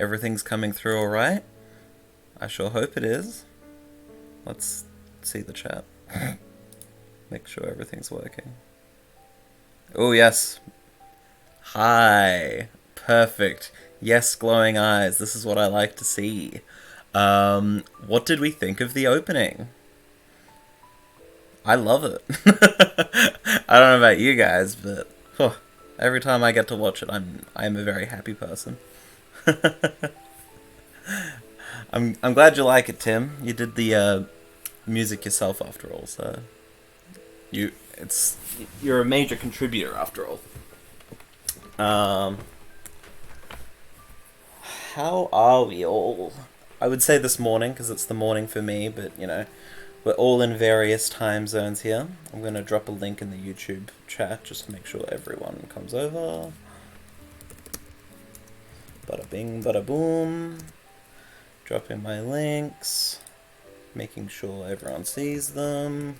Everything's coming through alright? I sure hope it is. Let's see the chat. Make sure everything's working. Oh, yes. Hi. Perfect. Yes, glowing eyes. This is what I like to see. What did we think of the opening? I love it. I don't know about you guys, but every time I get to watch it, I'm a very happy person. I'm glad you like it, Tim. You did the music yourself after all, so you're a major contributor after all. How are we all? I would say this morning because it's the morning for me, but we're all in various time zones here. I'm gonna drop a link in the YouTube chat just to make sure everyone comes over. Bada bing, bada boom. Dropping my links, making sure everyone sees them.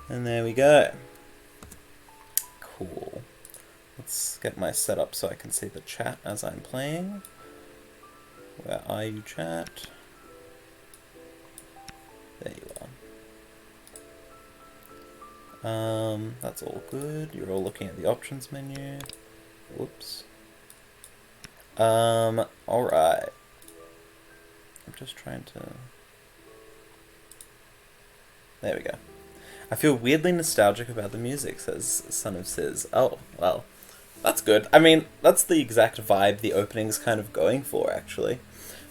And there we go. Cool. Let's get my setup so I can see the chat as I'm playing. Where are you, chat? There you are. That's all good. You're all looking at the options menu. Whoops. Alright. I'm just trying to... There we go. I feel weirdly nostalgic about the music, says Son of Sis. Oh, well. That's good. I mean, that's the exact vibe the opening's kind of going for, actually.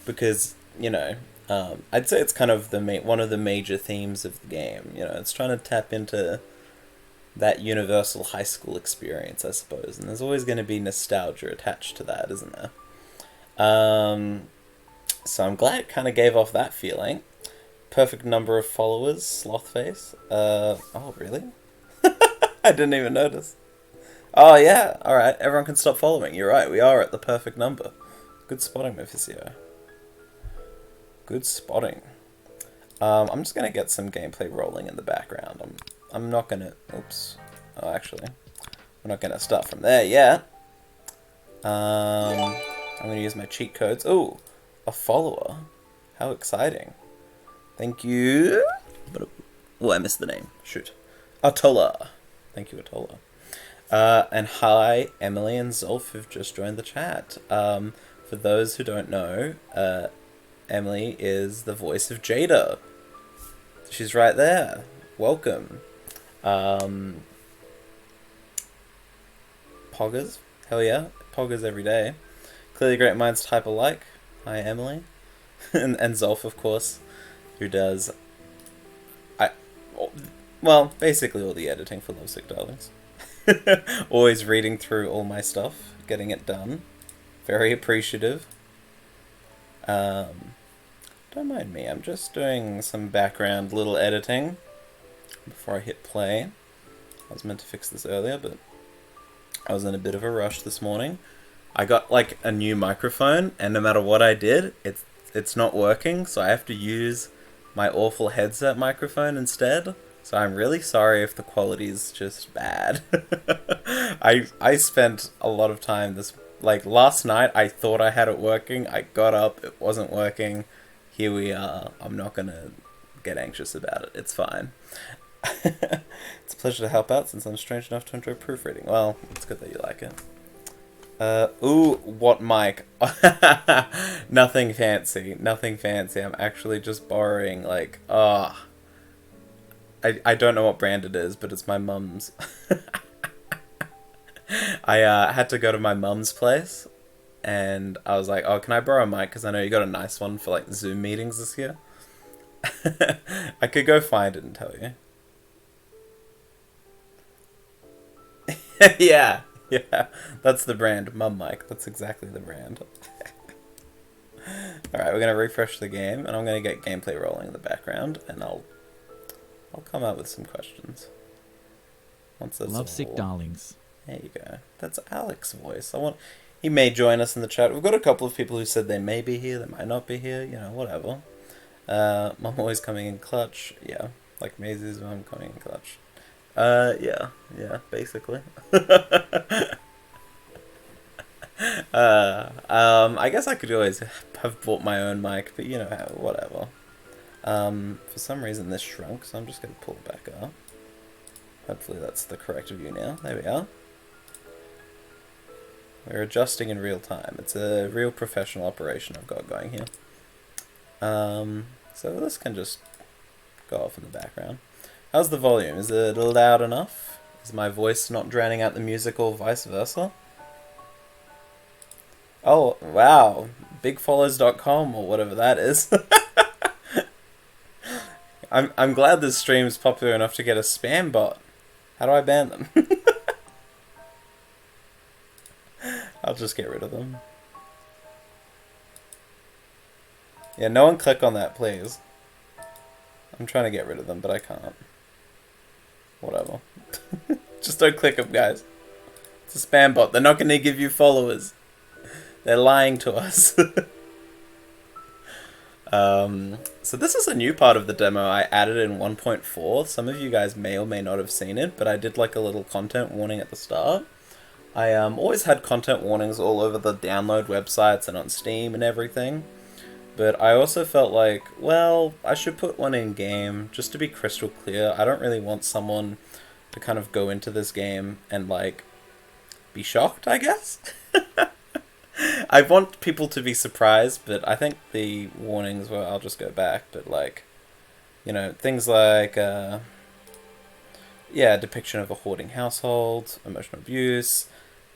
Because, I'd say it's kind of one of the major themes of the game. It's trying to tap into that universal high school experience, I suppose. And there's always going to be nostalgia attached to that, isn't there? So I'm glad it kind of gave off that feeling. Perfect number of followers, Slothface. Oh, really? I didn't even notice. Oh, yeah. Alright, everyone can stop following. You're right, we are at the perfect number. Good spotting, Mephisio. Good spotting. I'm just going to get some gameplay rolling in the background. I'm not going to... Oops. Oh, actually. We're not going to start from there yet. I'm going to use my cheat codes. Ooh, a follower. How exciting. Thank you. Oh, I missed the name. Shoot. Atola. Thank you, Atola. And hi, Emily and Zolf who've just joined the chat. For those who don't know, Emily is the voice of Jayda. She's right there. Welcome. Poggers? Hell yeah. Poggers every day. Clearly great minds type alike. Hi, Emily. and Zolf, of course, who does... Well, basically all the editing for LoveSick Darlings. Always reading through all my stuff, getting it done. Very appreciative. Don't mind me, I'm just doing some background little editing before I hit play. I was meant to fix this earlier, but I was in a bit of a rush this morning. I got like a new microphone, and no matter what I did, it's not working, so I have to use my awful headset microphone instead. So I'm really sorry if the quality's just bad. I spent a lot of time last night I thought I had it working. I got up, it wasn't working. Here we are. I'm not gonna get anxious about it. It's fine. It's a pleasure to help out since I'm strange enough to enjoy proofreading. Well, it's good that you like it. Ooh, what mic? Nothing fancy. Nothing fancy. I'm actually just borrowing, I don't know what brand it is, but it's my mum's. I had to go to my mum's place, and I was like, oh, can I borrow a mic? Because I know you got a nice one for, Zoom meetings this year. I could go find it and tell you. Yeah, that's the brand, Mum Mic. That's exactly the brand. Alright, we're going to refresh the game, and I'm going to get gameplay rolling in the background, and I'll come out with some questions. Once that's LoveSick Darlings. There you go. That's Alex's voice. He may join us in the chat. We've got a couple of people who said they may be here, they might not be here, whatever. Mum always coming in clutch. Yeah, like Maisie's mum coming in clutch. Yeah, basically. I guess I could always have bought my own mic, but you know, whatever. For some reason this shrunk, so I'm just going to pull it back up. Hopefully that's the correct view now. There we are. We're adjusting in real time. It's a real professional operation I've got going here. So this can just go off in the background. How's the volume? Is it loud enough? Is my voice not drowning out the music or vice versa? Oh, wow. Bigfollows.com or whatever that is. I'm glad this stream's popular enough to get a spam bot. How do I ban them? I'll just get rid of them. Yeah, no one click on that, please. I'm trying to get rid of them, but I can't. Whatever. Just don't click them, guys. It's a spam bot. They're not going to give you followers. They're lying to us. So this is a new part of the demo I added in 1.4. Some of you guys may or may not have seen it, but I did like a little content warning at the start. I always had content warnings all over the download websites and on Steam and everything. But I also felt like, well, I should put one in game just to be crystal clear. I don't really want someone to kind of go into this game and like be shocked, I guess. I want people to be surprised, but I think the warnings were, I'll just go back, but like, you know, things like, yeah, depiction of a hoarding household, emotional abuse,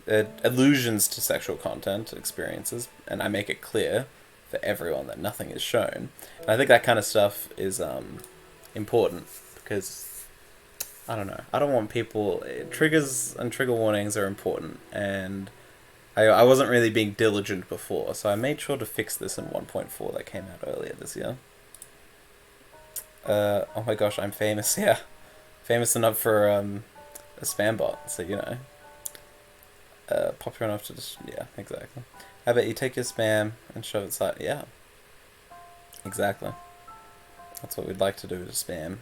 allusions to sexual content, experiences, and I make it clear for everyone that nothing is shown. And I think that kind of stuff is important, because, I don't know, I don't want people, triggers and trigger warnings are important, and I wasn't really being diligent before, so I made sure to fix this in 1.4 that came out earlier this year. Oh my gosh, I'm famous, yeah. Famous enough for a spam bot, so you know. Popular enough to just, yeah, exactly. How about you take your spam and shove it aside? Yeah. Exactly. That's what we'd like to do to spam.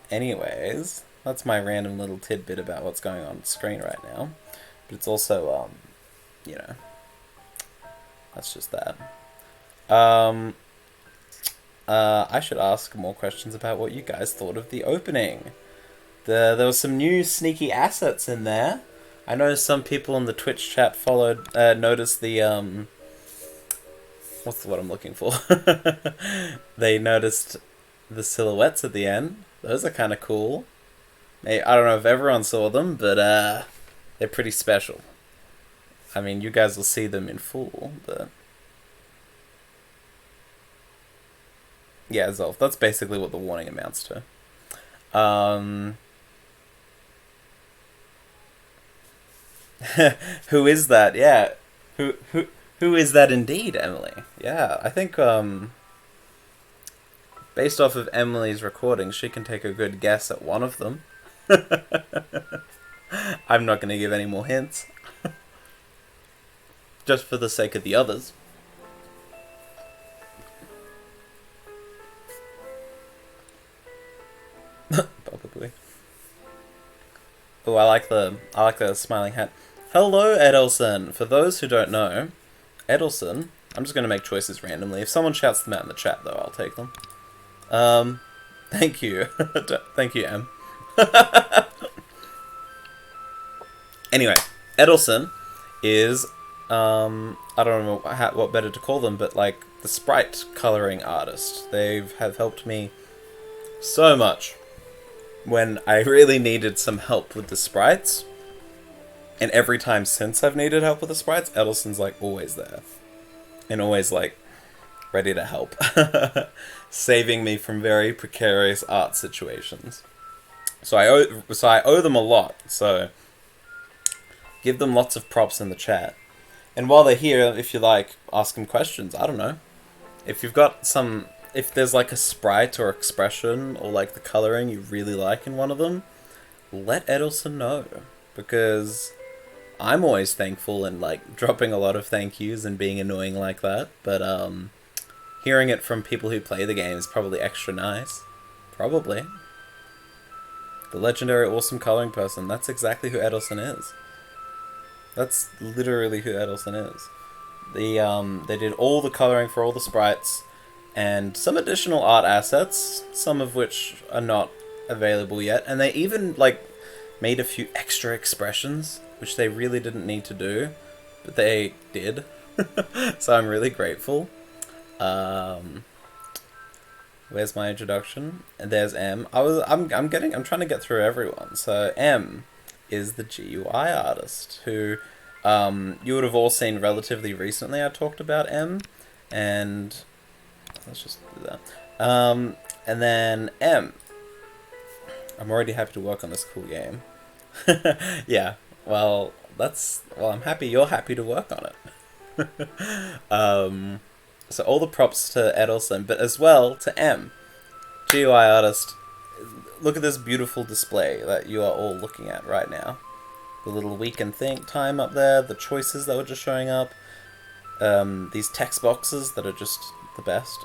Anyways, that's my random little tidbit about what's going on screen right now. But it's also, you know, that's just that. I should ask more questions about what you guys thought of the opening. There was some new sneaky assets in there. I know some people in the Twitch chat noticed the, what's the word I'm looking for? They noticed the silhouettes at the end. Those are kind of cool. I don't know if everyone saw them, but, they're pretty special. I mean, you guys will see them in full, but... Yeah, Zolf, that's basically what the warning amounts to. Who is that? Yeah. Who is that indeed, Emily? Yeah, I think, based off of Emily's recording, she can take a good guess at one of them. I'm not going to give any more hints. Just for the sake of the others. Probably. Oh, I like the smiling hat. Hello, Edelson. For those who don't know, Edelson. I'm just going to make choices randomly. If someone shouts them out in the chat, though, I'll take them. Thank you. Thank you, Em. Anyway, Edelson is, I don't know what better to call them, but like the sprite coloring artist. They have helped me so much when I really needed some help with the sprites. And every time since I've needed help with the sprites, Edelson's like always there. And always like ready to help. Saving me from very precarious art situations. So I owe them a lot, so give them lots of props in the chat. And while they're here, if you like, ask them questions. I don't know. If you've got some... If there's like a sprite or expression or like the coloring you really like in one of them, let Edelson know. Because I'm always thankful and like dropping a lot of thank yous and being annoying like that. But hearing it from people who play the game is probably extra nice. Probably. The legendary awesome coloring person. That's exactly who Edelson is. That's literally who Edelson is. They did all the coloring for all the sprites, and some additional art assets, some of which are not available yet, and they even like made a few extra expressions, which they really didn't need to do, but they did. So I'm really grateful. Where's my introduction? And there's M. I'm trying to get through everyone. So M is the GUI artist who you would have all seen relatively recently. I talked about M, and let's just do that. And then M. I'm already happy to work on this cool game. Yeah. Well, I'm happy you're happy to work on it. So all the props to Edelson, but as well to M, GUI artist. Look at this beautiful display that you are all looking at right now. The little week and think time up there, the choices that were just showing up, these text boxes that are just the best.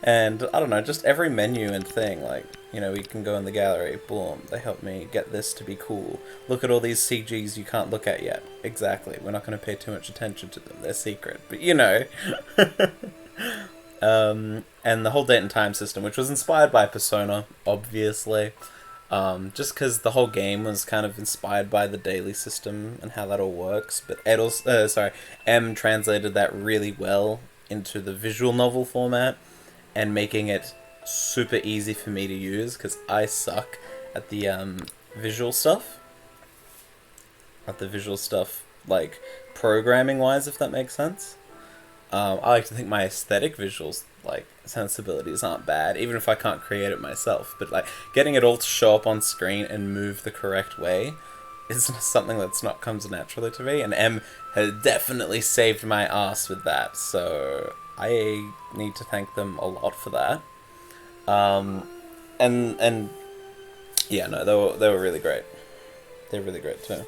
And I don't know, just every menu and thing, like, you know, we can go in the gallery, boom, they help me get this to be cool. Look at all these CGs you can't look at yet. Exactly, we're not going to pay too much attention to them, they're secret, but you know. And the whole date and time system, which was inspired by Persona, obviously. Just because the whole game was kind of inspired by the daily system and how that all works, but M translated that really well into the visual novel format, and making it super easy for me to use, because I suck at the visual stuff. Like, programming-wise, if that makes sense. I like to think my aesthetic visuals, like, sensibilities aren't bad, even if I can't create it myself. But, like, getting it all to show up on screen and move the correct way is something that's not comes naturally to me, and M has definitely saved my ass with that, so I need to thank them a lot for that. And yeah, no, they were really great. They're really great too.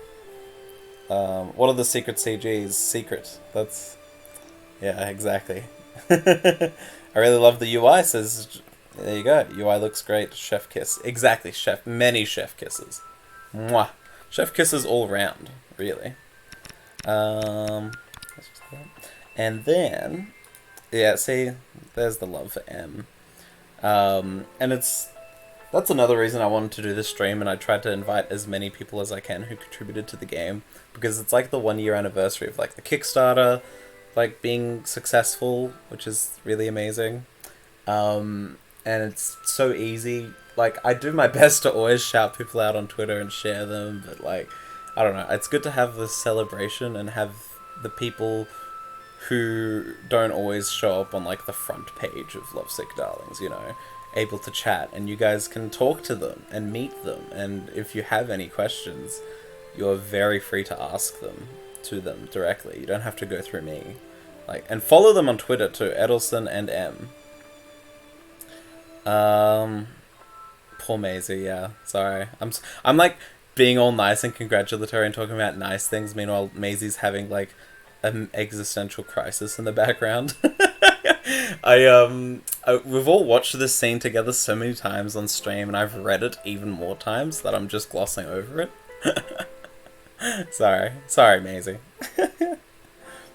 What are the secret CGs? Secret. That's, yeah, exactly. I really love the UI. Says, there you go. UI looks great. Chef kiss. Exactly. Many chef kisses. Mwah. Chef kisses all round. Really. And then, yeah, see, there's the love for M. And that's another reason I wanted to do this stream, and I tried to invite as many people as I can who contributed to the game, because it's like the 1 year anniversary of like the Kickstarter, like being successful, which is really amazing. And it's so easy. Like, I do my best to always shout people out on Twitter and share them, but like, I don't know, it's good to have this celebration and have the people who don't always show up on like the front page of LoveSick Darlings, you know, able to chat, and you guys can talk to them and meet them, and if you have any questions, you're very free to ask them to them directly. You don't have to go through me. Like, and follow them on Twitter too, Edelson and M. Poor Maisie, yeah, sorry. I'm like being all nice and congratulatory and talking about nice things, meanwhile Maisie's having like an existential crisis in the background. We've all watched this scene together so many times on stream, and I've read it even more times that I'm just glossing over it. Sorry, Maisie.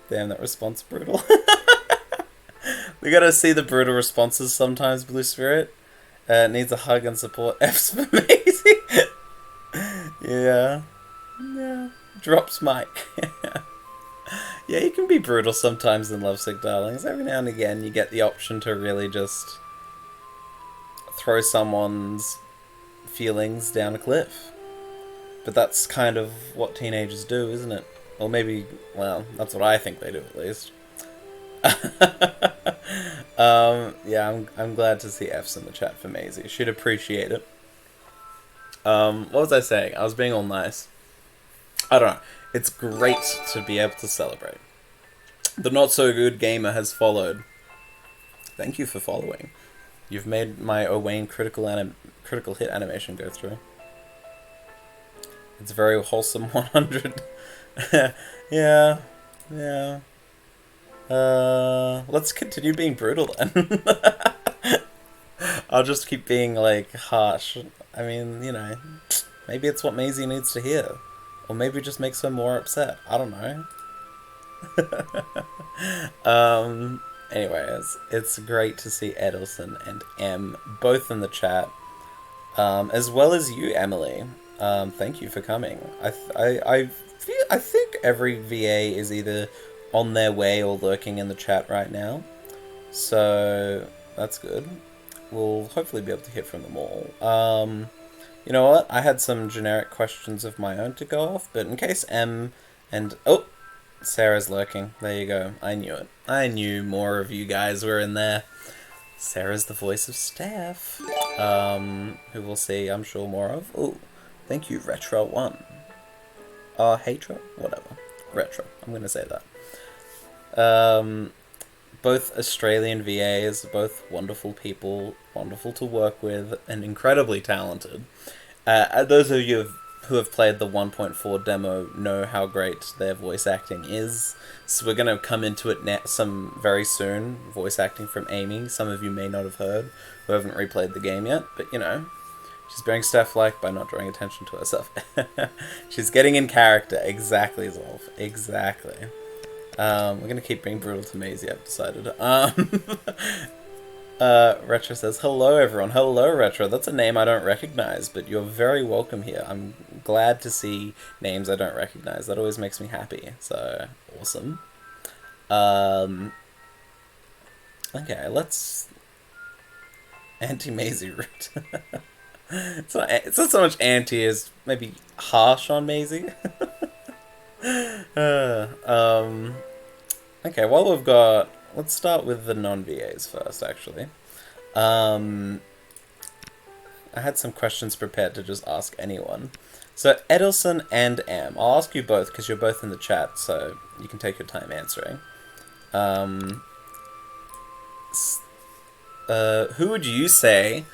Damn, that response brutal. We gotta see the brutal responses sometimes, Blue Spirit. Needs a hug and support. F's for Maisie. Yeah. Drops mic. Yeah, you can be brutal sometimes in LoveSick Darlings. Every now and again you get the option to really just throw someone's feelings down a cliff. But that's kind of what teenagers do, isn't it? Or maybe, well, that's what I think they do at least. Yeah, I'm glad to see F's in the chat for Maisie. She'd appreciate it. What was I saying? I was being all nice. I don't know. It's great to be able to celebrate. The Not So Good Gamer has followed. Thank you for following. You've made my Owain critical hit animation go through. It's very wholesome 100. Yeah. Let's continue being brutal then. I'll just keep being like harsh. I mean, you know, maybe it's what Maisie needs to hear. Or maybe just makes her more upset. I don't know. Anyways, it's great to see Edelson and M both in the chat. As well as you, Emily. Thank you for coming. I think every VA is either on their way or lurking in the chat right now. So that's good. We'll hopefully be able to hear from them all. You know what? I had some generic questions of my own to go off, but in case M and... Oh! Sarah's lurking. There you go. I knew it. I knew more of you guys were in there. Sarah's the voice of staff. Who we'll see, I'm sure, more of. Oh, thank you, Retro1. Hatro? Whatever. Retro. I'm going to say that. Both Australian VAs, both wonderful people, wonderful to work with, and incredibly talented. Those of you who have played the 1.4 demo know how great their voice acting is. So we're going to come into it very soon. Voice acting from Amy. Some of you may not have heard, who haven't replayed the game yet, but you know, she's bearing Steph-like by not drawing attention to herself. She's getting in character. Exactly, Zolf. Exactly. We're going to keep being brutal to Maisie, I've decided. Retro says, hello everyone. Hello, Retro. That's a name I don't recognize, but you're very welcome here. I'm glad to see names I don't recognize. That always makes me happy. So, awesome. Okay, let's... Anti-Maisie route. It's not so much anti as maybe harsh on Maisie. Okay, well we've got... Let's start with the non-VAs first, actually. I had some questions prepared to just ask anyone. So, Edelson and Am. I'll ask you both, because you're both in the chat, so you can take your time answering. Who would you say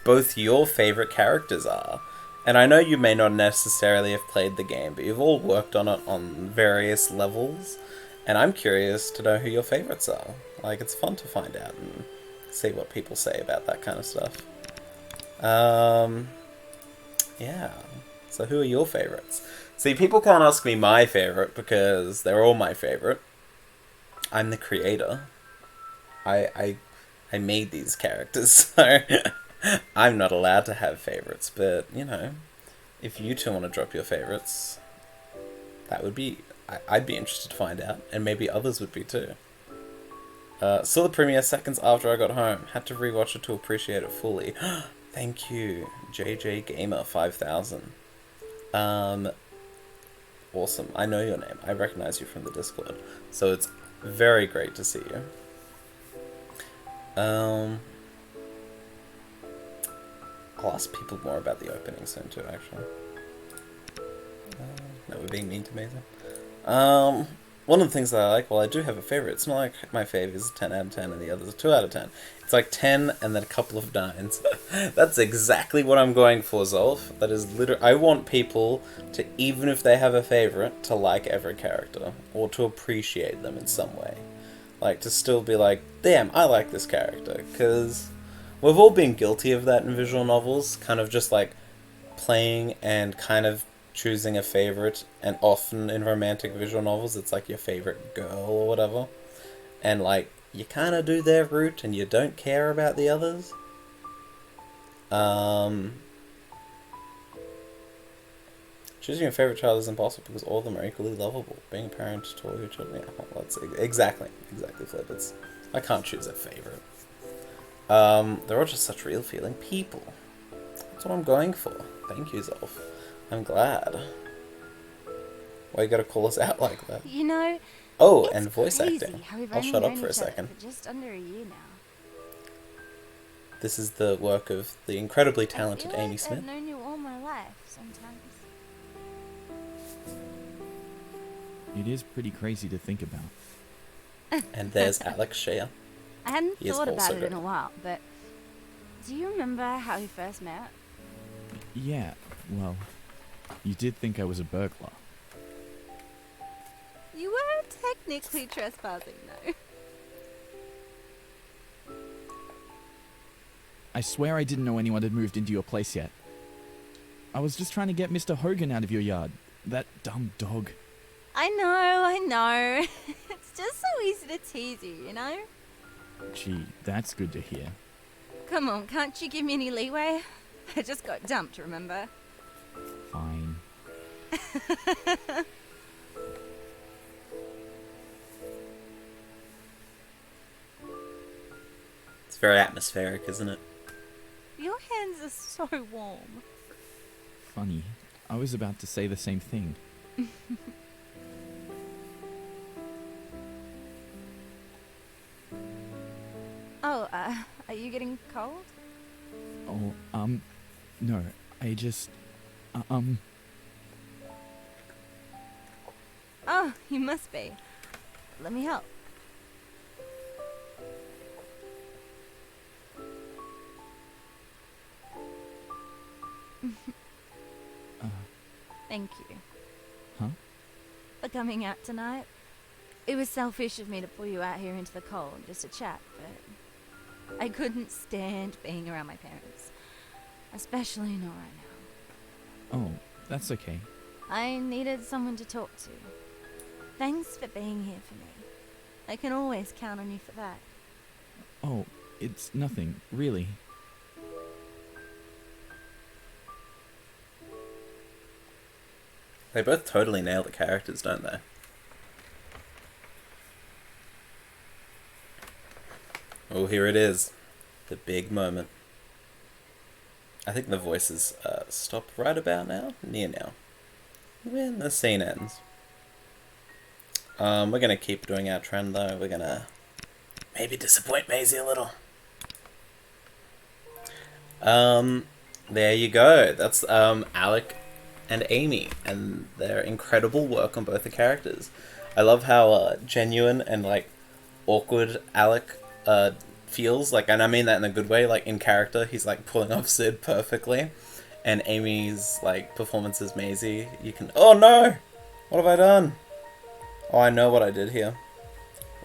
both your favourite characters are? And I know you may not necessarily have played the game, but you've all worked on it on various levels. And I'm curious to know who your favourites are. Like, it's fun to find out and see what people say about that kind of stuff. Yeah. So who are your favourites? See, people can't ask me my favourite because they're all my favourite. I'm the creator. I made these characters, so I'm not allowed to have favourites. But, you know, if you two want to drop your favourites, that would be... I'd be interested to find out, and maybe others would be too. Saw the premiere seconds after I got home. Had to rewatch it to appreciate it fully. Thank you, JJ Gamer 5000. Awesome. I know your name. I recognize you from the Discord. So it's very great to see you. I'll ask people more about the opening soon too, actually. No, we're being mean to me then. One of the things that I like, well, I do have a favorite. It's not like my favorite is a 10 out of 10 and the other's a 2 out of 10. It's like 10 and then a couple of 9s. That's exactly what I'm going for, Zolf. That is literally... I want people to, even if they have a favorite, to like every character. Or to appreciate them in some way. Like, to still be like, damn, I like this character. Because we've all been guilty of that in visual novels. Kind of just like playing and kind of choosing a favorite, and often in romantic visual novels it's like your favorite girl or whatever, and like you kind of do their route and you don't care about the others. Choosing your favorite child is impossible because all of them are equally lovable. Being a parent to all your children, yeah, well, that's exactly Flip. I can't choose a favorite. They're all just such real feeling people. That's what I'm going for. Thank you, Zolf. I'm glad. Why you gotta call us out like that? You know, oh, and voice acting. I'll shut up for a second. For just under a year now. This is the work of the incredibly talented Amy Smith. I've known you all my life, sometimes. It is pretty crazy to think about. And there's Alex Shea. I hadn't thought about it in a while, but do you remember how we first met? Yeah, well, you did think I was a burglar. You were technically trespassing, though. I swear I didn't know anyone had moved into your place yet. I was just trying to get Mr. Hogan out of your yard. That dumb dog. I know. It's just so easy to tease you, you know? Gee, that's good to hear. Come on, can't you give me any leeway? I just got dumped, remember? Fine. It's very atmospheric, isn't it? Your hands are so warm. Funny. I was about to say the same thing. Oh, are you getting cold? Oh, no. I just... Oh, you must be. Let me help. Thank you. Huh? For coming out tonight. It was selfish of me to pull you out here into the cold just to chat, but I couldn't stand being around my parents. Especially not right now. Oh, that's okay. I needed someone to talk to. Thanks for being here for me. I can always count on you for that. Oh, it's nothing, really. They both totally nail the characters, don't they? Oh, here it is. The big moment. I think the voices stop right about now. Near now. When the scene ends. We're going to keep doing our trend, though. We're going to maybe disappoint Maisie a little. There you go. That's Alec and Amy, and their incredible work on both the characters. I love how genuine and like awkward Alec feels, like, and I mean that in a good way. Like in character, he's like pulling off Sid perfectly, and Amy's like performance as Maisie, you can. Oh no! What have I done? Oh, I know what I did here.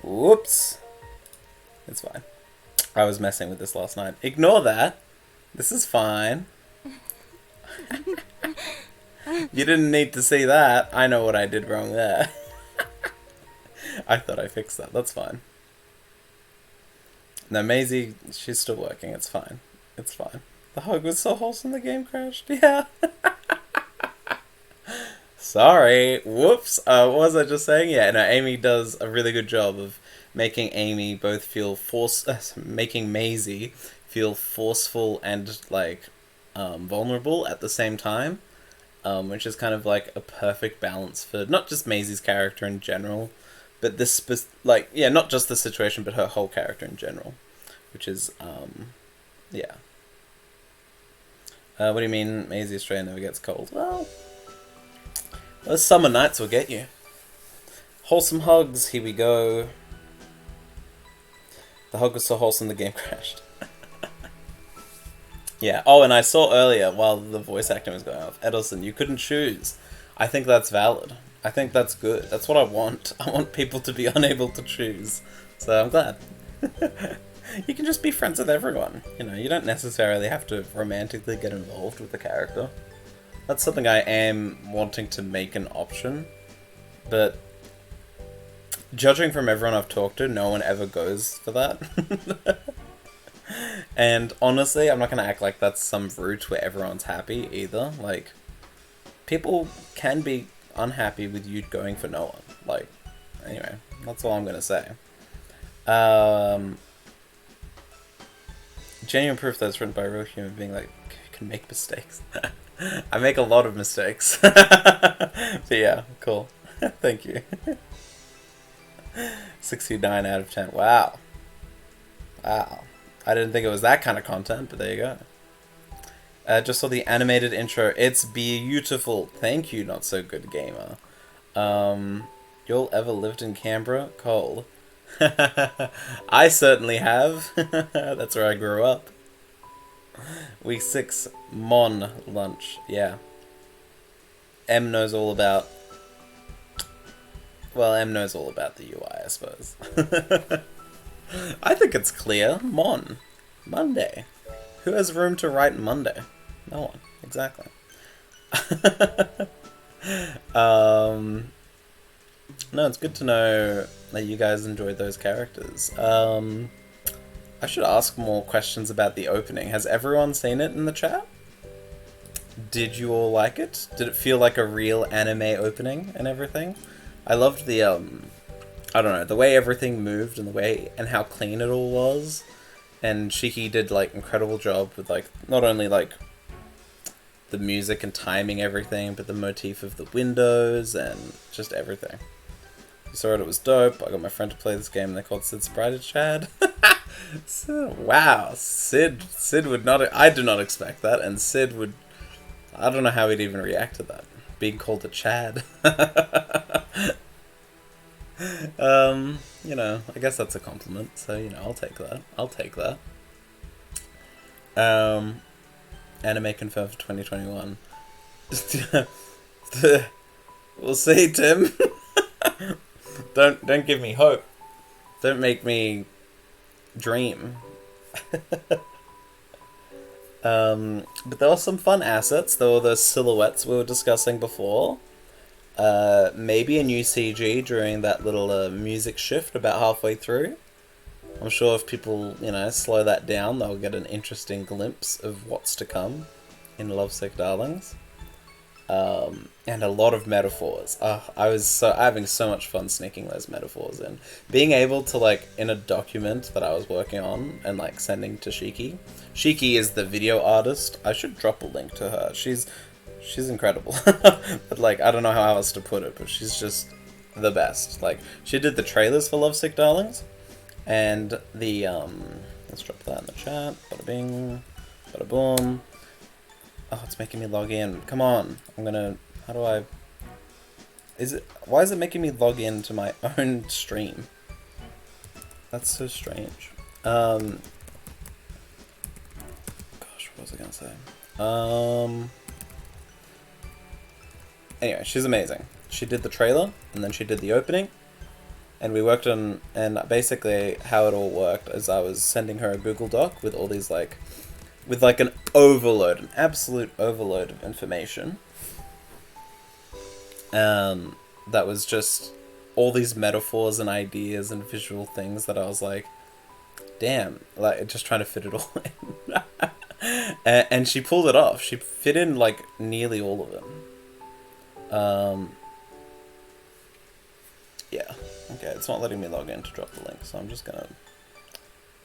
Whoops! It's fine. I was messing with this last night. Ignore that. This is fine. You didn't need to see that. I know what I did wrong there. I thought I fixed that. That's fine. No, Maisie, she's still working. It's fine. It's fine. The hug was so wholesome the game crashed. Yeah. Sorry. Whoops. What was I just saying? Yeah, no, Amy does a really good job of making Amy both feel making Maisie feel forceful and, like, vulnerable at the same time. Which is kind of like a perfect balance for not just Maisie's character in general, but this, not just the situation, but her whole character in general, which is, yeah. What do you mean Maisie Australia never gets cold? Well, those summer nights will get you. Wholesome hugs, here we go. The hug was so wholesome the game crashed. Yeah. Oh, and I saw earlier, while the voice acting was going off, Edelson, you couldn't choose. I think that's valid. I think that's good. That's what I want. I want people to be unable to choose. So I'm glad. You can just be friends with everyone. You know, you don't necessarily have to romantically get involved with the character. That's something I am wanting to make an option. But judging from everyone I've talked to, no one ever goes for that. And honestly, I'm not going to act like that's some route where everyone's happy either. Like, people can be unhappy with you going for no one. Like, anyway, that's all I'm going to say. Genuine proof that it's written by a real human being, like, can make mistakes. I make a lot of mistakes. But yeah, cool. Thank you. 69 out of 10. Wow. Wow. I didn't think it was that kind of content, but there you go. Just saw the animated intro. It's beautiful. Thank you, Not So Good Gamer. Y'all ever lived in Canberra? Cold. I certainly have. That's where I grew up. Week 6, Mon lunch. Yeah. M knows all about... Well, M knows all about the UI, I suppose. I think it's clear. Mon. Monday. Who has room to write Monday? No one. Exactly. No, it's good to know that you guys enjoyed those characters. I should ask more questions about the opening. Has everyone seen it in the chat? Did you all like it? Did it feel like a real anime opening and everything? I loved the, I don't know, the way everything moved and the way, and how clean it all was. And Shiki did, like, incredible job with, like, not only, like, the music and timing everything, but the motif of the windows and just everything. You saw it was dope. I got my friend to play this game and they called Sid Sprite Chad. So, wow, Sid would not, I did not expect that, and Sid would, I don't know how he'd even react to that, being called a Chad. You know, I guess that's a compliment, so, you know, I'll take that. Anime confirmed for 2021. We'll see, Tim. Don't give me hope. Don't make me dream. But there were some fun assets. There were the silhouettes we were discussing before. Maybe a new CG during that little music shift about halfway through. I'm sure if people, you know, slow that down, they'll get an interesting glimpse of what's to come in LoveSick Darlings. And a lot of metaphors. I was having so much fun sneaking those metaphors in. Being able to, like, in a document that I was working on and, like, sending to Shiki. Shiki is the video artist. I should drop a link to her. She's incredible. But, like, I don't know how else to put it, but she's just the best. Like, she did the trailers for LoveSick Darlings. And the, let's drop that in the chat. Bada bing. Bada boom. Oh, it's making me log in. Come on. I'm gonna... How do I... Why is it making me log in to my own stream? That's so strange. Gosh, what was I gonna say? Anyway, she's amazing. She did the trailer, and then she did the opening. And we worked on... And basically, how it all worked is I was sending her a Google Doc with all these, like... With, like, an absolute overload of information. That was just all these metaphors and ideas and visual things that I was like, damn, like, just trying to fit it all in. And she pulled it off. She fit in, like, nearly all of them. Yeah. Okay, it's not letting me log in to drop the link, so I'm just gonna...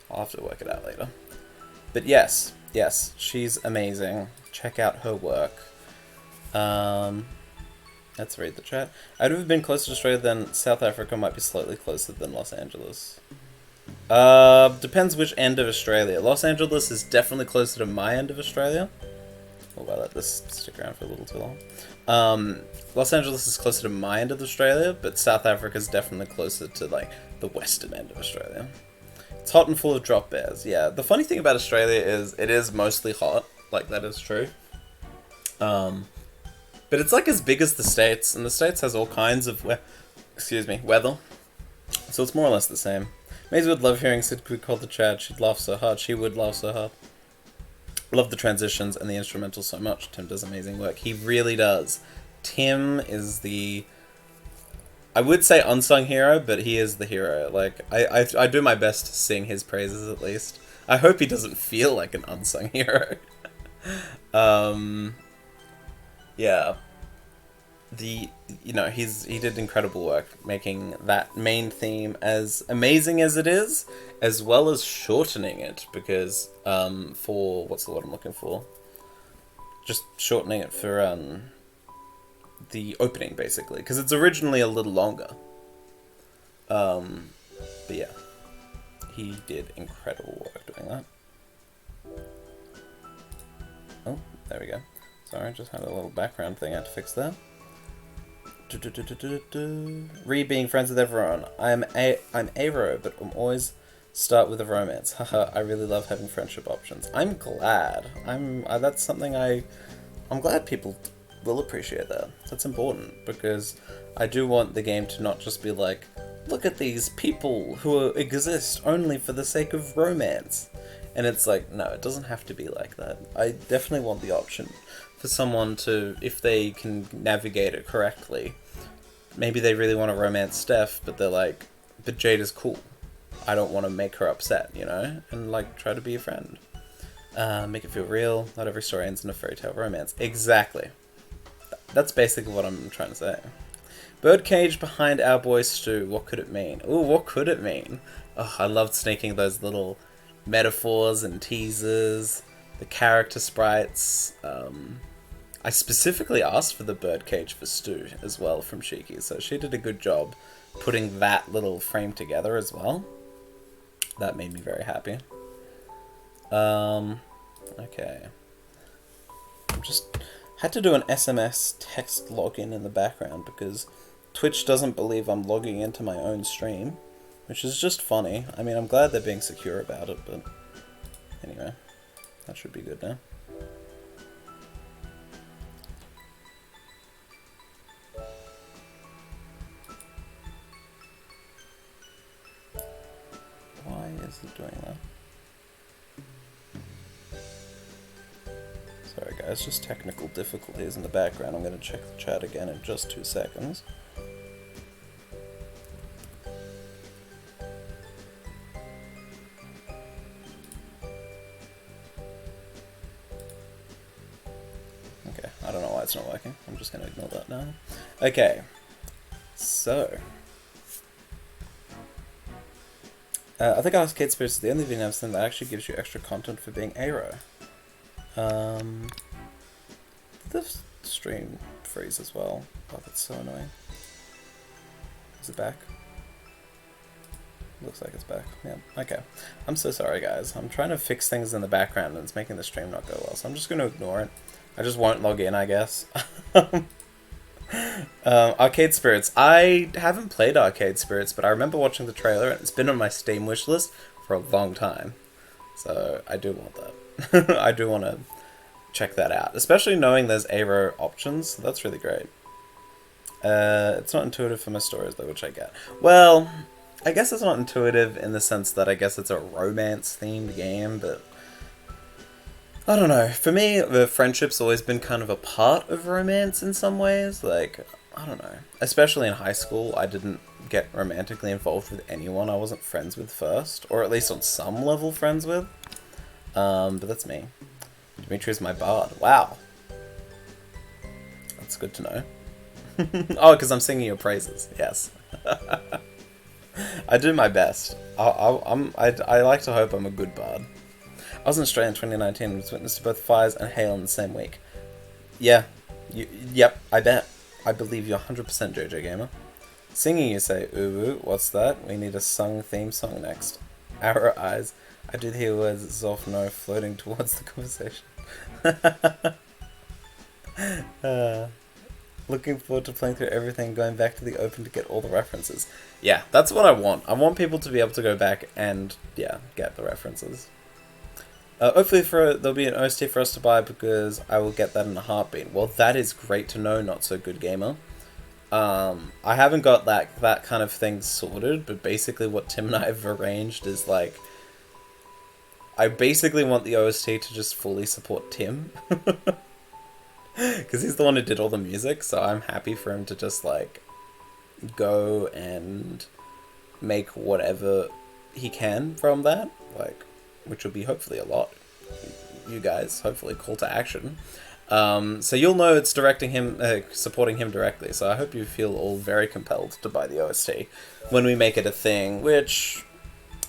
I'll have to work it out later. But yes, she's amazing. Check out her work. Let's read the chat. I'd have been closer to Australia than South Africa, might be slightly closer than Los Angeles. Depends which end of Australia. Los Angeles is definitely closer to my end of Australia. Oh, I'll let this stick around for a little too long. Los Angeles is closer to my end of Australia, but South Africa is definitely closer to, like, the western end of Australia. It's hot and full of drop bears. Yeah, the funny thing about Australia is it is mostly hot. Like, that is true. But it's, like, as big as the States, and the States has all kinds of weather. So it's more or less the same. Maisie would love hearing Sid call the chat. She'd laugh so hard. She would laugh so hard. Love the transitions and the instrumental so much. Tim does amazing work. He really does. Tim is the... I would say unsung hero, but he is the hero. Like, I do my best to sing his praises, at least. I hope he doesn't feel like an unsung hero. Yeah. He did incredible work making that main theme as amazing as it is, as well as shortening it, because, for, what's the word I'm looking for? Just shortening it for, the opening, basically, because it's originally a little longer. But yeah, he did incredible work doing that. Oh, there we go. Sorry, I just had a little background thing I had to fix there. Re being friends with everyone. I'm Avro, but I'm always start with a romance. Haha, I really love having friendship options. I'm glad. That's something I'm glad people will appreciate that. That's important, because I do want the game to not just be like, look at these people who exist only for the sake of romance. And it's like, no, it doesn't have to be like that. I definitely want the option for someone to, if they can navigate it correctly, maybe they really want to romance Steph, but they're like, but Jayda's cool. I don't want to make her upset, you know? And, like, try to be a friend. Make it feel real. Not every story ends in a fairy tale romance. Exactly. That's basically what I'm trying to say. Birdcage behind our boy Stu. What could it mean? Ooh, what could it mean? Oh, I loved sneaking those little metaphors and teasers. The character sprites. I specifically asked for the birdcage for Stu as well from Shiki, so she did a good job putting that little frame together as well. That made me very happy. Okay. I'm just had to do an SMS text login in the background because Twitch doesn't believe I'm logging into my own stream, which is just funny. I mean, I'm glad they're being secure about it, but anyway, that should be good now. Why is it doing that? Sorry guys, just technical difficulties in the background. I'm going to check the chat again in just 2 seconds. Okay, I don't know why it's not working. I'm just going to ignore that now. Okay, so I think Arcade Spirits is the only video thing that actually gives you extra content for being ARO. Did the stream freeze as well? Oh, that's so annoying. Is it back? Looks like it's back. Yeah, okay. I'm so sorry, guys. I'm trying to fix things in the background and it's making the stream not go well, so I'm just going to ignore it. I just won't log in, I guess. Arcade Spirits. I haven't played Arcade Spirits, but I remember watching the trailer and it's been on my Steam wishlist for a long time. So I do want that. I do want to check that out, especially knowing there's ARO options. That's really great. It's not intuitive for my stories though, which I get. Well, I guess it's not intuitive in the sense that I guess it's a romance themed game, but I don't know. For me, the friendship's always been kind of a part of romance in some ways. Like, I don't know. Especially in high school, I didn't get romantically involved with anyone I wasn't friends with first, or at least on some level friends with. But that's me. Dimitri's my bard. Wow. That's good to know. Oh, because I'm singing your praises. Yes. I do my best. I like to hope I'm a good bard. I was in Australia in 2019 and was witness to both fires and hail in the same week. Yeah. Yep, I bet. I believe you're 100% JoJo Gamer. Singing, you say, ooh, what's that? We need a sung theme song next. Arrow eyes. I did hear words of soft no floating towards the conversation. Looking forward to playing through everything, going back to the open to get all the references. Yeah, that's what I want. I want people to be able to go back and, yeah, get the references. Hopefully there'll be an OST for us to buy because I will get that in a heartbeat. Well, that is great to know, not so good gamer. I haven't got that kind of thing sorted, but basically what Tim and I have arranged is like, I basically want the OST to just fully support Tim. Because he's the one who did all the music, so I'm happy for him to just, like, go and make whatever he can from that. Like, which will be hopefully a lot. You guys, hopefully call to action. So you'll know it's directing him, supporting him directly, so I hope you feel all very compelled to buy the OST when we make it a thing, which,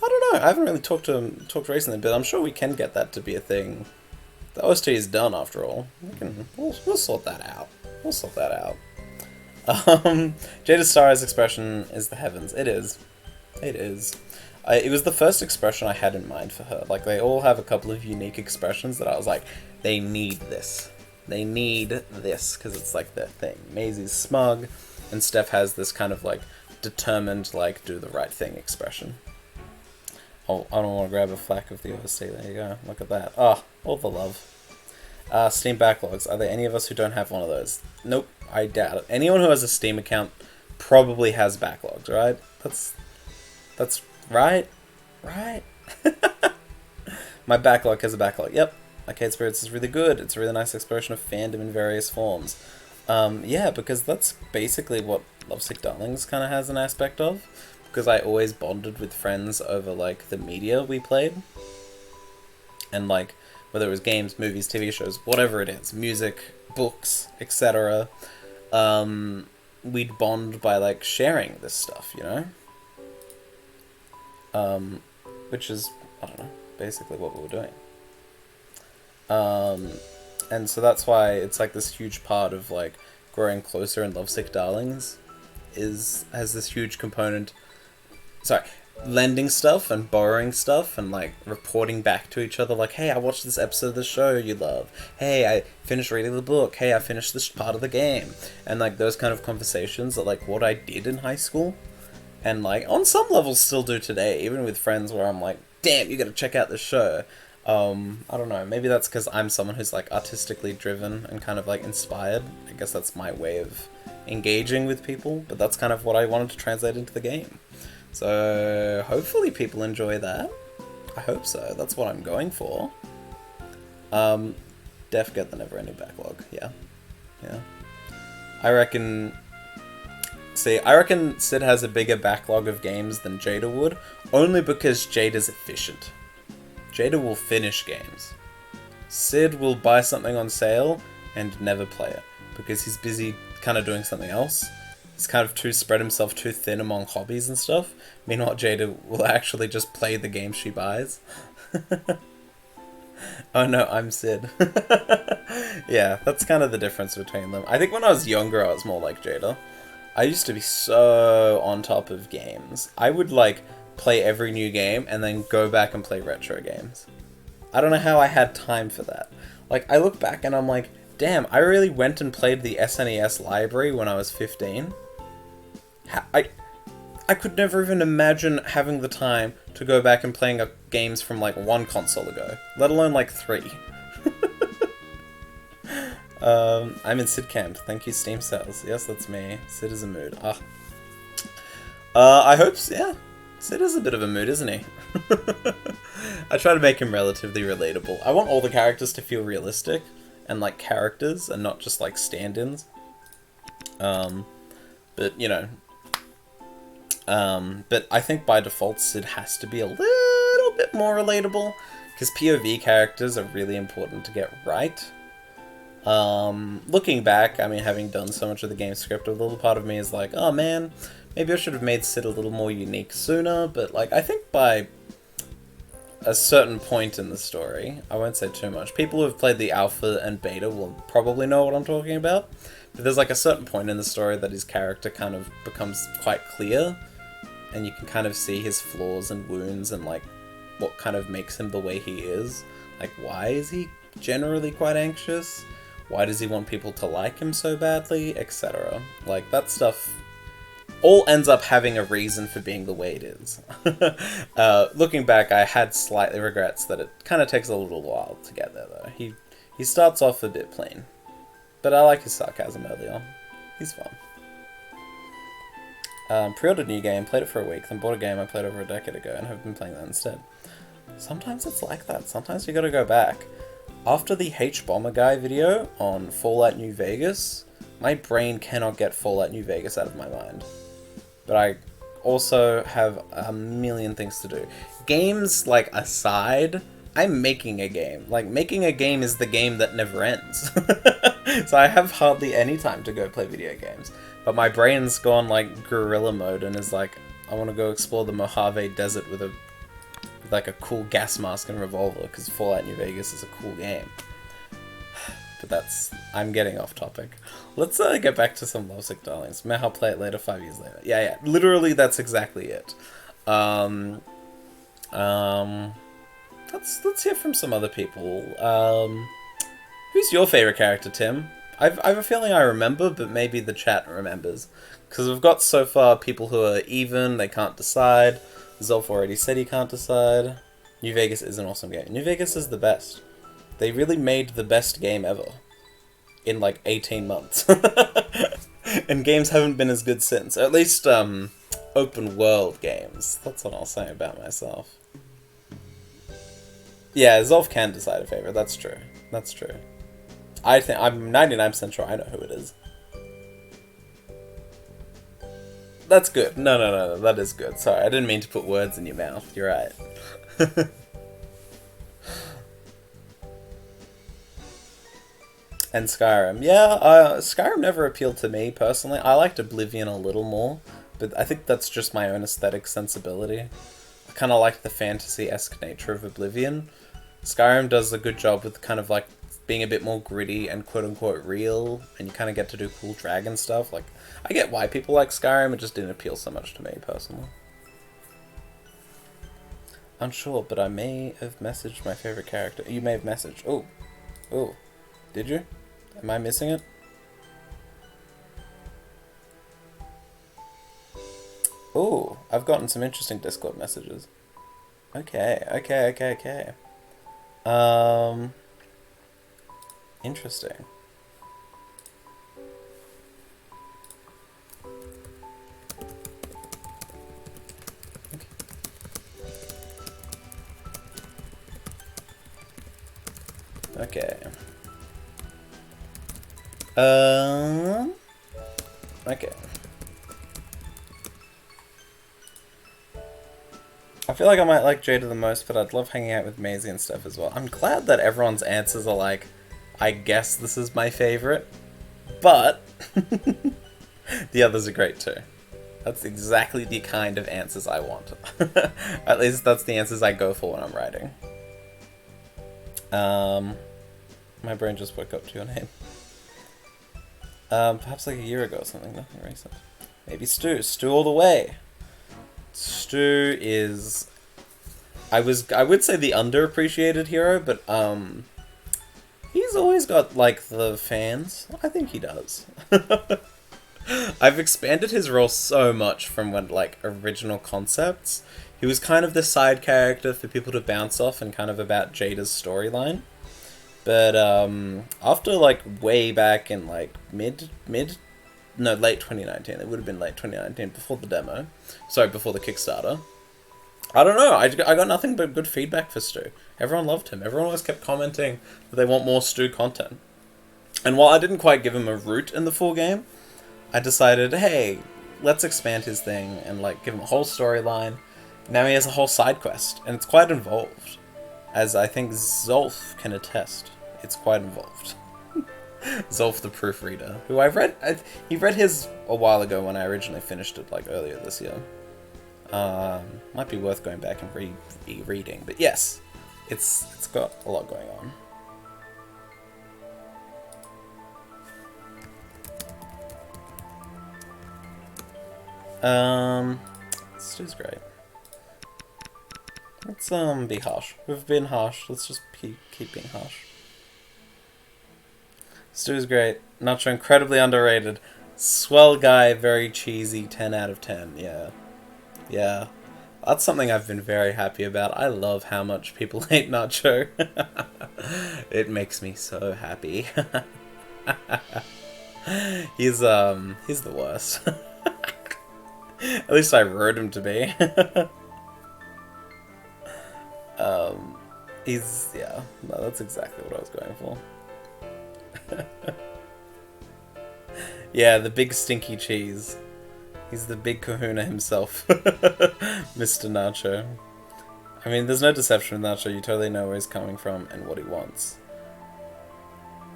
I don't know, I haven't really talked recently, but I'm sure we can get that to be a thing. The OST is done after all. We'll sort that out. We'll sort that out. Jayda Star's expression is the heavens. It is. It is. It was the first expression I had in mind for her. Like, they all have a couple of unique expressions that I was like, they need this. They need this, because it's like their thing. Maisie's smug, and Steph has this kind of, like, determined, like, do the right thing expression. Oh, I don't want to grab a flack of the OST. There you go. Look at that. Oh, all the love. Steam backlogs. Are there any of us who don't have one of those? Nope, I doubt it. Anyone who has a Steam account probably has backlogs, right? That's right. Right? My backlog has a backlog. Yep. Arcade Spirits is really good. It's a really nice expression of fandom in various forms. Yeah, because that's basically what LoveSick Darlings kind of has an aspect of. Because I always bonded with friends over, like, the media we played. And, like, whether it was games, movies, TV shows, whatever it is, music, books, etc. We'd bond by, like, sharing this stuff, you know? Which is, I don't know, basically what we were doing. And so that's why it's, like, this huge part of, like, growing closer in LoveSick Darlings has this huge component... Sorry, lending stuff and borrowing stuff and, like, reporting back to each other, like, hey, I watched this episode of the show you love. Hey, I finished reading the book. Hey, I finished this part of the game. And, like, those kind of conversations are, like, what I did in high school. And, like, on some levels still do today, even with friends where I'm like, damn, you gotta check out this show. I don't know, maybe that's because I'm someone who's, like, artistically driven and kind of, like, inspired. I guess that's my way of engaging with people, but that's kind of what I wanted to translate into the game. So, hopefully people enjoy that. I hope so, that's what I'm going for. Def get the never-ending backlog, yeah. I reckon Sid has a bigger backlog of games than Jayda would, only because Jayda's efficient. Jayda will finish games. Sid will buy something on sale and never play it, because he's busy kind of doing something else. He's kind of spread himself too thin among hobbies and stuff. Meanwhile, Jayda will actually just play the game she buys. Oh no, I'm Sid. Yeah, that's kind of the difference between them. I think when I was younger, I was more like Jayda. I used to be so on top of games. I would, like, play every new game and then go back and play retro games. I don't know how I had time for that. Like, I look back and I'm like, damn, I really went and played the SNES library when I was 15. I could never even imagine having the time to go back and playing games from, like, one console ago, let alone, like, 3. I'm in Sid Camp. Thank you, Steam Sales. Yes, that's me. Sid is a mood. I hope, yeah. Sid is a bit of a mood, isn't he? I try to make him relatively relatable. I want all the characters to feel realistic and, like, characters and not just, like, stand-ins. But, you know. But I think by default Sid has to be a little bit more relatable, because POV characters are really important to get right. Looking back, I mean, having done so much of the game script, a little part of me is like, oh man, maybe I should have made Sid a little more unique sooner, but, like, I think by a certain point in the story, I won't say too much, people who have played the alpha and beta will probably know what I'm talking about, but there's, like, a certain point in the story that his character kind of becomes quite clear, and you can kind of see his flaws and wounds and, like, what kind of makes him the way he is. Like, why is he generally quite anxious? Why does he want people to like him so badly? Etc. Like, that stuff all ends up having a reason for being the way it is. Looking back, I had slightly regrets that it kind of takes a little while to get there, though. He starts off a bit plain. But I like his sarcasm early on. He's fun. Pre-ordered a new game, played it for a week, then bought a game I played over a decade ago and have been playing that instead. Sometimes it's like that. Sometimes you gotta go back. After the H-Bomber Guy video on Fallout New Vegas, my brain cannot get Fallout New Vegas out of my mind. But I also have a million things to do. Games, like, aside, I'm making a game. Like, making a game is the game that never ends. So I have hardly any time to go play video games. But my brain's gone, like, guerrilla mode and is like, I want to go explore the Mojave Desert with like a cool gas mask and revolver, because Fallout New Vegas is a cool game. But I'm getting off topic. Let's get back to some LoveSick Darlings. Maybe I'll play it later, 5 years later. Yeah, literally that's exactly it. Let's hear from some other people. Who's your favorite character, Tim? I have a feeling I remember, but maybe the chat remembers. Because we've got so far people who are even, they can't decide. Zolf already said he can't decide. New Vegas is an awesome game. New Vegas is the best. They really made the best game ever. In, like, 18 months. And games haven't been as good since. At least, open world games. That's what I'll say about myself. Yeah, Zolf can decide a favorite. That's true. That's true. I think I'm 99% sure I know who it is. That's good. No. That is good. Sorry, I didn't mean to put words in your mouth. You're right. And Skyrim. Yeah, Skyrim never appealed to me personally. I liked Oblivion a little more, but I think that's just my own aesthetic sensibility. I kind of like the fantasy-esque nature of Oblivion. Skyrim does a good job with kind of like being a bit more gritty and quote-unquote real, and you kind of get to do cool dragon stuff. Like, I get why people like Skyrim, it just didn't appeal so much to me personally. Unsure, but I may have messaged my favorite character. You may have messaged. Oh. Did you? Am I missing it? Oh, I've gotten some interesting Discord messages. Okay. Interesting. Okay. Okay. I feel like I might like Jayda the most, but I'd love hanging out with Maisie and stuff as well. I'm glad that everyone's answers are like, I guess this is my favorite, but the others are great too. That's exactly the kind of answers I want. At least that's the answers I go for when I'm writing. My brain just woke up to your name. Perhaps like a year ago or something, nothing recent. Maybe Stu. Stu all the way. Stu is... I would say the underappreciated hero, but, he's always got, like, the fans. I think he does. I've expanded his role so much from when, like, original concepts. He was kind of the side character for people to bounce off and kind of about Jayda's storyline. But, after, like, way back in, like, late 2019. It would have been late 2019, before the demo. Sorry, before the Kickstarter. I don't know, I got nothing but good feedback for Stu. Everyone loved him. Everyone always kept commenting that they want more Stu content. And while I didn't quite give him a route in the full game, I decided, hey, let's expand his thing and, like, give him a whole storyline. Now he has a whole side quest, and it's quite involved. As I think Zolf can attest, it's quite involved. Zolf the proofreader, who he read his a while ago when I originally finished it, like earlier this year. Might be worth going back and reading, but yes, it's got a lot going on. Stu's great. Let's be harsh. We've been harsh. Let's just keep being harsh. Stu's great. Nacho incredibly underrated. Swell guy, very cheesy. 10 out of 10. Yeah. That's something I've been very happy about. I love how much people hate Nacho. It makes me so happy. He's the worst. At least I wrote him to be. Yeah. No, that's exactly what I was going for. Yeah, the big stinky cheese. He's the big kahuna himself. Mr. Nacho. I mean, there's no deception with Nacho. You totally know where he's coming from and what he wants.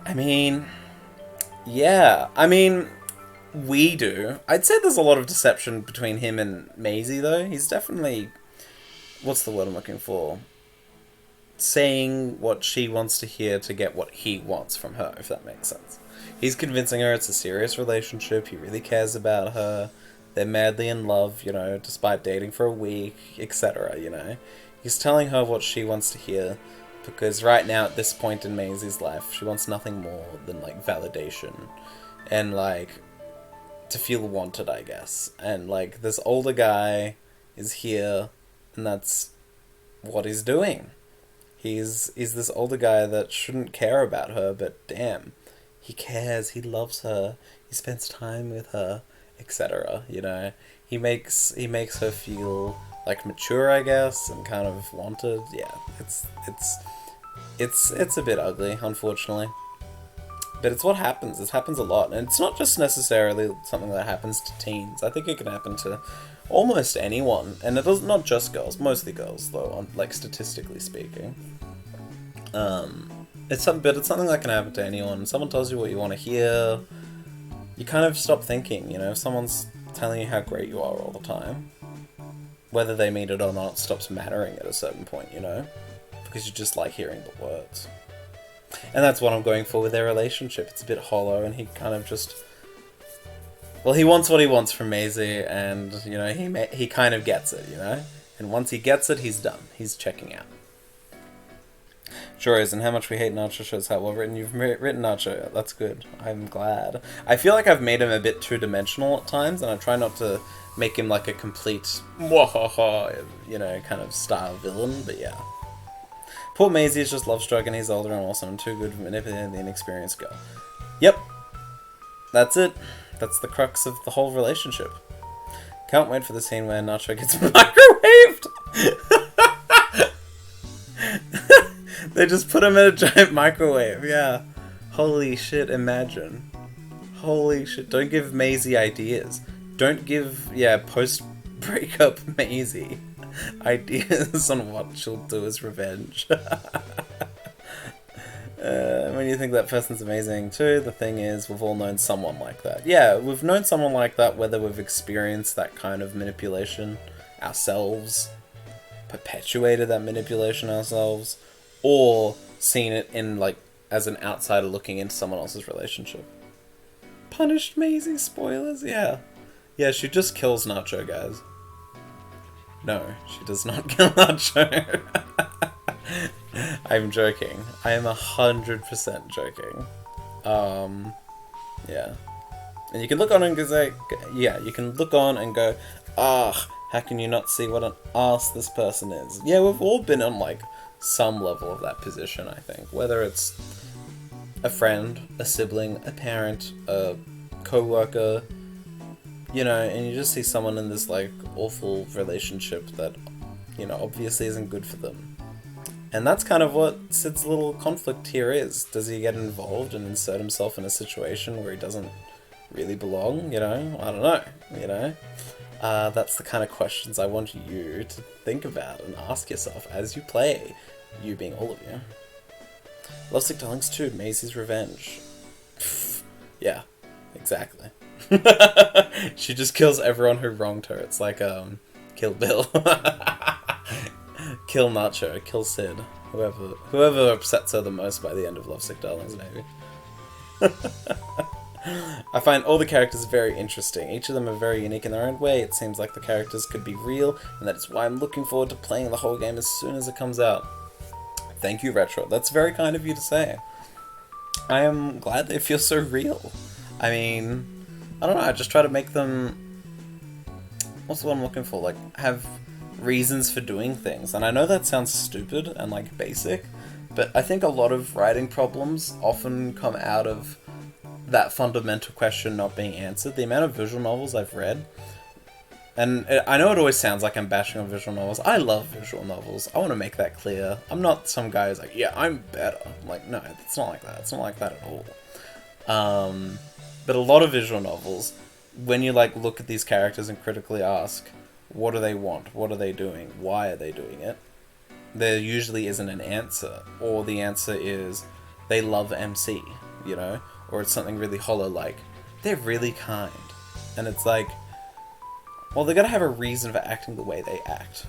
I mean... yeah. I mean... we do. I'd say there's a lot of deception between him and Maisie, though. He's definitely... what's the word I'm looking for? Saying what she wants to hear to get what he wants from her, if that makes sense. He's convincing her it's a serious relationship, he really cares about her, they're madly in love, you know, despite dating for a week, etc., you know. He's telling her what she wants to hear, because right now, at this point in Maisie's life, she wants nothing more than, like, validation, and, like, to feel wanted, I guess. And, like, this older guy is here, and that's what he's doing. He's this older guy that shouldn't care about her, but damn, he cares, he loves her, he spends time with her, etc., you know. He makes her feel like mature, I guess, and kind of wanted. Yeah, it's a bit ugly, unfortunately. But it's what happens. It happens a lot, and it's not just necessarily something that happens to teens. I think it can happen to almost anyone, and it does not just girls, mostly girls though, like statistically speaking. It's something that can happen to anyone. Someone tells you what you want to hear, you kind of stop thinking. You know, if someone's telling you how great you are all the time, whether they mean it or not stops mattering at a certain point. You know, because you just like hearing the words. And that's what I'm going for with their relationship. It's a bit hollow, and he kind of just... Well, he wants what he wants from Maisie, and, you know, he kind of gets it, you know? And once he gets it, he's done. He's checking out. Sure is, and how much we hate Nacho shows how well written you've written Nacho. That's good. I'm glad. I feel like I've made him a bit two-dimensional at times, and I try not to make him like a complete, you know, kind of style villain, but yeah. Poor Maisie is just love-struck, and he's older and awesome and too good for manipulating the inexperienced girl. Yep. That's it. That's the crux of the whole relationship. Can't wait for the scene where Nacho gets microwaved! They just put him in a giant microwave, yeah. Holy shit, imagine. Holy shit. Don't give Maisie ideas. Don't give, post-breakup Maisie ideas on what she'll do as revenge. When you think that person's amazing too, the thing is, we've all known someone like that. Yeah, we've known someone like that, whether we've experienced that kind of manipulation ourselves, perpetuated that manipulation ourselves, or seen it in, like, as an outsider looking into someone else's relationship. Punished Maisie, spoilers, yeah. Yeah, she just kills Nacho, guys. No, she does not kill Nacho. I'm joking. I am 100% joking. Yeah. And you can look on and go, you can look on and go, how can you not see what an arse this person is? Yeah, we've all been on, like, some level of that position, I think. Whether it's a friend, a sibling, a parent, a co-worker, you know, and you just see someone in this, like, awful relationship that, you know, obviously isn't good for them. And that's kind of what Sid's little conflict here is. Does he get involved and insert himself in a situation where he doesn't really belong, you know? I don't know, you know? That's the kind of questions I want you to think about and ask yourself as you play, you being all of you. LoveSick Darlings 2, Maisie's Revenge. Yeah, exactly. She just kills everyone who wronged her. It's like, Kill Bill. Kill Nacho, kill Sid. Whoever upsets her the most by the end of LoveSick Darlings, maybe. I find all the characters very interesting. Each of them are very unique in their own way. It seems like the characters could be real, and that is why I'm looking forward to playing the whole game as soon as it comes out. Thank you, Retro. That's very kind of you to say. I am glad they feel so real. I mean, I don't know, I just try to make them... What's the one I'm looking for? Like, have reasons for doing things. And I know that sounds stupid and, like, basic, but I think a lot of writing problems often come out of that fundamental question not being answered. The amount of visual novels I've read, and I know it always sounds like I'm bashing on visual novels. I love visual novels. I want to make that clear. I'm not some guy who's like, yeah, I'm better. I'm like, no, it's not like that. It's not like that at all. But a lot of visual novels, when you like look at these characters and critically ask, what do they want? What are they doing? Why are they doing it? There usually isn't an answer. Or the answer is, they love MC, you know? Or it's something really hollow like, they're really kind. And it's like, well, they gotta have a reason for acting the way they act.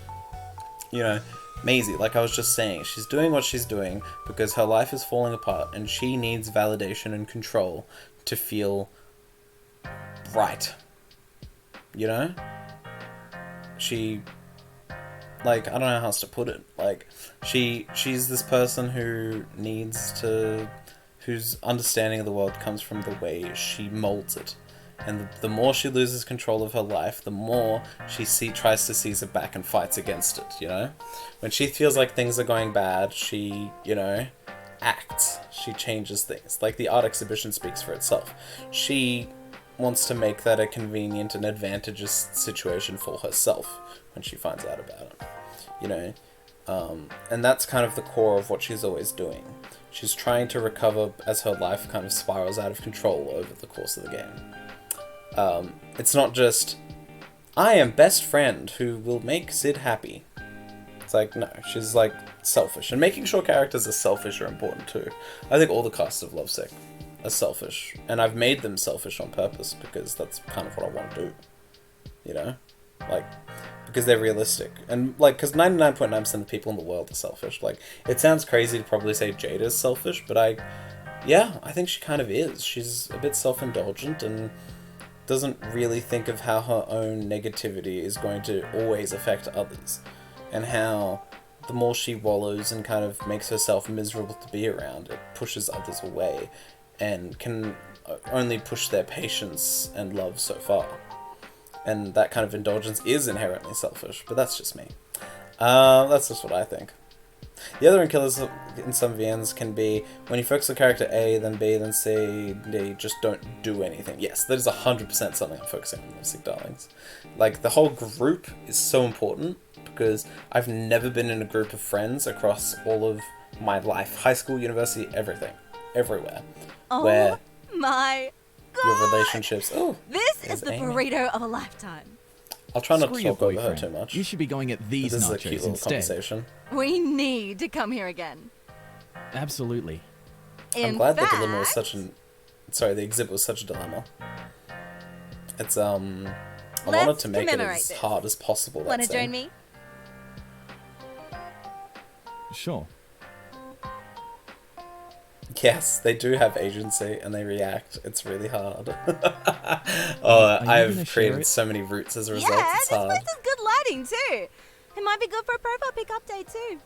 You know, Maisie, like I was just saying, she's doing what she's doing because her life is falling apart and she needs validation and control to feel right. You know? She, like, I don't know how else to put it. Like, she's this person who whose understanding of the world comes from the way she molds it. And the more she loses control of her life, the more she tries to seize it back and fights against it, you know? When she feels like things are going bad, she, you know, acts. She changes things. Like, the art exhibition speaks for itself. She wants to make that a convenient and advantageous situation for herself when she finds out about it, you know. And that's kind of the core of what she's always doing. She's trying to recover as her life kind of spirals out of control over the course of the game. It's not just, I am best friend who will make Sid happy. It's like, no, she's like selfish. And making sure characters are selfish are important too. I think all the cast of LoveSick are selfish. And I've made them selfish on purpose because that's kind of what I want to do. You know? Like, because they're realistic. And, like, because 99.9% of people in the world are selfish. Like, it sounds crazy to probably say Jayda's selfish, but I think she kind of is. She's a bit self-indulgent and doesn't really think of how her own negativity is going to always affect others. And how the more she wallows and kind of makes herself miserable to be around, it pushes others away and can only push their patience and love so far. And that kind of indulgence is inherently selfish, but that's just me. That's just what I think. The other killers in some VNs can be when you focus on character A, then B, then C, they just don't do anything. Yes, that is 100% something I'm focusing on in LoveSick Darlings. Like, the whole group is so important because I've never been in a group of friends across all of my life. High school, university, everything. Everywhere. Oh where my god! your relationships... Oh, this is the Amy. burrito of a lifetime. I'll try not Screw to your talk over her boyfriend. too much. You should be going at these This is a cute nachos little instead. conversation. We need to come here again. Absolutely. I'm glad the dilemma was such an... Sorry, the exhibit was such a dilemma. It's, I wanted to make it as hard as possible. Want to join me? Sure. Yes, they do have agency and they react. It's really hard. Are you gonna I've share created it? so many roots as a result. Yeah, It's this hard. place is good lighting too. It might be good for a profile pic update too.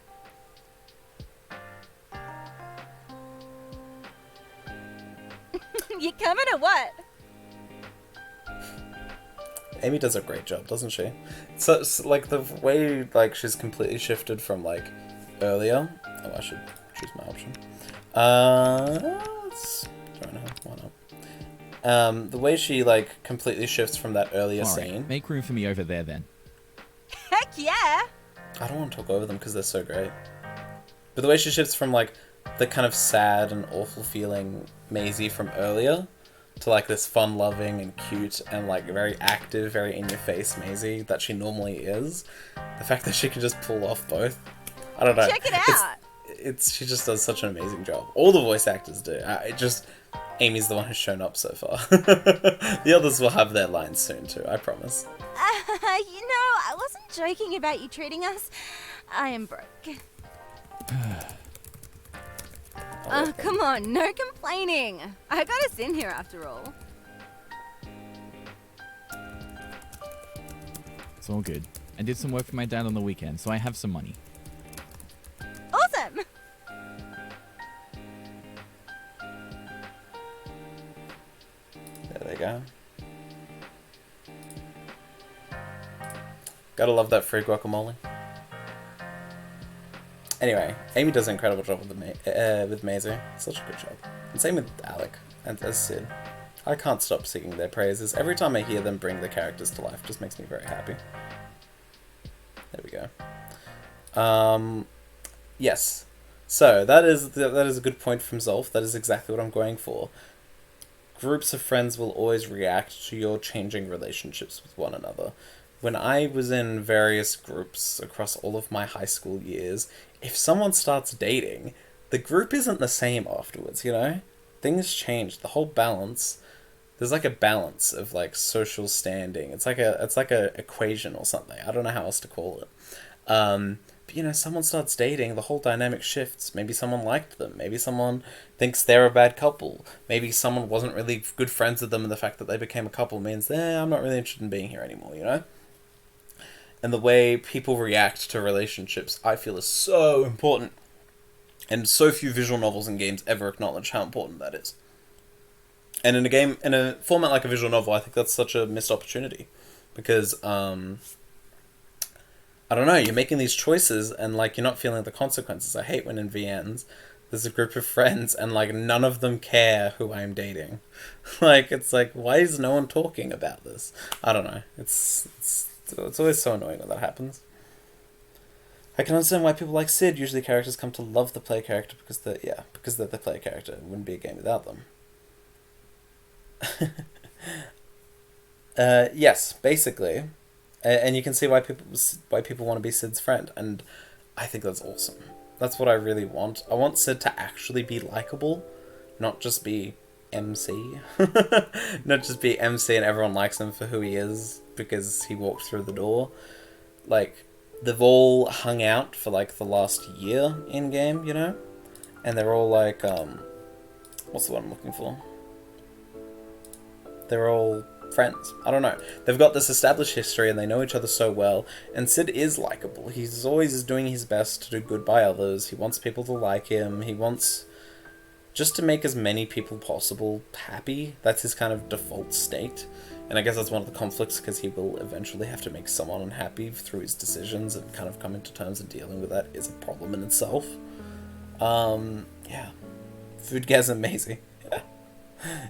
You coming or what? Amy does a great job, doesn't she? So, it's like the way like she's completely shifted from like earlier. Oh, I should choose my option. Let's join her. Why not? The way she like completely shifts from that earlier All right, scene. make room for me over there then. Heck yeah! I don't want to talk over them because they're so great. But the way she shifts from like the kind of sad and awful feeling Maisie from earlier to like this fun-loving and cute and like very active, very in-your-face Maisie that she normally is. The fact that she can just pull off both. I don't know. Check it out! She just does such an amazing job. All the voice actors do. Amy's the one who's shown up so far. The others will have their lines soon too, I promise. I wasn't joking about you treating us. I am broke. Oh, come on, no complaining. I got us in here after all. It's all good. I did some work for my dad on the weekend, so I have some money. Awesome! There they go. Gotta love that free guacamole. Anyway, Amy does an incredible job with Maisie. Such a good job. And same with Alec and as Sid. I can't stop singing their praises. Every time I hear them bring the characters to life, it just makes me very happy. There we go. Yes. So, that is a good point from Zolf. That is exactly what I'm going for. Groups of friends will always react to your changing relationships with one another. When I was in various groups across all of my high school years, if someone starts dating, the group isn't the same afterwards, you know? Things change. The whole balance... There's like a balance of like social standing. It's like a equation or something. I don't know how else to call it. But you know, someone starts dating, the whole dynamic shifts. Maybe someone liked them. Maybe someone thinks they're a bad couple. Maybe someone wasn't really good friends with them, and the fact that they became a couple means, I'm not really interested in being here anymore, you know? And the way people react to relationships, I feel, is so important. And so few visual novels and games ever acknowledge how important that is. And in a format like a visual novel, I think that's such a missed opportunity. Because, I don't know, you're making these choices and, like, you're not feeling the consequences. I hate when in VNs, there's a group of friends and like none of them care who I'm dating. Like, it's like, why is no one talking about this? I don't know. It's always so annoying when that happens. I can understand why people like Sid. Usually characters come to love the player character because they're the player character. It wouldn't be a game without them. Yes, basically. And you can see why people want to be Sid's friend, and I think that's awesome. That's what I really want. I want Sid to actually be likable, not just be MC. Not just be MC and everyone likes him for who he is because he walked through the door. Like, they've all hung out for like the last year in game, you know? And they're all like, what's the word I'm looking for? They're all friends. I don't know. They've got this established history and they know each other so well. And Sid is likable. He's always doing his best to do good by others. He wants people to like him. He wants just to make as many people possible happy. That's his kind of default state. And I guess that's one of the conflicts because he will eventually have to make someone unhappy through his decisions, and kind of coming to terms and dealing with that is a problem in itself. Yeah. Food Guy's amazing.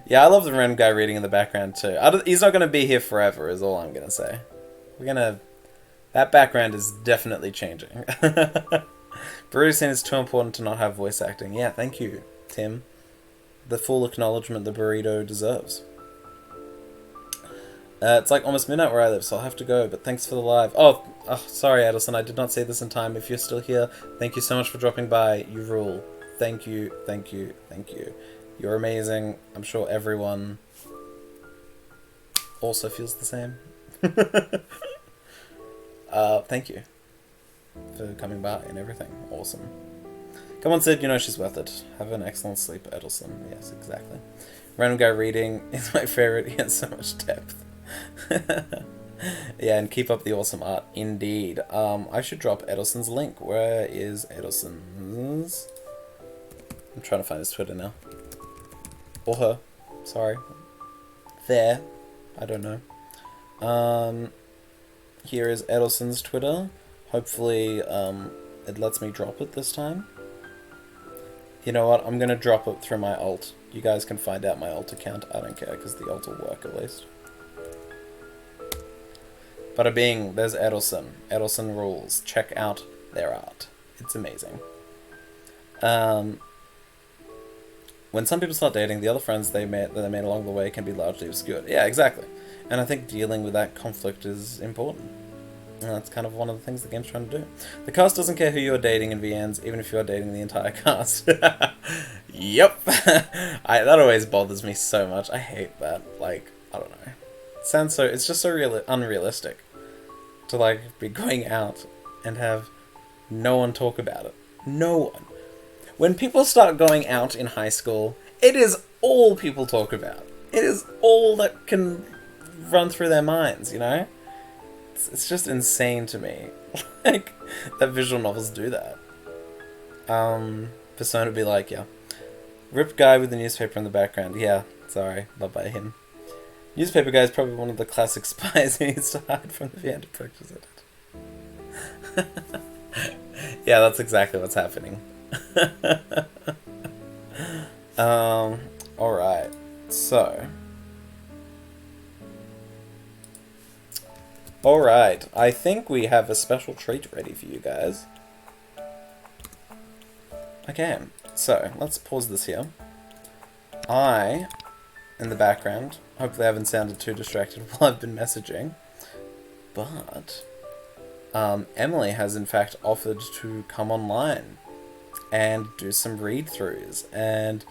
Yeah, I love the random guy reading in the background too. He's not going to be here forever, is all I'm going to say. That background is definitely changing. Burrito saying it's too important to not have voice acting. Yeah, thank you, Tim. The full acknowledgement the burrito deserves. It's like almost midnight where I live, so I'll have to go, but thanks for the live. Oh, sorry, Addison, I did not say this in time. If you're still here, thank you so much for dropping by. You rule. Thank you, thank you, thank you. You're amazing. I'm sure everyone also feels the same. Thank you for coming by and everything. Awesome. Come on, Sid, you know she's worth it. Have an excellent sleep, Edelson. Yes, exactly. Random guy reading is my favorite. He has so much depth. Yeah, and keep up the awesome art. Indeed. I should drop Edelson's link. Where is Edelson's? I'm trying to find his Twitter now. Or her. Sorry. There. I don't know. Here is Edelson's Twitter. Hopefully, it lets me drop it this time. You know what? I'm going to drop it through my alt. You guys can find out my alt account. I don't care, because the alt will work at least. Bada bing, there's Edelson. Edelson rules. Check out their art. It's amazing. When some people start dating, the other friends that they made along the way can be largely obscured. Yeah, exactly. And I think dealing with that conflict is important. And that's kind of one of the things the game's trying to do. The cast doesn't care who you're dating in VNs, even if you're dating the entire cast. Yep. That always bothers me so much. I hate that. Like, I don't know. It's just so unrealistic to, like, be going out and have no one talk about it. No one. When people start going out in high school, it is all people talk about. It is all that can run through their minds, you know? It's just insane to me. Like, that visual novels do that. Persona would be like, yeah. Ripped guy with the newspaper in the background. Yeah, sorry, love by him. Newspaper guy is probably one of the classic spies who needs to hide from the Vienna prerequisite. Yeah, that's exactly what's happening. Alright, so. Alright, I think we have a special treat ready for you guys. Okay, so let's pause this here. In the background, hopefully I haven't sounded too distracted while I've been messaging, but Emily has in fact offered to come online and do some read-throughs, and,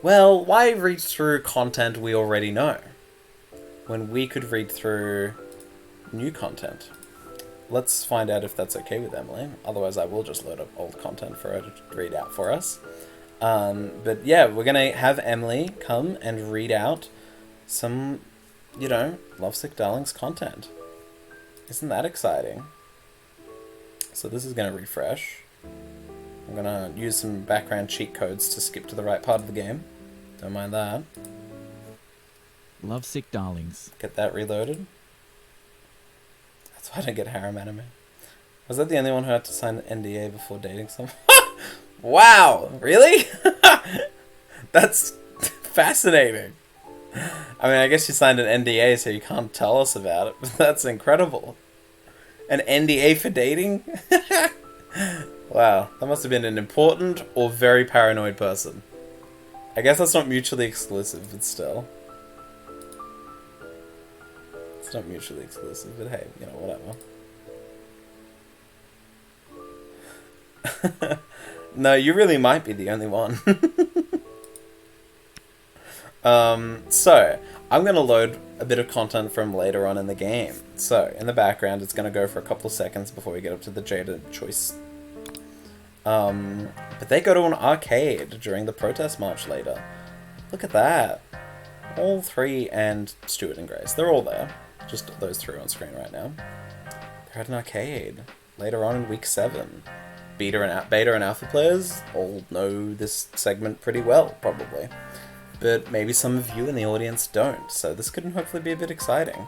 well, why read through content we already know when we could read through new content? Let's find out if that's okay with Emily. Otherwise I will just load up old content for her to read out for us. But yeah, we're gonna have Emily come and read out some, you know, LoveSick Darlings content. Isn't that exciting? So this is gonna refresh. I'm gonna use some background cheat codes to skip to the right part of the game. Don't mind that. LoveSick Darlings. Get that reloaded. That's why I don't get harem anime. Was that the only one who had to sign the NDA before dating someone? Wow, really? That's fascinating. I mean, I guess you signed an NDA, so you can't tell us about it, but that's incredible. An NDA for dating? Wow, that must have been an important or very paranoid person. I guess that's not mutually exclusive, but still. It's not mutually exclusive, but hey, you know, whatever. No, you really might be the only one. So, I'm going to load a bit of content from later on in the game. So, in the background, it's going to go for a couple of seconds before we get up to the Jayda choice. But they go to an arcade during the protest march later. Look at that. All three and Stuart and Grace. They're all there. Just those three on screen right now. They're at an arcade. Later on in week 7. Beta and alpha players all know this segment pretty well, probably. But maybe some of you in the audience don't, so this could hopefully be a bit exciting.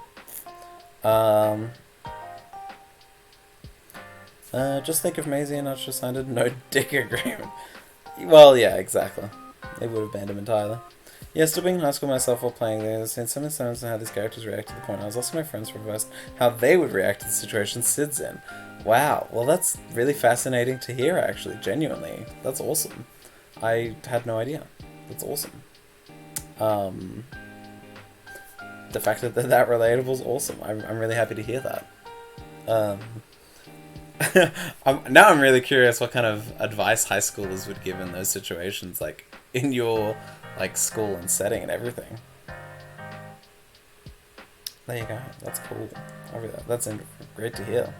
Just think if Maisie and Archer signed a no dick agreement. Well, yeah, exactly. They would have banned him entirely. Yeah, still being in high school myself while playing this, and some instances how these characters react to the point I was asking my friends for advice how they would react to the situation Sid's in. Wow, well that's really fascinating to hear actually, genuinely. That's awesome. I had no idea. That's awesome. The fact that they're that relatable is awesome. I'm really happy to hear that. Now I'm really curious what kind of advice high schoolers would give in those situations, like in your like school and setting and everything. There you go. That's cool. That's great to hear.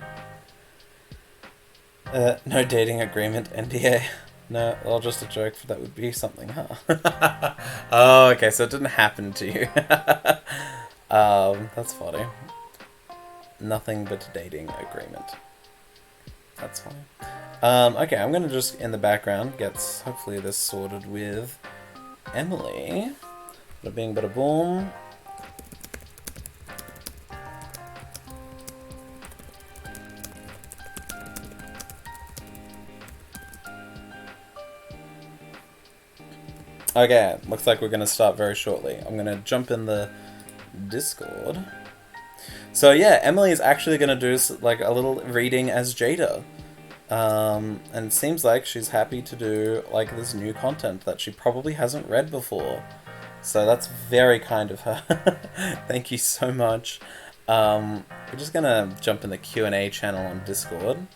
No dating agreement, NDA. No, well, just a joke. That would be something, huh? Oh, okay. So it didn't happen to you. That's funny. Nothing but dating agreement. That's fine. Okay, I'm gonna just in the background get hopefully this sorted with Emily. Bada bing, bada boom. Okay, looks like we're gonna start very shortly. I'm gonna jump in the Discord. So yeah, Emily is actually gonna do like a little reading as Jayda. And it seems like she's happy to do like this new content that she probably hasn't read before. So that's very kind of her. Thank you so much. We're just gonna jump in the Q&A channel on Discord.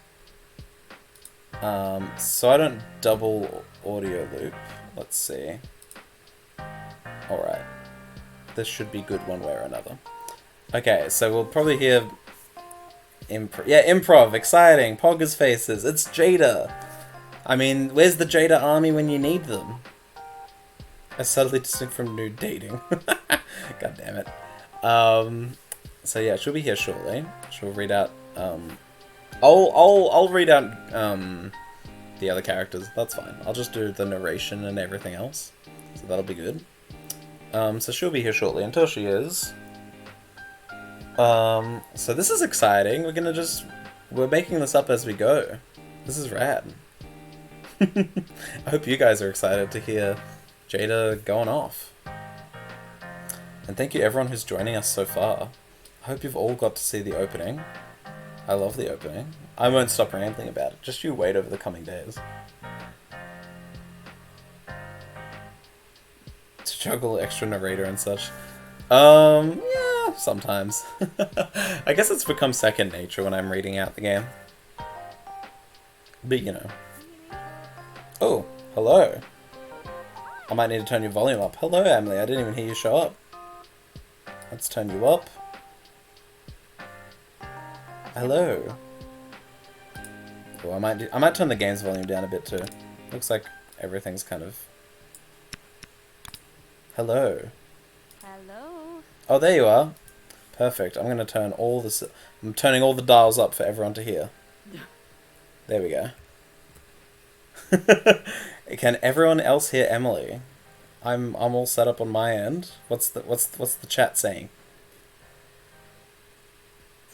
So I don't double audio loop. Let's see. Alright. This should be good one way or another. Okay, so we'll probably hear improv, exciting, poggers faces, it's Jayda. I mean, where's the Jayda army when you need them? As subtly distinct from nude dating. God damn it. So yeah, she'll be here shortly. She'll read out, I'll read out, the other characters, that's fine. I'll just do the narration and everything else. So that'll be good. So she'll be here shortly. Until she is. So this is exciting. We're making this up as we go. This is rad. I hope you guys are excited to hear Jayda going off. And thank you everyone who's joining us so far. I hope you've all got to see the opening. I love the opening. I won't stop rambling about it. Just you wait over the coming days. To juggle extra narrator and such. Yeah, sometimes. I guess it's become second nature when I'm reading out the game. But you know. Oh, hello. I might need to turn your volume up. Hello, Emily. I didn't even hear you show up. Let's turn you up. Hello. Oh, I might turn the game's volume down a bit too. Looks like everything's kind of... Hello. Hello. Oh, there you are. Perfect. I'm going to turn I'm turning all the dials up for everyone to hear. There we go. Can everyone else hear Emily? I'm all set up on my end. What's the chat saying?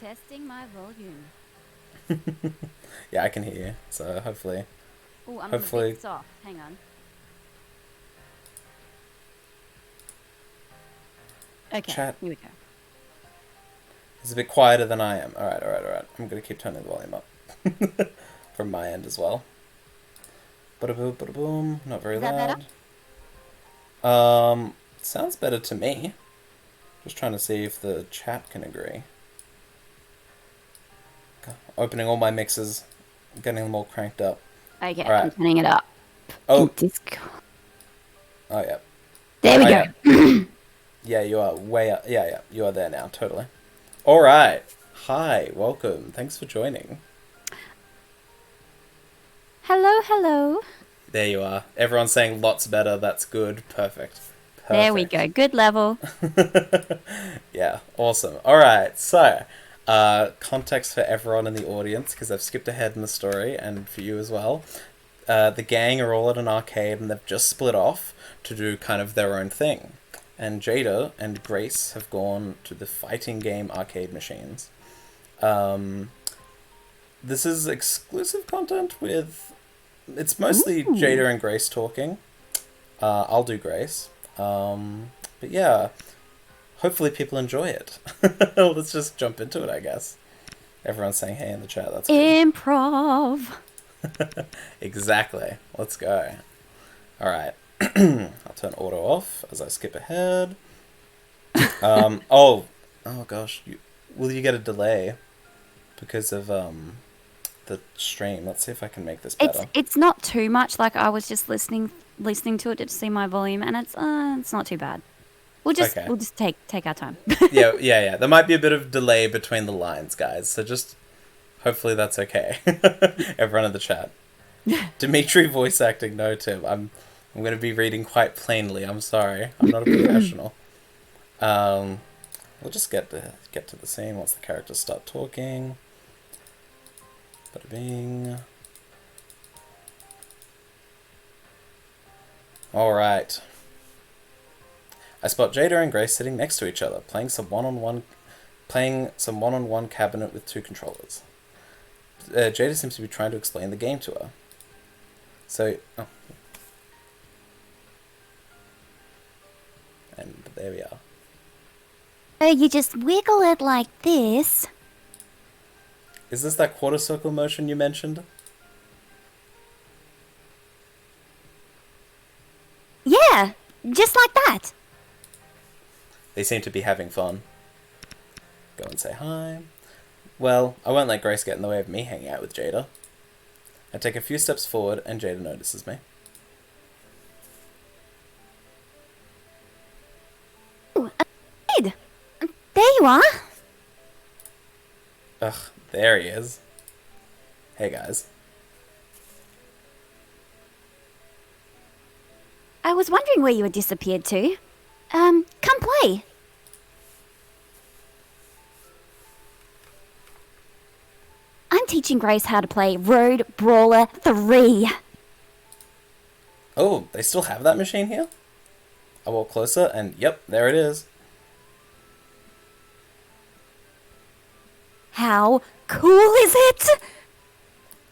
Testing my volume. Yeah, I can hear you. So hopefully Oh, I'm Hopefully- a bit soft. Hang on. Okay, Chat. here we go. It's a bit quieter than I am. Alright. I'm going to keep turning the volume up. From my end as well. Bada-boom, bada-boom. Not very Is that loud. better? Sounds better to me. Just trying to see if the chat can agree. Opening all my mixes, getting them all cranked up. Okay, All right. I'm turning it up. Oh, In Discord. oh yeah. There we Oh, go. Yeah, you are way up. Yeah, you are there now, totally. All right. Hi, welcome. Thanks for joining. Hello. There you are. Everyone's saying lots better. That's good. Perfect. There we go. Good level. Yeah, awesome. All right, so context for everyone in the audience, because I've skipped ahead in the story, and for you as well. The gang are all at an arcade, and they've just split off to do kind of their own thing. And Jayda and Grace have gone to the fighting game arcade machines. This is exclusive content with... It's mostly Jayda and Grace talking. I'll do Grace. But yeah, hopefully people enjoy it. Let's just jump into it, I guess. Everyone's saying hey in the chat, that's good. Improv. Exactly. Let's go. Alright. I'll turn auto off as I skip ahead. Oh gosh. Will you get a delay because of the stream? Let's see if I can make this better. It's not too much. Like I was just listening to it to see my volume, and it's not too bad. We'll just take our time. Yeah. There might be a bit of delay between the lines, guys. So just hopefully that's okay. Everyone in the chat. Dimitri voice acting. No, Tim. I'm going to be reading quite plainly. I'm sorry. I'm not a professional. We'll just get to the scene once the characters start talking. Bada bing. Alright. I spot Jayda and Grace sitting next to each other, playing some one-on-one cabinet with two controllers. Jayda seems to be trying to explain the game to her. So, and there we are. Oh, you just wiggle it like this. Is this that quarter circle motion you mentioned? Yeah, just like that. They seem to be having fun. Go and say hi. Well, I won't let Grace get in the way of me hanging out with Jayda. I take a few steps forward and Jayda notices me. Ooh, kid. There you are. Ugh, there he is. Hey guys. I was wondering where you had disappeared to. Come play. I'm teaching Grace how to play Road Brawler 3. Oh, they still have that machine here? I walk closer and yep, there it is. How cool is it?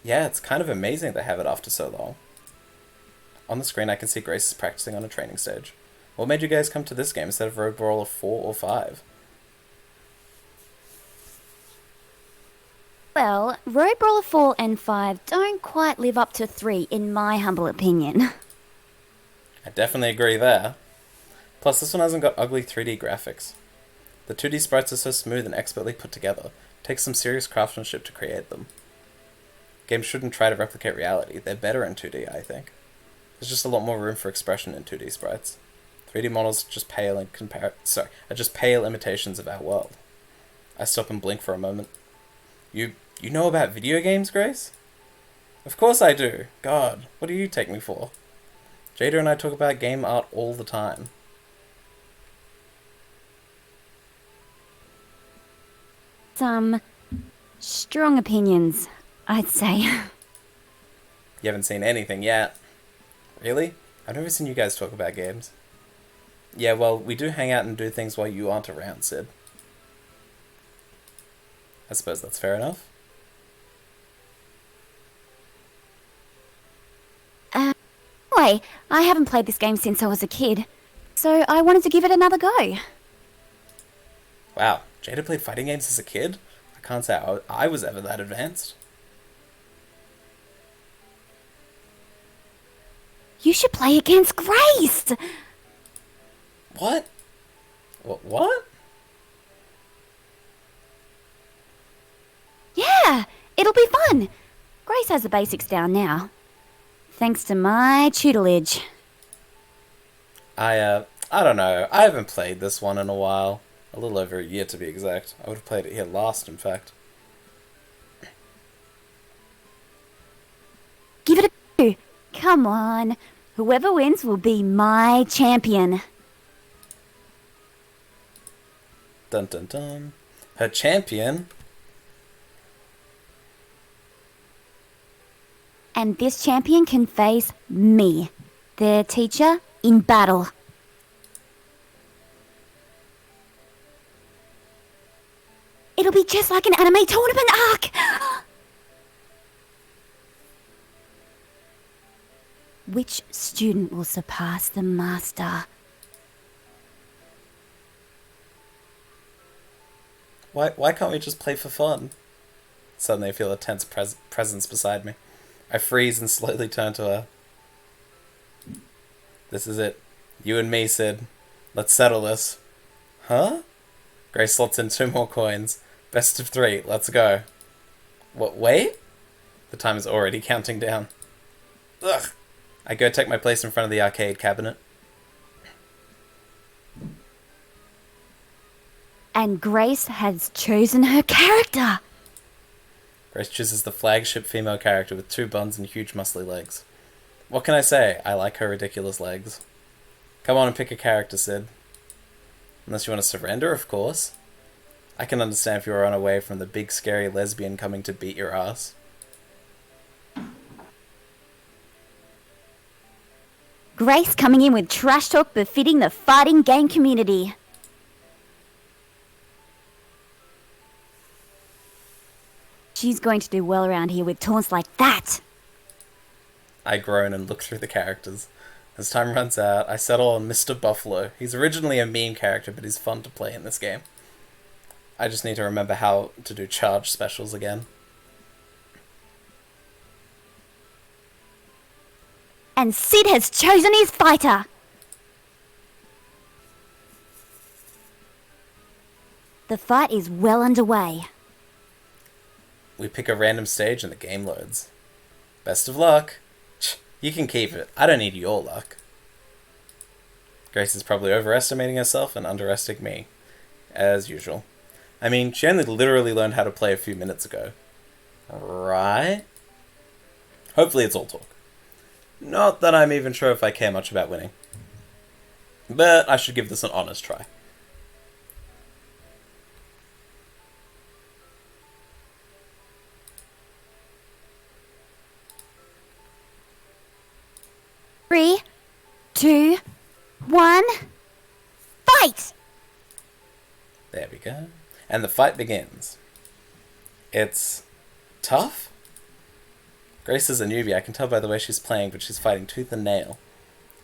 Yeah, it's kind of amazing they have it after so long. On the screen I can see Grace is practicing on a training stage. What made you guys come to this game instead of Road Brawler 4 or 5? Well, Road Brawler 4 and 5 don't quite live up to 3 in my humble opinion. I definitely agree there. Plus this one hasn't got ugly 3D graphics. The 2D sprites are so smooth and expertly put together. It takes some serious craftsmanship to create them. Games shouldn't try to replicate reality. They're better in 2D, I think. There's just a lot more room for expression in 2D sprites. 3D models just are just pale imitations of our world. I stop and blink for a moment. You know about video games, Grace? Of course I do. God, what do you take me for? Jayda and I talk about game art all the time. Some strong opinions, I'd say. You haven't seen anything yet. Really? I've never seen you guys talk about games. Yeah, well, we do hang out and do things while you aren't around, Sid. I suppose that's fair enough. why. I haven't played this game since I was a kid, so I wanted to give it another go. Wow, Jayda played fighting games as a kid? I can't say I was ever that advanced. You should play against Grace! What? What? Yeah, it'll be fun. Grace has the basics down now, thanks to my tutelage. I don't know. I haven't played this one in a while. A little over a year to be exact. I would have played it here last, in fact. Give it a go. Come on. Whoever wins will be my champion. Dun dun dun. Her champion? And this champion can face me, their teacher, in battle. It'll be just like an anime tournament arc! Which student will surpass the master? Why can't we just play for fun? Suddenly I feel a tense presence beside me. I freeze and slowly turn to her. This is it. You and me, Sid. Let's settle this. Huh? Grace slots in 2 more coins. Best of 3. Let's go. What? Wait? The time is already counting down. Ugh. I go take my place in front of the arcade cabinet. And Grace has chosen her character. Grace chooses the flagship female character with 2 buns and huge muscly legs. What can I say? I like her ridiculous legs. Come on and pick a character, Sid. Unless you want to surrender, of course. I can understand if you run away from the big scary lesbian coming to beat your ass. Grace coming in with trash talk befitting the fighting game community. She's going to do well around here with taunts like that. I groan and look through the characters. As time runs out, I settle on Mr. Buffalo. He's originally a mean character, but he's fun to play in this game. I just need to remember how to do charge specials again. And Sid has chosen his fighter. The fight is well underway. We pick a random stage and the game loads. Best of luck. You can keep it. I don't need your luck. Grace is probably overestimating herself and underestimating me. As usual. I mean, she only literally learned how to play a few minutes ago. Right? Hopefully it's all talk. Not that I'm even sure if I care much about winning. But I should give this an honest try. Three, 2, 1, fight! There we go. And the fight begins. It's tough? Grace is a newbie, I can tell by the way she's playing, but she's fighting tooth and nail.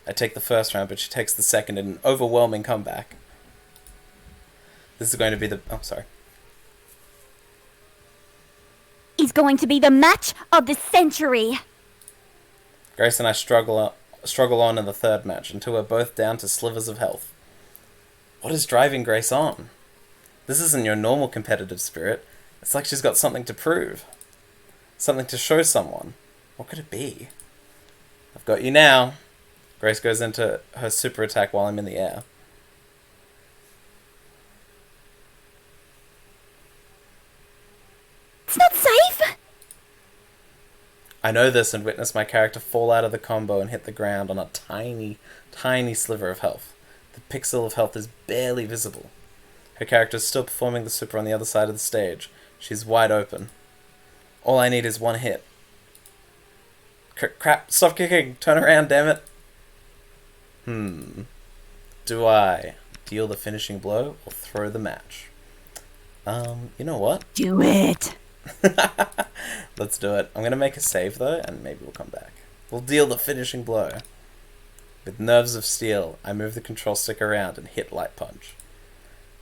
I take the first round, but she takes the second in an overwhelming comeback. This is going to be the... Oh, sorry. Is going to be the match of the century. Grace and I struggle on in the third match until we're both down to slivers of health. What is driving Grace on? This isn't your normal competitive spirit. It's like she's got something to prove. Something to show someone. What could it be? I've got you now. Grace goes into her super attack while I'm in the air. It's not safe. I know this and witness my character fall out of the combo and hit the ground on a tiny, tiny sliver of health. The pixel of health is barely visible. Her character is still performing the super on the other side of the stage. She's wide open. All I need is one hit. Crap, stop kicking! Turn around, damn it! Do I deal the finishing blow or throw the match? You know what? Do it. Let's do it. I'm gonna make a save though, and maybe we'll come back. We'll deal the finishing blow. With nerves of steel, I move the control stick around and hit light punch.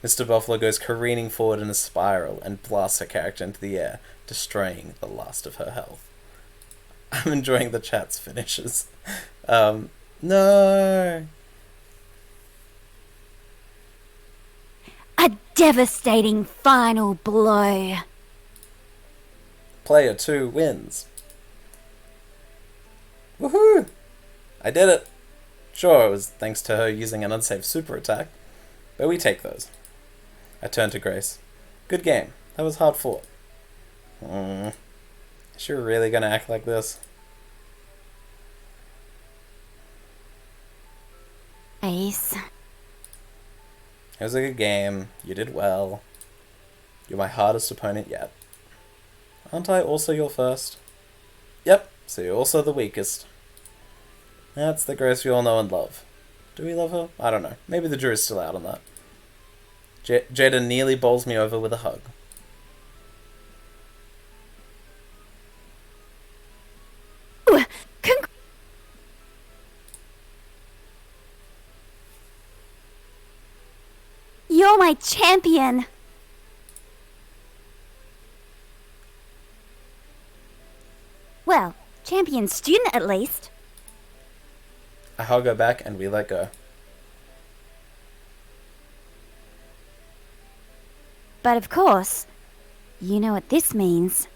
Mr. Buffalo goes careening forward in a spiral and blasts her character into the air, destroying the last of her health. I'm enjoying the chat's finishes. No! A devastating final blow. Player 2 wins. Woohoo! I did it! Sure, it was thanks to her using an unsafe super attack, but we take those. I turn to Grace. Good game. That was hard fought. Is she really gonna act like this? Ace. It was a good game. You did well. You're my hardest opponent yet. Aren't I also your first? Yep, so you're also the weakest. That's the Grace we all know and love. Do we love her? I don't know. Maybe the jury's still out on that. Jayda nearly bowls me over with a hug. Ooh, You're my champion. Well, champion student at least. I hug her back and we let go. But of course, you know what this means.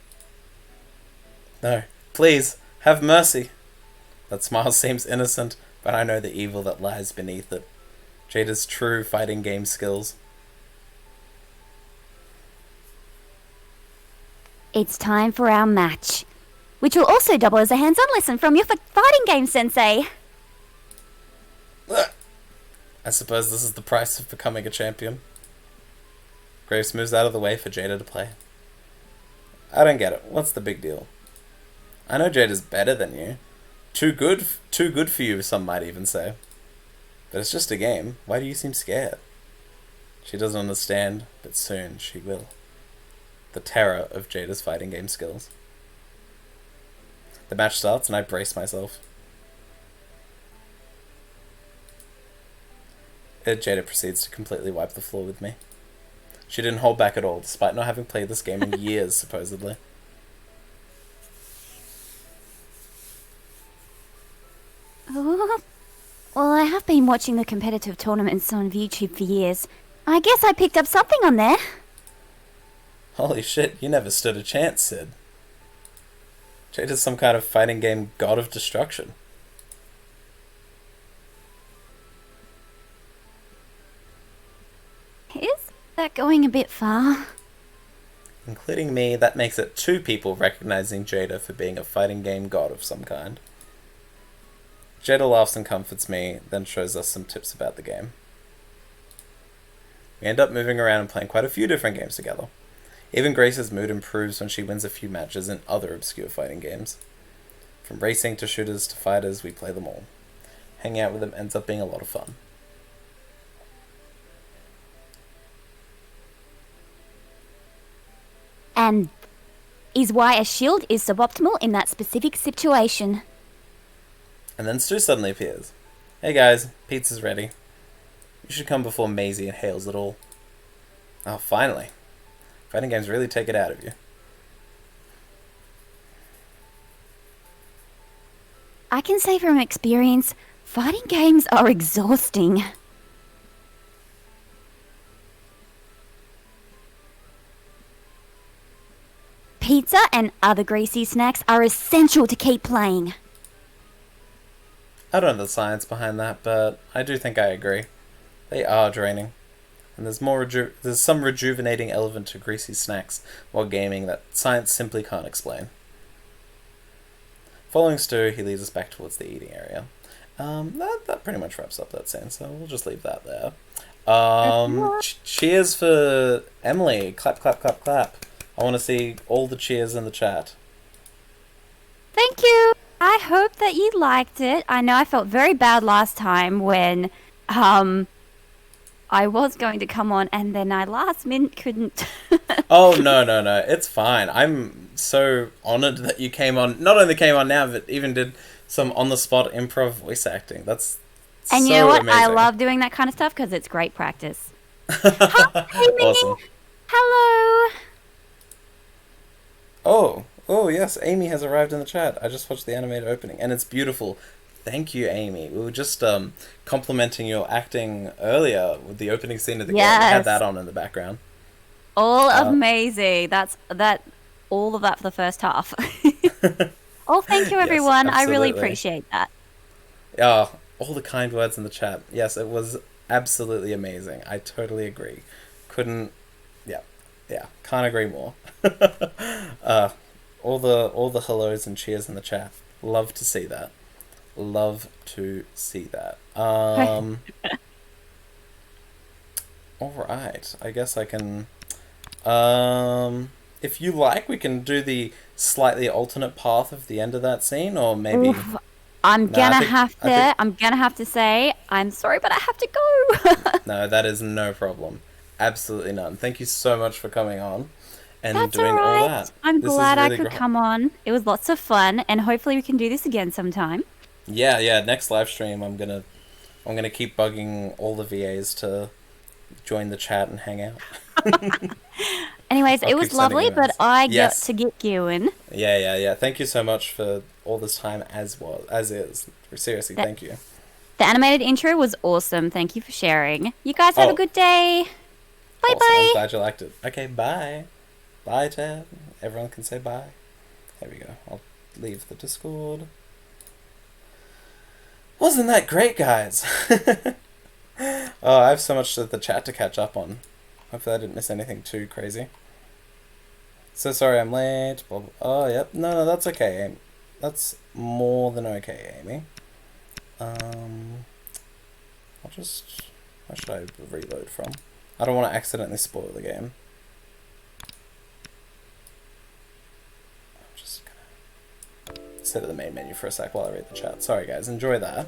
No, please, have mercy. That smile seems innocent, but I know the evil that lies beneath it. Jayda's true fighting game skills. It's time for our match, which will also double as a hands-on lesson from your fighting game sensei. I suppose this is the price of becoming a champion. Grace moves out of the way for Jayda to play. I don't get it. What's the big deal? I know Jayda's better than you. Too good for you, some might even say. But it's just a game. Why do you seem scared? She doesn't understand, but soon she will. The terror of Jayda's fighting game skills. The match starts and I brace myself. Jayda proceeds to completely wipe the floor with me. She didn't hold back at all, despite not having played this game in years, supposedly. Well, I have been watching the competitive tournaments on YouTube for years. I guess I picked up something on there. Holy shit, you never stood a chance, Sid. Jayda's some kind of fighting game god of destruction. Is that going a bit far? Including me, that makes it 2 people recognizing Jayda for being a fighting game god of some kind. Jayda laughs and comforts me, then shows us some tips about the game. We end up moving around and playing quite a few different games together. Even Grace's mood improves when she wins a few matches in other obscure fighting games. From racing to shooters to fighters, we play them all. Hanging out with them ends up being a lot of fun. And is why a shield is suboptimal in that specific situation. And then Stu suddenly appears. Hey guys, pizza's ready. You should come before Maisie inhales it all. Oh, finally. Fighting games really take it out of you. I can say from experience, fighting games are exhausting. Pizza and other greasy snacks are essential to keep playing. I don't know the science behind that, but I do think I agree. They are draining. And there's some rejuvenating element to greasy snacks while gaming that science simply can't explain. Following Stu, he leads us back towards the eating area. That pretty much wraps up that scene, so we'll just leave that there. Cheers for Emily. Clap, clap, clap, clap. I want to see all the cheers in the chat. Thank you. I hope that you liked it. I know I felt very bad last time when I was going to come on and then I last minute couldn't. Oh, no. It's fine. I'm so honored that you came on. Not only came on now, but even did some on-the-spot improv voice acting. That's And you So know what? I amazing. love doing that kind of stuff because it's great practice. Hi, Amy. Awesome. Hello. Oh yes, Amy has arrived in the chat. I just watched the animated opening, and it's beautiful. Thank you, Amy. We were just complimenting your acting earlier with the opening scene of the game. We had that on in the background. All amazing. That's that. All of that for the first half. Oh, thank you, everyone. Yes, I really absolutely. appreciate that. All the kind words in the chat. Yes, it was absolutely amazing. I totally agree. Couldn't, can't agree more. All the hellos and cheers in the chat. Love to see that. Love to see that. All right. I guess I can. If you like, we can do the slightly alternate path of the end of that scene, or maybe. Oof. I'm gonna have to say, I'm sorry, but I have to go. No, that is no problem. Absolutely none. Thank you so much for coming on and That's doing all that. I'm This is glad really I could great. come on. It was lots of fun, and hopefully we can do this again sometime. Yeah. Next live stream, I'm gonna keep bugging all the VAs to join the chat and hang out. Anyways, I'll it was keep sending lovely, emails. but I Yes. got to get going. Yeah. Thank you so much for all this time as is. Seriously, thank you. The animated intro was awesome. Thank you for sharing. You guys have a good day. Bye Awesome. bye. I'm glad you liked it. Okay, bye. Bye, Ted. Everyone can say bye. There we go. I'll leave the Discord. Wasn't that great, guys? Oh, I have so much of the chat to catch up on. Hopefully I didn't miss anything too crazy. So sorry I'm late. Oh, yep. No, that's okay, Amy. That's more than okay, Amy. I'll just... Where should I reload from? I don't want to accidentally spoil the game. I'm just gonna sit at the main menu for a sec while I read the chat. Sorry guys, enjoy that.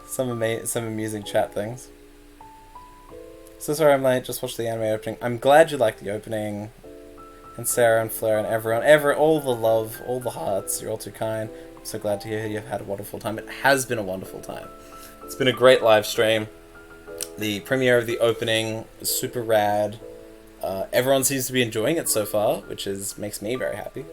Some amusing chat things. So sorry I'm late, just watched the anime opening. I'm glad you liked the opening. And Sarah and Fleur and everyone, all the love, all the hearts, you're all too kind. I'm so glad to hear you've had a wonderful time. It has been a wonderful time. It's been a great live stream. The premiere of the opening was super rad. Everyone seems to be enjoying it so far, which makes me very happy.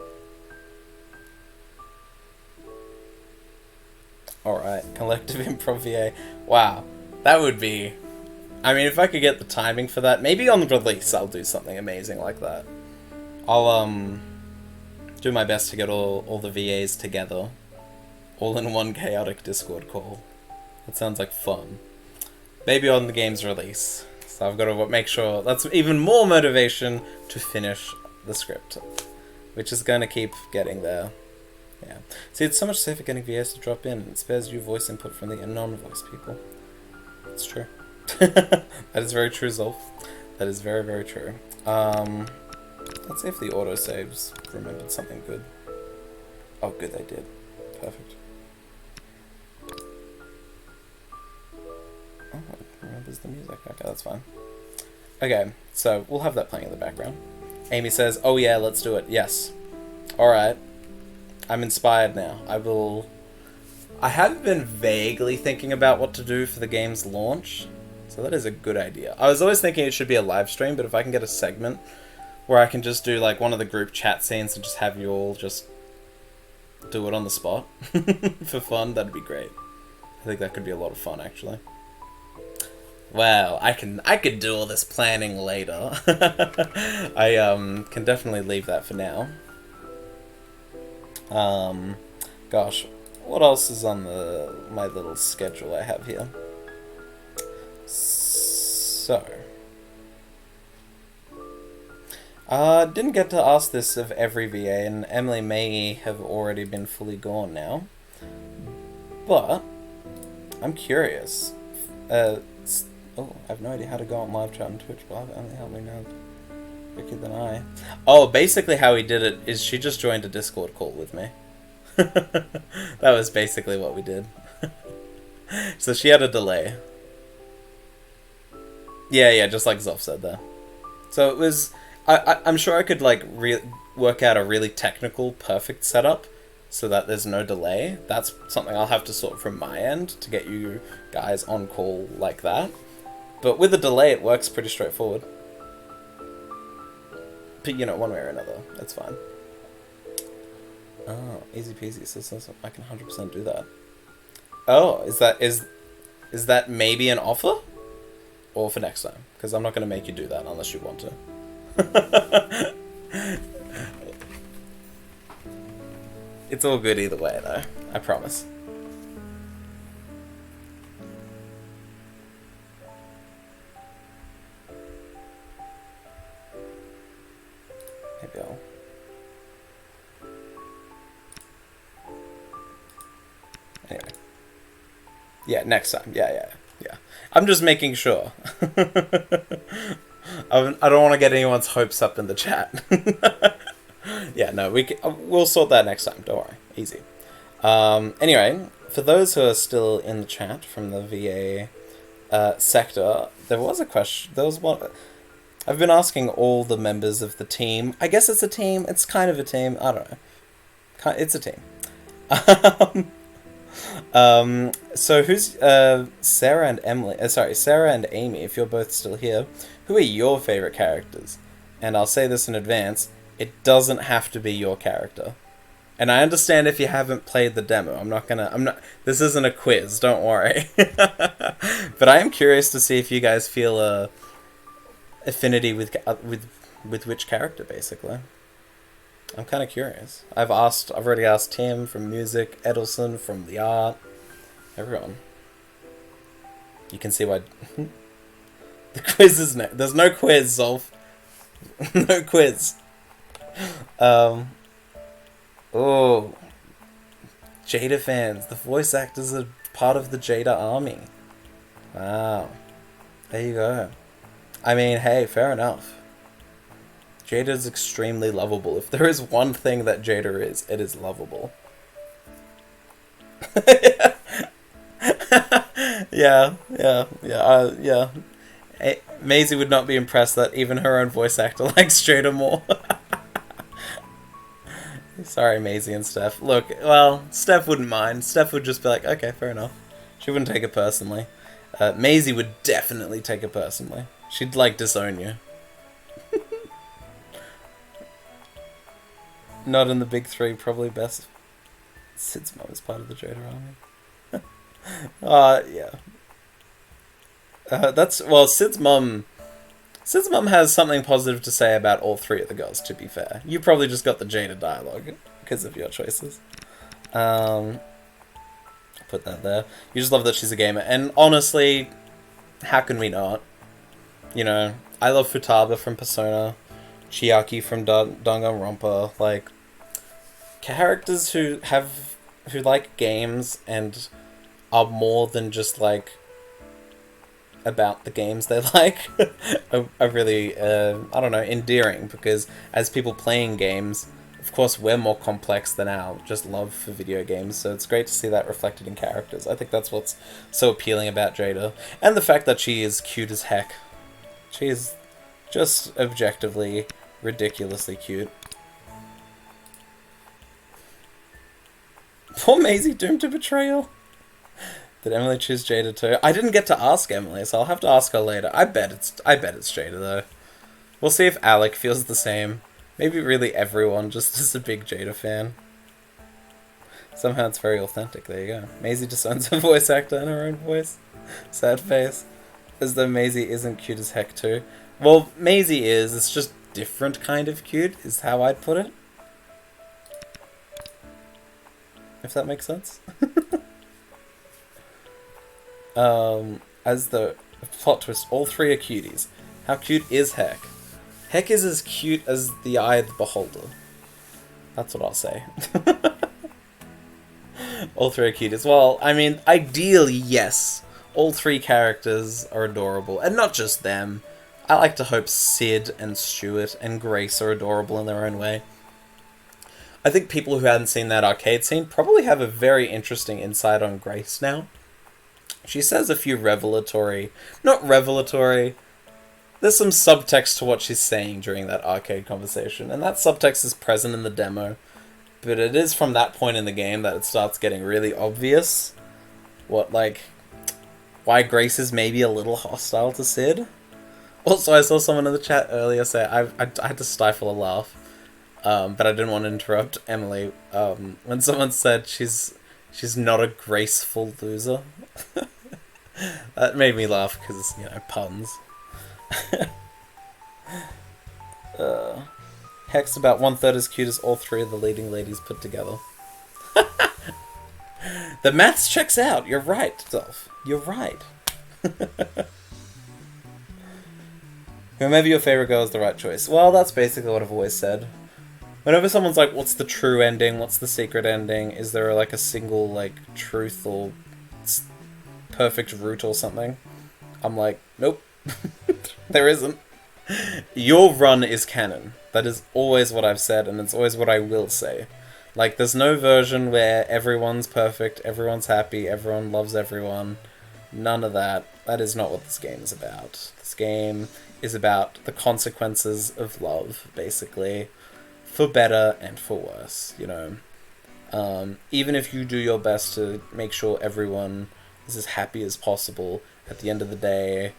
Alright, collective improv VA. Wow, that would be... I mean, if I could get the timing for that, maybe on the release I'll do something amazing like that. I'll do my best to get all the VAs together, all in one chaotic Discord call. That sounds like fun. Maybe on the game's release. So I've got to make sure that's even more motivation to finish the script, which is going to keep getting there. Yeah. See, it's so much safer getting VAs to drop in. It spares you voice input from the non-voice people. It's true. That is very true, Zolf. That is very, very true. Let's see if the autosaves remembered something good. Oh, good, they did. Perfect. Oh, it remembers the music. Okay, that's fine. Okay, so we'll have that playing in the background. Amy says, oh yeah, let's do it. Yes. Alright. I'm inspired now. I have been vaguely thinking about what to do for the game's launch, so that is a good idea. I was always thinking it should be a live stream, but if I can get a segment where I can just do like one of the group chat scenes and just have you all just do it on the spot for fun, that'd be great. I think that could be a lot of fun, actually. Well, I could do all this planning later. I can definitely leave that for now. Gosh, what else is on my little schedule I have here? So, didn't get to ask this of every VA, and Emily may have already been fully gone now. But I'm curious. I have no idea how to go on live chat on Twitch, but only help me know quicker than I. Oh, basically how he did it is she just joined a Discord call with me. That was basically what we did. So she had a delay. Yeah, just like Zoff said there. So it was... I'm sure I could like work out a really technical, perfect setup so that there's no delay. That's something I'll have to sort from my end to get you guys on call like that. But with a delay, it works pretty straightforward. But, you know, one way or another, it's fine. Oh, easy peasy. So I can 100% do that. Oh, is that maybe an offer? Or for next time? Because I'm not going to make you do that unless you want to. It's all good either way, though. I promise. Maybe I'll... Anyway. Yeah, next time. Yeah. I'm just making sure. I don't want to get anyone's hopes up in the chat. Yeah, no, we'll sort that next time. Don't worry. Easy. Anyway, for those who are still in the chat from the VA sector, there was a question. There was one... I've been asking all the members of the team. I guess it's a team. It's kind of a team. I don't know. It's a team. So who's Sarah and Emily? Sarah and Amy. If you're both still here, who are your favorite characters? And I'll say this in advance: it doesn't have to be your character. And I understand if you haven't played the demo. I'm not. This isn't a quiz. Don't worry. But I am curious to see if you guys feel a affinity with which character, basically. I'm kind of curious. I've already asked Tim from music, Edelson from the art, everyone. You can see why the quiz is there's no quiz, Zolf. No quiz. Oh, Jayda fans. The voice actors are part of the Jayda army. Wow. There you go. I mean, hey, fair enough. Jayda is extremely lovable. If there is one thing that Jayda is, it is lovable. Yeah. Maisie would not be impressed that even her own voice actor likes Jayda more. Sorry, Maisie and Steph. Look, well, Steph wouldn't mind. Steph would just be like, okay, fair enough. She wouldn't take it personally. Maisie would definitely take it personally. She'd, like, disown you. Not in the big three, probably best. Sid's mum is part of the Jayda army. Yeah. Sid's mum has something positive to say about all three of the girls, to be fair. You probably just got the Jayda dialogue because of your choices. Put that there. You just love that she's a gamer. And honestly, how can we not? You know, I love Futaba from Persona, Chiaki from Danganronpa, like, characters who like games and are more than just, like, about the games they like are really, I don't know, endearing, because as people playing games, of course, we're more complex than our just love for video games, so it's great to see that reflected in characters. I think that's what's so appealing about Jayda. And the fact that she is cute as heck. She is just objectively ridiculously cute. Poor Maisie, doomed to betrayal. Did Emily choose Jayda too? I didn't get to ask Emily, so I'll have to ask her later. I bet it's Jayda though. We'll see if Alec feels the same. Maybe really everyone just is a big Jayda fan. Somehow it's very authentic. There you go. Maisie disowns her voice actor in her own voice. Sad face. As though Maisie isn't cute as heck too. Well, Maisie is. It's just different kind of cute, is how I'd put it. If that makes sense. As the plot twist, all three are cuties. How cute is Heck? Heck is as cute as the eye of the beholder. That's what I'll say. All three are cuties. Well, I mean, ideally, yes. All three characters are adorable. And not just them. I like to hope Sid and Stuart and Grace are adorable in their own way. I think people who hadn't seen that arcade scene probably have a very interesting insight on Grace now. She says a few revelatory... Not revelatory. There's some subtext to what she's saying during that arcade conversation. And that subtext is present in the demo. But it is from that point in the game that it starts getting really obvious why Grace is maybe a little hostile to Sid. Also, I saw someone in the chat earlier say, I had to stifle a laugh, but I didn't want to interrupt Emily, when someone said she's not a graceful loser. That made me laugh because, puns. Hex about 1/3 as cute as all three of the leading ladies put together. The maths checks out. You're right, Dolph. You're right. Whomever your favorite girl is the right choice. Well, that's basically what I've always said. Whenever someone's like, what's the true ending? What's the secret ending? Is there a single truth or perfect route or something? I'm like, nope. There isn't. Your run is canon. That is always what I've said, and it's always what I will say. There's no version where everyone's perfect, everyone's happy, everyone loves everyone. None of that. That is not what this game is about. This game is about the consequences of love, basically. For better and for worse, Even if you do your best to make sure everyone is as happy as possible, at the end of the day,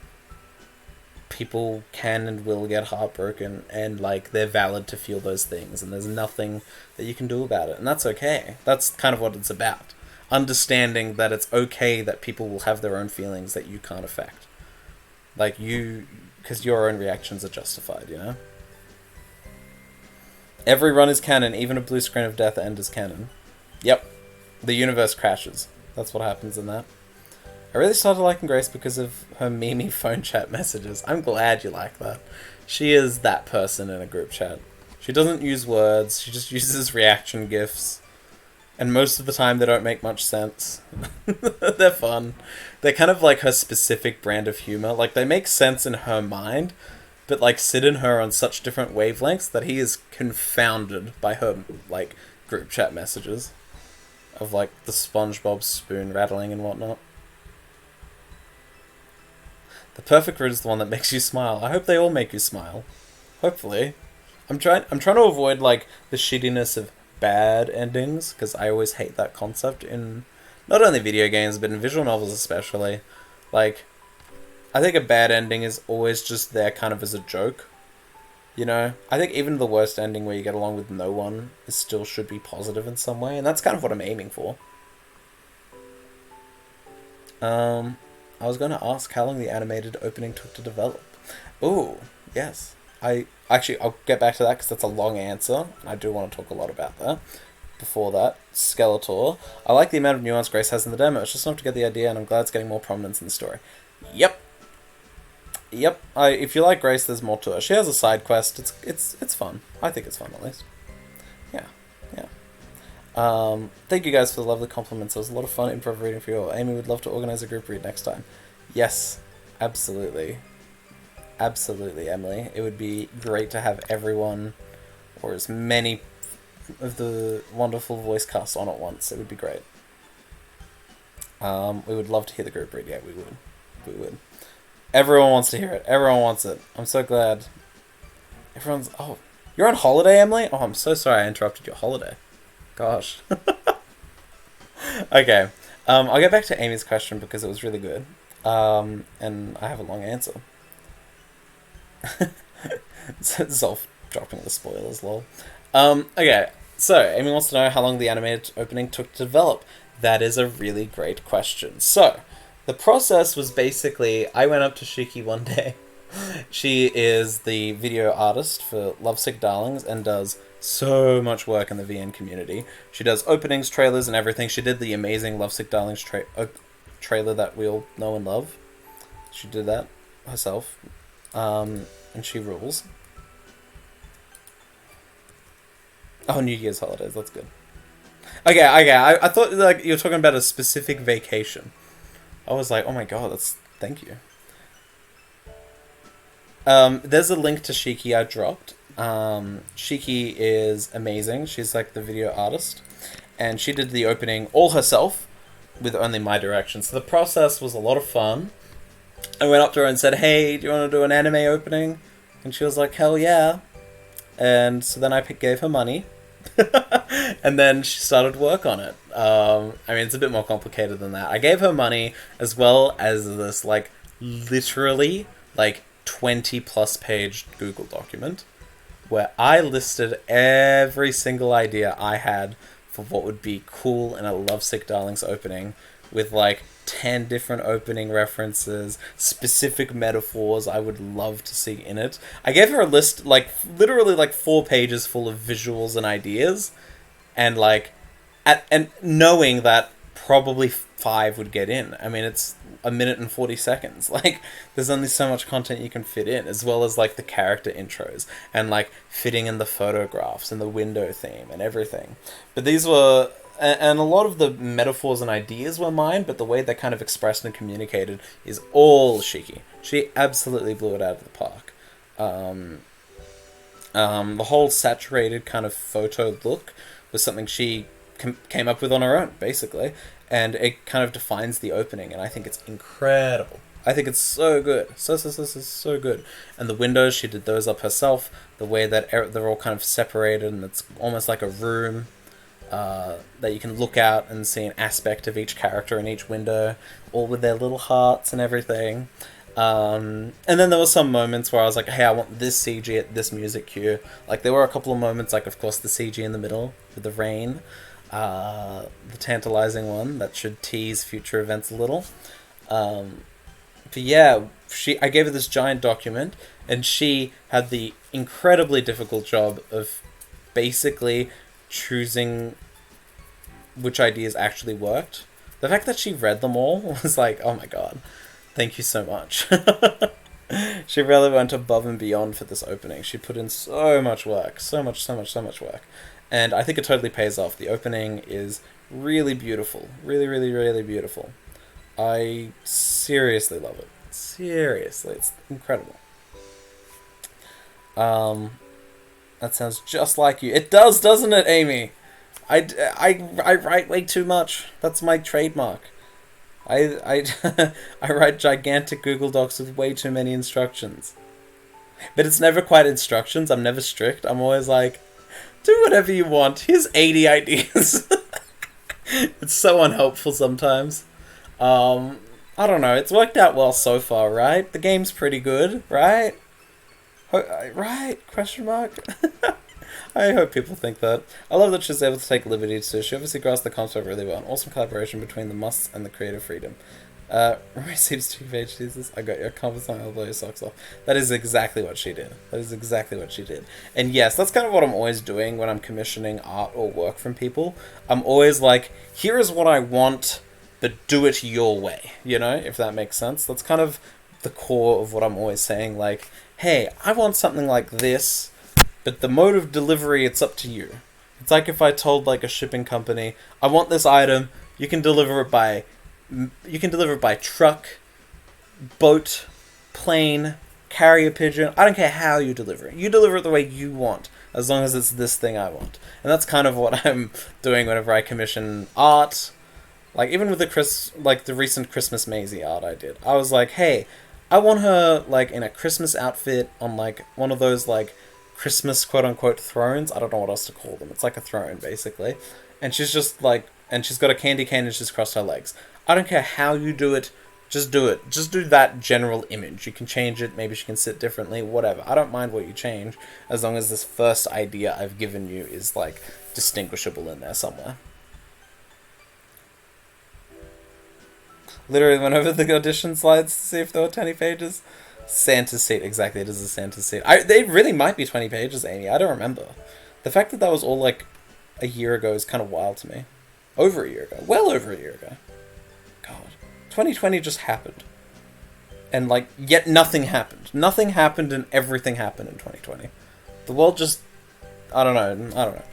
people can and will get heartbroken, and they're valid to feel those things, and there's nothing that you can do about it, and that's okay. That's kind of what it's about. Understanding that it's okay that people will have their own feelings that you can't affect. Because your own reactions are justified, Every run is canon, even a blue screen of death end is canon. Yep. The universe crashes. That's what happens in that. I really started liking Grace because of her memey phone chat messages. I'm glad you like that. She is that person in a group chat. She doesn't use words, she just uses reaction GIFs. And most of the time they don't make much sense. They're fun. They're kind of her specific brand of humor. They make sense in her mind, but Sid and her on such different wavelengths that he is confounded by her group chat messages. Of the SpongeBob spoon rattling and whatnot. The perfect route is the one that makes you smile. I hope they all make you smile. Hopefully. I'm trying to avoid the shittiness of bad endings, because I always hate that concept in not only video games but in visual novels especially. I think a bad ending is always just there kind of as a joke. I think even the worst ending where you get along with no one still should be positive in some way, and that's kind of what I'm aiming for. I was going to ask how long the animated opening took to develop. Oh, yes. I'll get back to that because that's a long answer, and I do want to talk a lot about that. Before that, Skeletor. I like the amount of nuance Grace has in the demo. It's just enough to get the idea, and I'm glad it's getting more prominence in the story. Yep. If you like Grace, there's more to her. She has a side quest. It's fun. I think it's fun, at least. Yeah. Thank you guys for the lovely compliments. It was a lot of fun improv reading for you all. Amy would love to organize a group read next time. Yes, absolutely. Absolutely, Emily. It would be great to have everyone, or as many of the wonderful voice casts on at once. It would be great. We would love to hear the group read. Yeah, we would. Everyone wants to hear it. Everyone wants it. I'm so glad. Oh, you're on holiday, Emily? Oh, I'm so sorry I interrupted your holiday. Gosh. Okay. I'll get back to Amy's question because it was really good. And I have a long answer. Zolf dropping the spoilers, lol. Okay, so Amy wants to know how long the animated opening took to develop. That is a really great question. So, the process was basically, I went up to Shiki one day. She is the video artist for LoveSick Darlings and does so much work in the VN community. She does openings, trailers, and everything. She did the amazing LoveSick Darlings trailer that we all know and love. She did that herself. And she rules. Oh, New Year's holidays, that's good. Okay, I thought you were talking about a specific vacation. I was like, oh my god, thank you. There's a link to Shiki I dropped. Shiki is amazing. She's the video artist. And she did the opening all herself, with only my direction. So the process was a lot of fun. I went up to her and said, hey, do you want to do an anime opening? And she was like, hell yeah. And so then I gave her money. And then she started work on it. I mean, it's a bit more complicated than that. I gave her money as well as this, like, literally, like, 20 plus page Google document where I listed every single idea I had for what would be cool in a LoveSick Darlings opening, with like 10 different opening references, specific metaphors I would love to see in it. I gave her a list, like literally like 4 pages full of visuals and ideas, and like and knowing that probably 5 would get in. I mean, it's a minute and 40 seconds. Like, there's only so much content you can fit in, as well as like the character intros and like fitting in the photographs and the window theme and everything. But these were, and a lot of the metaphors and ideas were mine, but the way they're kind of expressed and communicated is all Shiki. She absolutely blew it out of the park. The whole saturated kind of photo look was something she came up with on her own, basically, and it kind of defines the opening, and I think it's incredible. I think it's so good. So good. And the windows, she did those up herself, the way that they're all kind of separated, and it's almost like a room that you can look out and see an aspect of each character in each window, all with their little hearts and everything. And then there were some moments where I was like, hey, I want this CG at this music cue. Like, there were a couple of moments, like, of course, the CG in the middle with the rain, the tantalizing one that should tease future events a little. But yeah, I gave her this giant document, and she had the incredibly difficult job of basically choosing which ideas actually worked. The fact that she read them all was like, oh my god, thank you so much. She really went above and beyond for this opening. She put in so much work, so much work. And I think it totally pays off. The opening is really beautiful. Really beautiful. I seriously love it. Seriously, it's incredible. That sounds just like you. It does, doesn't it, Amy? I write way too much. That's my trademark. I write gigantic Google Docs with way too many instructions. But it's never quite instructions. I'm never strict. I'm always like, do whatever you want. Here's 80 ideas. It's so unhelpful sometimes. I don't know. It's worked out well so far, right? The game's pretty good, right? Right? Question mark? I hope people think that. I love that she's able to take liberties too. She obviously grasped the concept really well. An awesome collaboration between the musts and the creative freedom. Receives 2 page teasers. I got your compass on. I'll blow your socks off. That is exactly what she did. And yes, that's kind of what I'm always doing when I'm commissioning art or work from people. I'm always like, here is what I want, but do it your way. You know, if that makes sense. That's kind of the core of what I'm always saying. Like, hey, I want something like this, but the mode of delivery, it's up to you. It's like if I told like a shipping company, I want this item, you can deliver it by truck, boat, plane, carrier pigeon. I don't care how you deliver it. You deliver it the way you want, as long as it's this thing I want. And that's kind of what I'm doing whenever I commission art. Like, even with the recent Christmas Maisie art I did. I was like, hey, I want her, like, in a Christmas outfit on, like, one of those, like, Christmas quote-unquote thrones. I don't know what else to call them. It's like a throne, basically. And she's just, like, and she's got a candy cane and she's crossed her legs. I don't care how you do it. Just do it. Just do that general image. You can change it. Maybe she can sit differently. Whatever. I don't mind what you change, as long as this first idea I've given you is, like, distinguishable in there somewhere. Literally went over the audition slides to see if there were 20 pages. Santa's seat, exactly, it is a Santa's seat. They really might be 20 pages, Amy, I don't remember. The fact that was all, like, a year ago is kind of wild to me. Over a year ago. Well over a year ago. God. 2020 just happened. And, like, yet nothing happened. Nothing happened and everything happened in 2020. The world just... I don't know.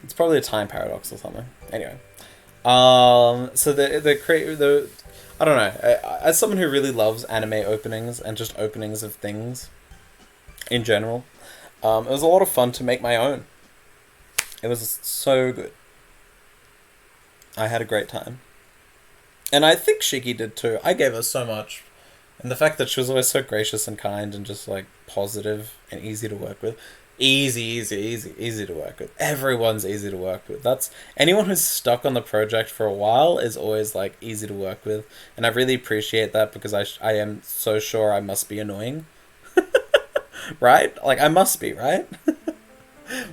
It's probably a time paradox or something. Anyway. So the I don't know, as someone who really loves anime openings and just openings of things in general, it was a lot of fun to make my own. It was so good. I had a great time. And I think Shiki did too. I gave her so much. And the fact that she was always so gracious and kind and just, like, positive and easy to work with. Easy to work with. Everyone's easy to work with. That's anyone who's stuck on the project for a while is always like easy to work with, and I really appreciate that because I am so sure I must be annoying, right? Like I must be, right?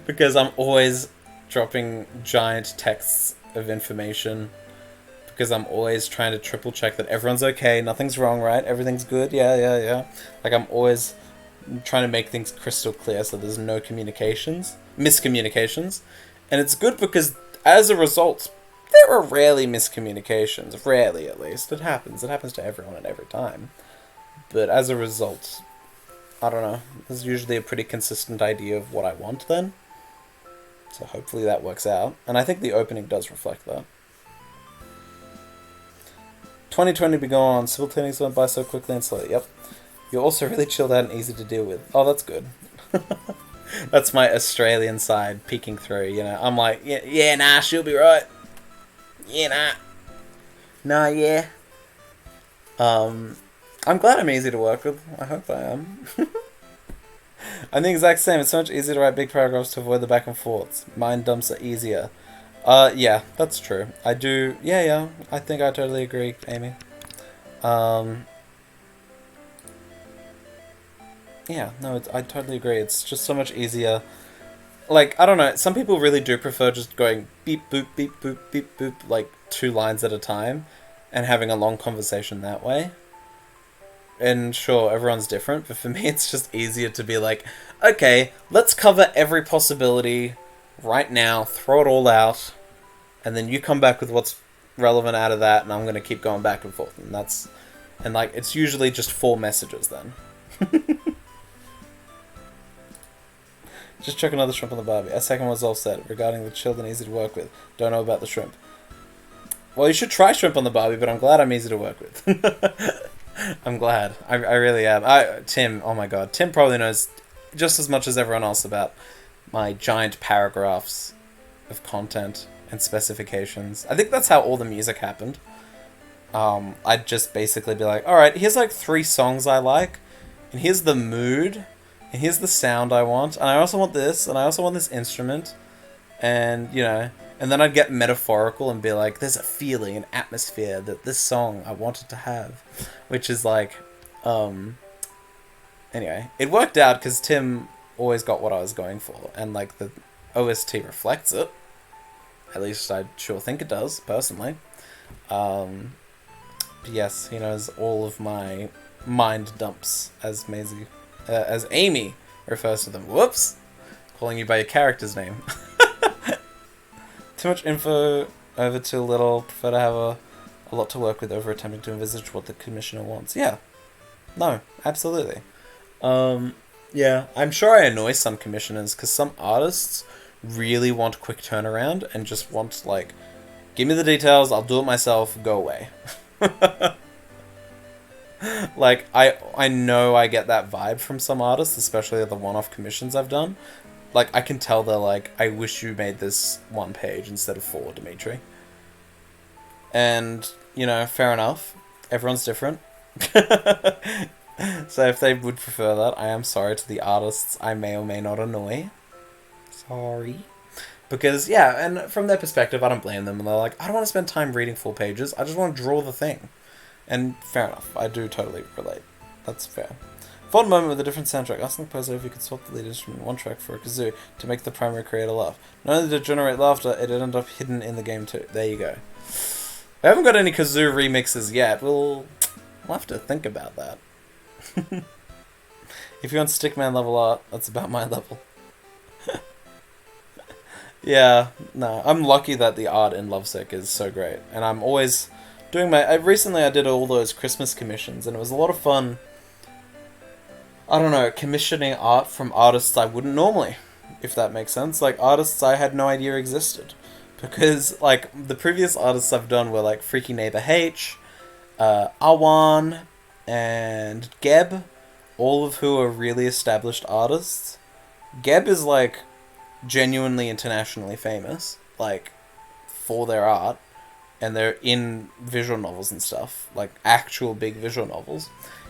Because I'm always dropping giant texts of information. Because I'm always trying to triple check that everyone's okay, nothing's wrong, right? Everything's good, yeah. Like I'm always trying to make things crystal clear so there's no miscommunications. And it's good because as a result, there are rarely miscommunications. Rarely, at least. It happens. It happens to everyone at every time. But as a result, I don't know. There's usually a pretty consistent idea of what I want then. So hopefully that works out. And I think the opening does reflect that. 2020 be gone. Simultaneously went by so quickly and slowly. Yep. You're also really chilled out and easy to deal with. Oh, that's good. That's my Australian side peeking through, you know. I'm like, yeah, nah, she'll be right. Yeah, nah. Nah, yeah. I'm glad I'm easy to work with. I hope I am. I'm the exact same. It's so much easier to write big paragraphs to avoid the back and forths. Mind dumps are easier. Yeah, that's true. I do. Yeah. I think I totally agree, Amy. Yeah, no, I totally agree. It's just so much easier. Like, I don't know, some people really do prefer just going beep, boop, beep, boop, beep, boop, like 2 lines at a time, and having a long conversation that way. And sure, everyone's different, but for me it's just easier to be like, okay, let's cover every possibility right now, throw it all out, and then you come back with what's relevant out of that, and I'm going to keep going back and forth. And like, it's usually just 4 messages then. Just chuck another shrimp on the barbie. Our second was all set regarding the chilled and easy to work with. Don't know about the shrimp. Well, you should try shrimp on the barbie, but I'm glad I'm easy to work with. I'm glad. I really am. Tim, oh my god. Tim probably knows just as much as everyone else about my giant paragraphs of content and specifications. I think that's how all the music happened. I'd just basically be like, alright, here's like 3 songs I like, and here's the mood, and here's the sound I want, and I also want this, and I also want this instrument, and, you know, and then I'd get metaphorical and be like, there's a feeling, an atmosphere that this song I wanted to have, which is like, anyway, it worked out because Tim always got what I was going for, and like the OST reflects it, at least I sure think it does, personally. But yes, he knows all of my mind dumps, as Amy refers to them. Whoops! Calling you by your character's name. Too much info over too little. Prefer to have a lot to work with over attempting to envisage what the commissioner wants. Yeah. No, absolutely. Yeah, I'm sure I annoy some commissioners, because some artists really want quick turnaround and just want, like, give me the details, I'll do it myself, go away. Like, I know I get that vibe from some artists, especially the one-off commissions I've done. Like, I can tell they're like, I wish you made this 1 page instead of 4, Dimitri. And, you know, fair enough. Everyone's different. So if they would prefer that, I am sorry to the artists I may or may not annoy. Sorry. Because, yeah, and from their perspective, I don't blame them. And they're like, I don't want to spend time reading 4 pages. I just want to draw the thing. And fair enough. I do totally relate. That's fair. Fun moment with a different soundtrack. Asking the composer if you could swap the lead instrument in 1 track for a kazoo to make the primary creator laugh. Not only did it generate laughter, it ended up hidden in the game too. There you go. I haven't got any kazoo remixes yet. We'll have to think about that. If you want Stickman level art, that's about my level. Yeah, no, I'm lucky that the art in LoveSick is so great. And I'm always doing recently I did all those Christmas commissions, and it was a lot of fun. I don't know, commissioning art from artists I wouldn't normally, if that makes sense. Like, artists I had no idea existed. Because, like, the previous artists I've done were, like, Freaky Neighbor H, Awan, and Geb, all of who are really established artists. Geb is, like, genuinely internationally famous, like, for their art, and they're in visual novels and stuff, like, actual big visual novels.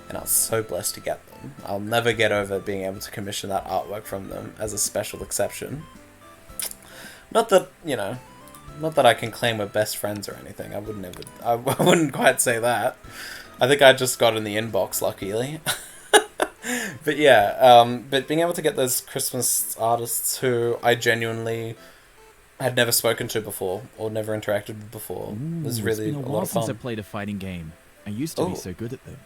and I was so blessed to get them. I'll never get over being able to commission that artwork from them as a special exception. Not that, you know, not that I can claim we're best friends or anything. I wouldn't quite say that. I think I just got in the inbox, luckily. But yeah, but being able to get those Christmas artists who I genuinely had never spoken to before or never interacted with before was really it's been a a lot while of fun. since I played a fighting game. I used to be so good at them.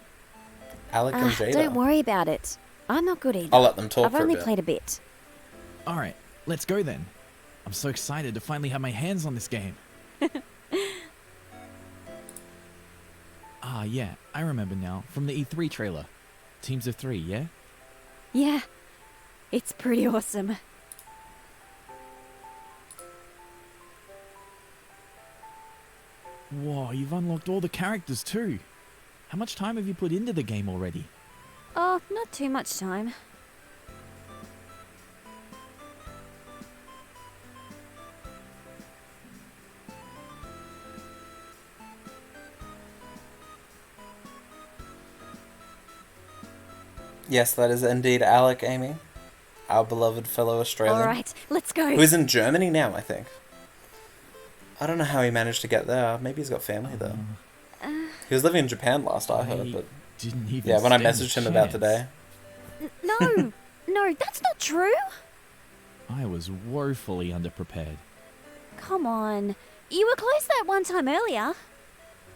Alec and Jayda. Don't worry about it. I'm not good either. I'll let them talk I've for a only bit. played a bit. Alright, let's go then. I'm so excited to finally have my hands on this game. Ah, yeah, I remember now. From the E3 trailer. Teams of 3, yeah? Yeah, it's pretty awesome. Whoa, you've unlocked all the characters too. How much time have you put into the game already? Oh, not too much time. Yes, that is indeed Alec, Amy. Our beloved fellow Australian. Alright, let's go. Who's in Germany now, I think. I don't know how he managed to get there. Maybe he's got family there. He was living in Japan last I heard, but didn't even yeah, when I stand a messaged him about chance. today. No, no, that's not true. I was woefully underprepared. Come on. You were close that one time earlier.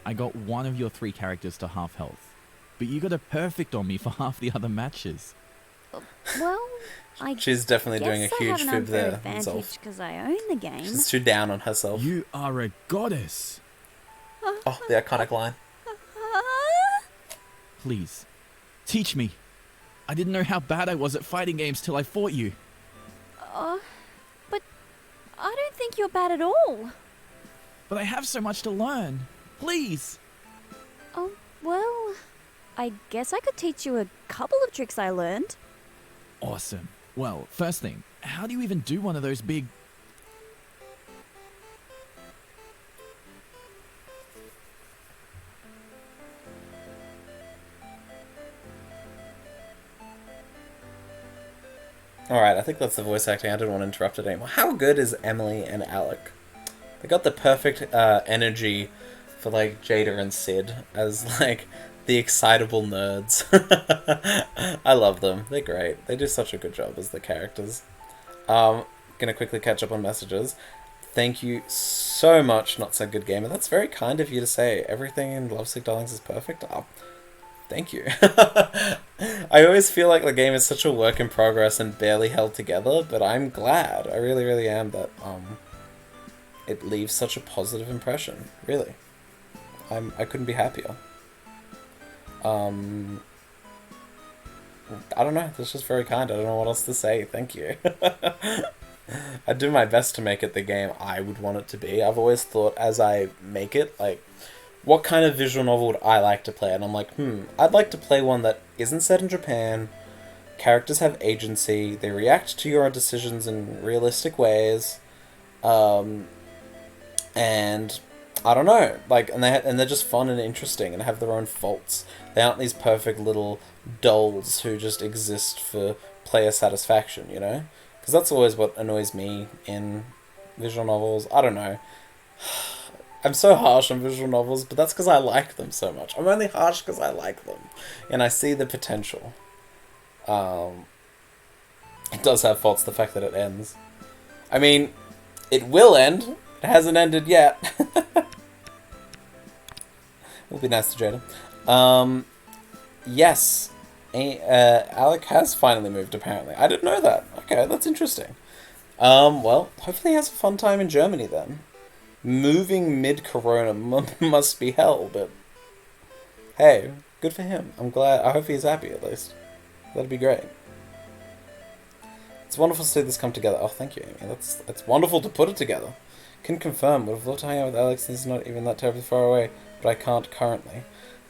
I got one of your 3 characters to half health, but you got a perfect on me for half the other matches. Well, I She's definitely doing a guess I huge have an fib unfair there. advantage Herself. because I own the game. She's too down on herself. You are a goddess. Oh, the iconic line. Please, teach me. I didn't know how bad I was at fighting games till I fought you. But I don't think you're bad at all. But I have so much to learn. Please. Oh, well, I guess I could teach you a couple of tricks I learned. Awesome. Well, first thing, how do you even do one of those big... Alright, I think that's the voice acting. I didn't want to interrupt it anymore. How good is Emily and Alec? They got the perfect energy for, like, Jayda and Sid as, like, the excitable nerds. I love them. They're great. They do such a good job as the characters. Gonna quickly catch up on messages. Thank you so much, Not So Good Gamer. That's very kind of you to say. Everything in LoveSick Darlings is perfect. Oh, thank you. I always feel like the game is such a work in progress and barely held together, but I'm glad. I really, really am that it leaves such a positive impression. Really. I couldn't be happier. I don't know. That's just very kind. I don't know what else to say. Thank you. I do my best to make it the game I would want it to be. I've always thought as I make it, like, what kind of visual novel would I like to play? And I'm like, I'd like to play one that isn't set in Japan. Characters have agency. They react to your decisions in realistic ways. And I don't know, like, and they're just fun and interesting and have their own faults. They aren't these perfect little dolls who just exist for player satisfaction, you know? Because that's always what annoys me in visual novels. I don't know. I'm so harsh on visual novels, but that's because I like them so much. I'm only harsh because I like them, and I see the potential. It does have faults, the fact that it ends. I mean, it will end. It hasn't ended yet. It'll be nice to Jayda. Yes. Alec has finally moved, apparently. I didn't know that. Okay, that's interesting. Well, hopefully he has a fun time in Germany, then. Moving mid-corona must be hell, but... Hey, good for him. I'm glad. I hope he's happy, at least. That'd be great. It's wonderful to see this come together. Oh, thank you, Amy. It's wonderful to put it together. Can confirm. Would have loved to hang out with Alex, and he's not even that terribly far away, but I can't currently.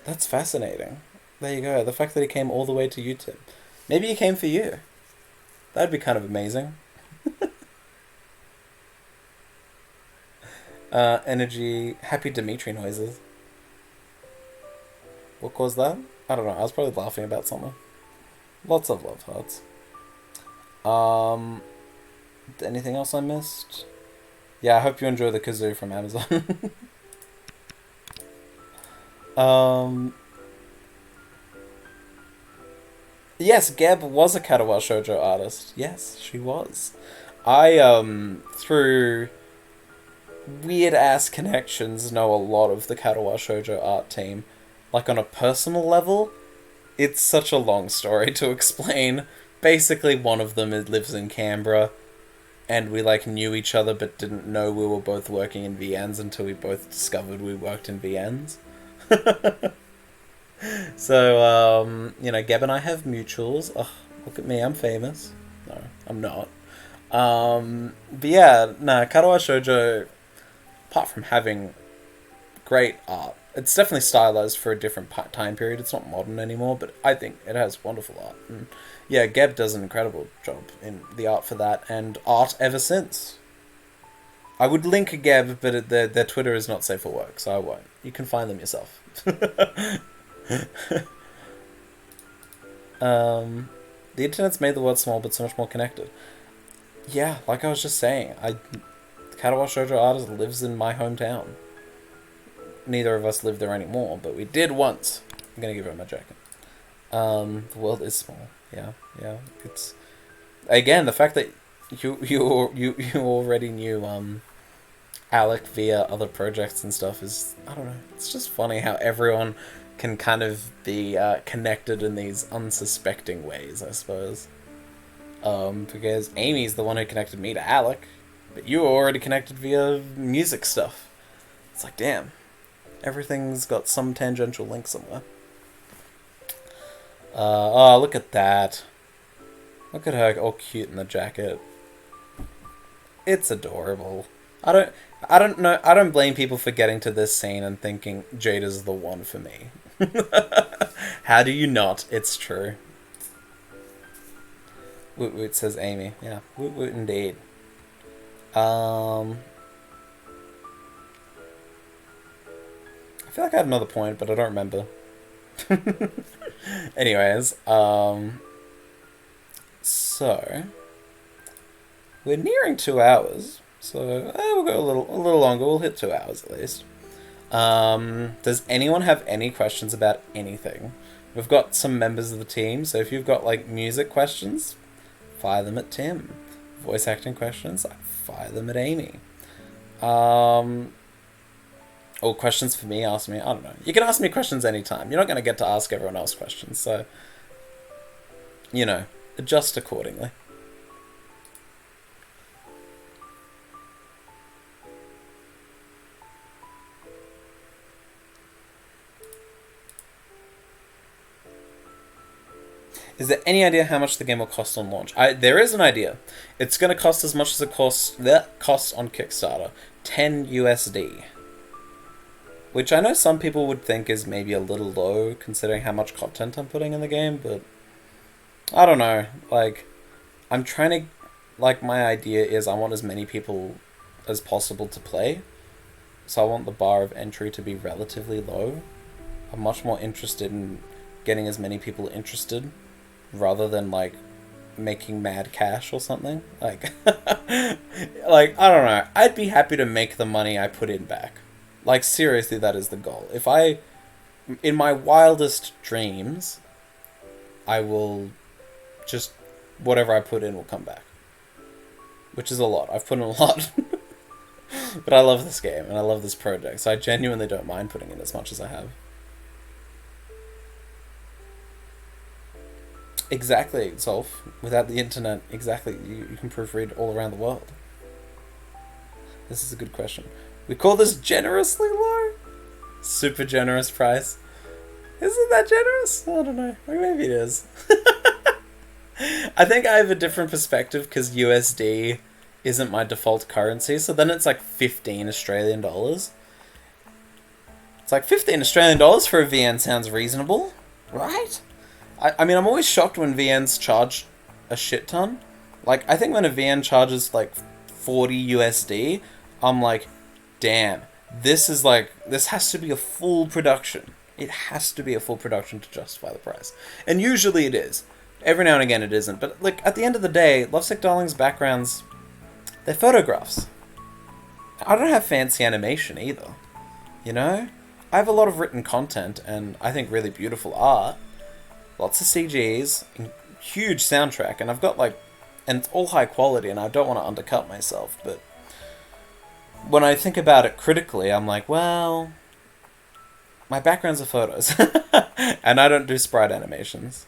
That's fascinating. There you go. The fact that he came all the way to you, Tim. Maybe he came for you. That'd be kind of amazing. Energy. Happy Dimitri noises. What caused that? I don't know, I was probably laughing about something. Lots of love hearts. Anything else I missed? Yeah, I hope you enjoy the kazoo from Amazon. Yes, Geb was a Katawa Shoujo artist. Yes, she was. I, through weird-ass connections, know a lot of the Katawa Shoujo art team. Like, on a personal level, it's such a long story to explain. Basically, one of them lives in Canberra, and we, like, knew each other but didn't know we were both working in VNs until we both discovered we worked in VNs. So, you know, Geb and I have mutuals. Ugh, look at me, I'm famous. No, I'm not. But yeah, Katawa Shoujo, apart from having great art, it's definitely stylized for a different time period. It's not modern anymore, but I think it has wonderful art. And yeah, Geb does an incredible job in the art for that, and art ever since. I would link Geb, but their Twitter is not safe for work, so I won't. You can find them yourself. The internet's made the world small, but so much more connected. Yeah, like I was just saying, Katawa Shoujo artist lives in my hometown. Neither of us live there anymore, but we did once. I'm gonna give her my jacket. The world is small. Yeah. It's again the fact that you already knew Alec via other projects and stuff is, I don't know. It's just funny how everyone can kind of be connected in these unsuspecting ways, I suppose. Because Amy's the one who connected me to Alec, but you were already connected via music stuff. It's like, damn. Everything's got some tangential link somewhere. Oh, look at that. Look at her all cute in the jacket. It's adorable. I don't blame people for getting to this scene and thinking Jayda's the one for me. How do you not? It's true. Woot woot, says Amy. Yeah, woot woot indeed. I feel like I had another point, but I don't remember. Anyways, so we're nearing 2 hours, so we'll go a little longer. We'll hit 2 hours at least. Does anyone have any questions about anything? We've got some members of the team, so if you've got like music questions, fire them at Tim. Voice acting questions, fire them at Amy. Or questions for me, ask me. I don't know. You can ask me questions anytime. You're not going to get to ask everyone else questions, so, you know, adjust accordingly. Is there any idea how much the game will cost on launch? There is an idea. It's going to cost as much as it costs on Kickstarter. 10 USD. Which I know some people would think is maybe a little low, considering how much content I'm putting in the game, but I don't know. Like, I'm trying to... Like, my idea is I want as many people as possible to play. So I want the bar of entry to be relatively low. I'm much more interested in getting as many people interested, rather than, like, making mad cash or something. Like, like, I don't know. I'd be happy to make the money I put in back. Like, seriously, that is the goal. If I, in my wildest dreams, I will just, whatever I put in will come back. Which is a lot. I've put in a lot. But I love this game, and I love this project, so I genuinely don't mind putting in as much as I have. Exactly, Zolf. Without the internet, exactly, you can proofread all around the world. This is a good question. We call this generously low? Super generous price. Isn't that generous? I don't know. Maybe it is. I think I have a different perspective because USD isn't my default currency, so then it's like 15 Australian dollars. It's like 15 Australian dollars for a VN sounds reasonable, right? I mean, I'm always shocked when VNs charge a shit ton. Like, I think when a VN charges like 40 USD, I'm like, damn, this has to be a full production. It has to be a full production to justify the price. And usually it is. Every now and again it isn't. But like at the end of the day, LoveSick Darlings backgrounds, they're photographs. I don't have fancy animation either. You know? I have a lot of written content and I think really beautiful art. Lots of CGs, huge soundtrack, and I've got like, and it's all high quality, and I don't want to undercut myself, but when I think about it critically, I'm like, well, my backgrounds are photos, and I don't do sprite animations,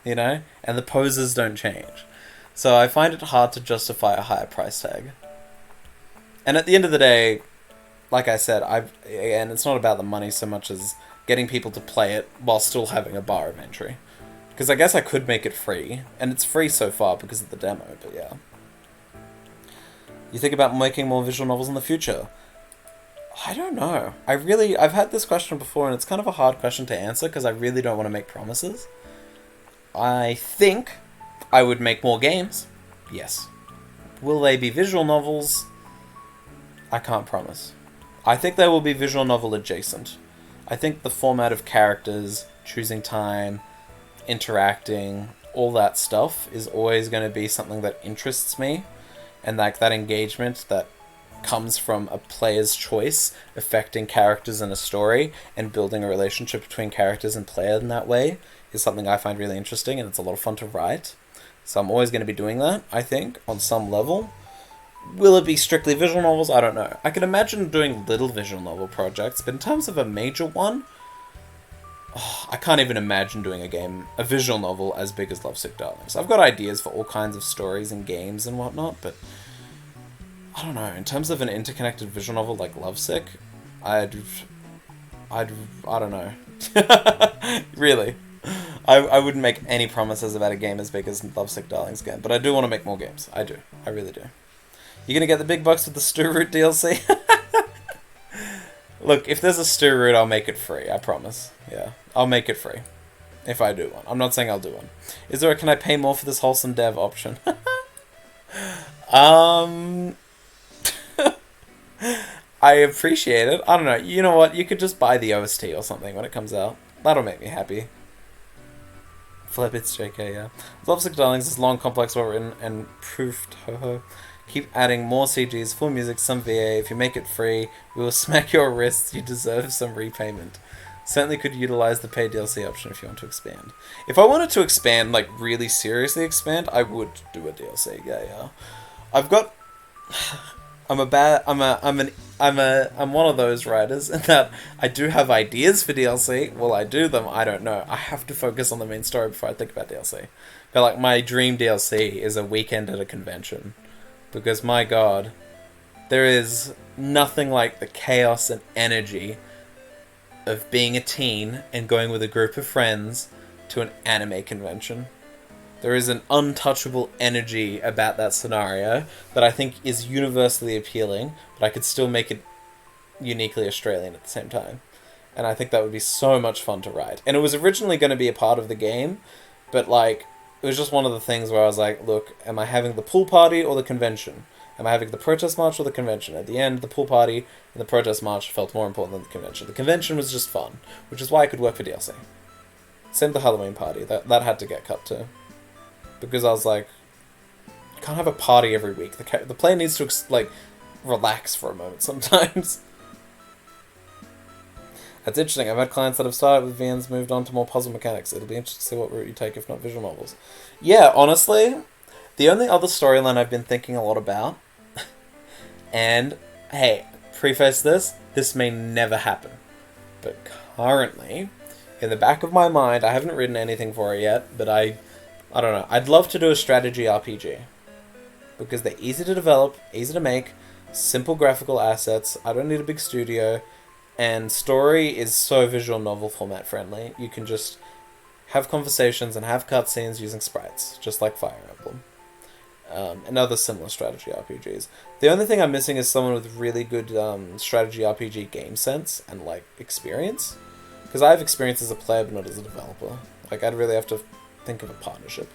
you know, and the poses don't change, so I find it hard to justify a higher price tag. And at the end of the day, like I said, and it's not about the money so much as getting people to play it while still having a bar of entry. Because I guess I could make it free, and it's free so far because of the demo, but yeah. You think about making more visual novels in the future? I don't know. I've had this question before, and it's kind of a hard question to answer because I really don't want to make promises. I think I would make more games. Yes. Will they be visual novels? I can't promise. I think they will be visual novel adjacent. I think the format of characters, choosing time, interacting, all that stuff is always going to be something that interests me, and like that engagement that comes from a player's choice affecting characters in a story and building a relationship between characters and player in that way is something I find really interesting, and it's a lot of fun to write. So I'm always going to be doing that, I think, on some level. Will it be strictly visual novels? I don't know. I can imagine doing little visual novel projects, but in terms of a major one, I can't even imagine doing a visual novel as big as LoveSick Darlings. I've got ideas for all kinds of stories and games and whatnot, but I don't know. In terms of an interconnected visual novel like Lovesick, I don't know. Really. I wouldn't make any promises about a game as big as LoveSick Darlings again, but I do want to make more games. I do. I really do. You're gonna get the big bucks with the Stew Root DLC? Look, if there's a Stew Root, I'll make it free. I promise. Yeah, I'll make it free. If I do one. I'm not saying I'll do one. Is there a can I pay more for this wholesome dev option? I appreciate it. I don't know. You know what? You could just buy the OST or something when it comes out. That'll make me happy. Flip it's JK, yeah. LoveSick Darlings is long, complex, well written, and proofed. Ho. Keep adding more CGs, full music, some VA. If you make it free, we will smack your wrists. You deserve some repayment. Certainly could utilize the paid DLC option if you want to expand. If I wanted to expand, like really seriously expand, I would do a DLC. Yeah. I've got. I'm one of those writers in that I do have ideas for DLC. Will I do them? I don't know. I have to focus on the main story before I think about DLC. But like my dream DLC is a weekend at a convention. Because my god, there is nothing like the chaos and energy of being a teen and going with a group of friends to an anime convention. There is an untouchable energy about that scenario that I think is universally appealing, but I could still make it uniquely Australian at the same time. And I think that would be so much fun to write. And it was originally going to be a part of the game, but like, it was just one of the things where I was like, look, am I having the pool party or the convention? Am I having the protest march or the convention? At the end, the pool party and the protest march felt more important than the convention. The convention was just fun, which is why I could work for DLC. Same with the Halloween party. That had to get cut too. Because I was like, you can't have a party every week. The player needs to, like, relax for a moment sometimes. That's interesting. I've had clients that have started with VNs, moved on to more puzzle mechanics. It'll be interesting to see what route you take, if not visual novels. Yeah, honestly, the only other storyline I've been thinking a lot about, and, hey, preface this may never happen, but currently, in the back of my mind, I haven't written anything for it yet, but I don't know, I'd love to do a strategy RPG, because they're easy to develop, easy to make, simple graphical assets, I don't need a big studio, and story is so visual novel format friendly. You can just have conversations and have cutscenes using sprites, just like Fire Emblem. And other similar strategy RPGs. The only thing I'm missing is someone with really good strategy RPG game sense and like experience. Because I have experience as a player but not as a developer. Like I'd really have to think of a partnership.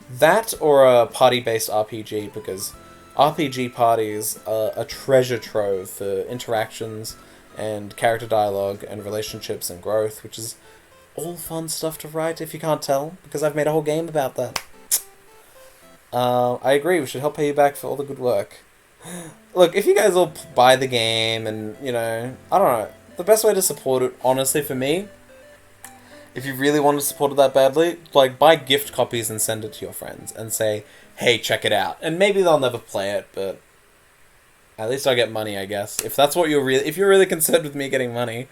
That or a party-based RPG, because RPG parties are a treasure trove for interactions and character dialogue and relationships and growth, which is all fun stuff to write, if you can't tell, because I've made a whole game about that. I agree, we should help pay you back for all the good work. Look, if you guys all buy the game and, you know, I don't know, the best way to support it, honestly, for me, if you really want to support it that badly, like, buy gift copies and send it to your friends and say, hey, check it out. And maybe they'll never play it, but at least I get money, I guess. If that's what if you're really concerned with me getting money,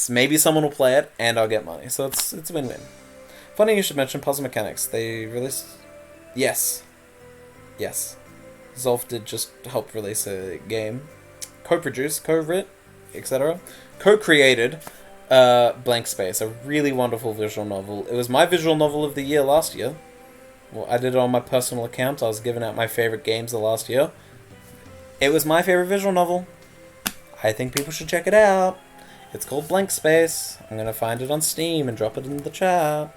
maybe someone will play it and I'll get money. So it's a win-win. Funny you should mention Puzzle Mechanics. They released... Yes. Zolf did just help release a game. Co-produced, co-writ, etc. Co-created Blank Space, a really wonderful visual novel. It was my visual novel of the year last year. Well, I did it on my personal account. I was giving out my favorite games the last year. It was my favorite visual novel. I think people should check it out. It's called Blank Space. I'm going to find it on Steam and drop it in the chat.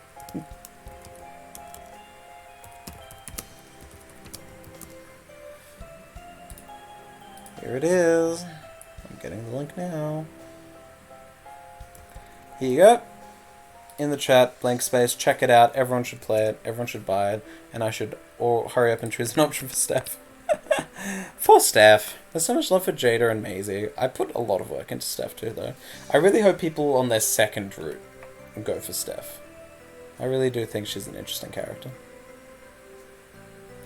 Here it is. I'm getting the link now. Here you go. In the chat, Blank Space. Check it out. Everyone should play it. Everyone should buy it. And I should hurry up and choose an option for Steph. For Steph. There's so much love for Jayda and Maisie. I put a lot of work into Steph too, though. I really hope people on their second route go for Steph. I really do think she's an interesting character.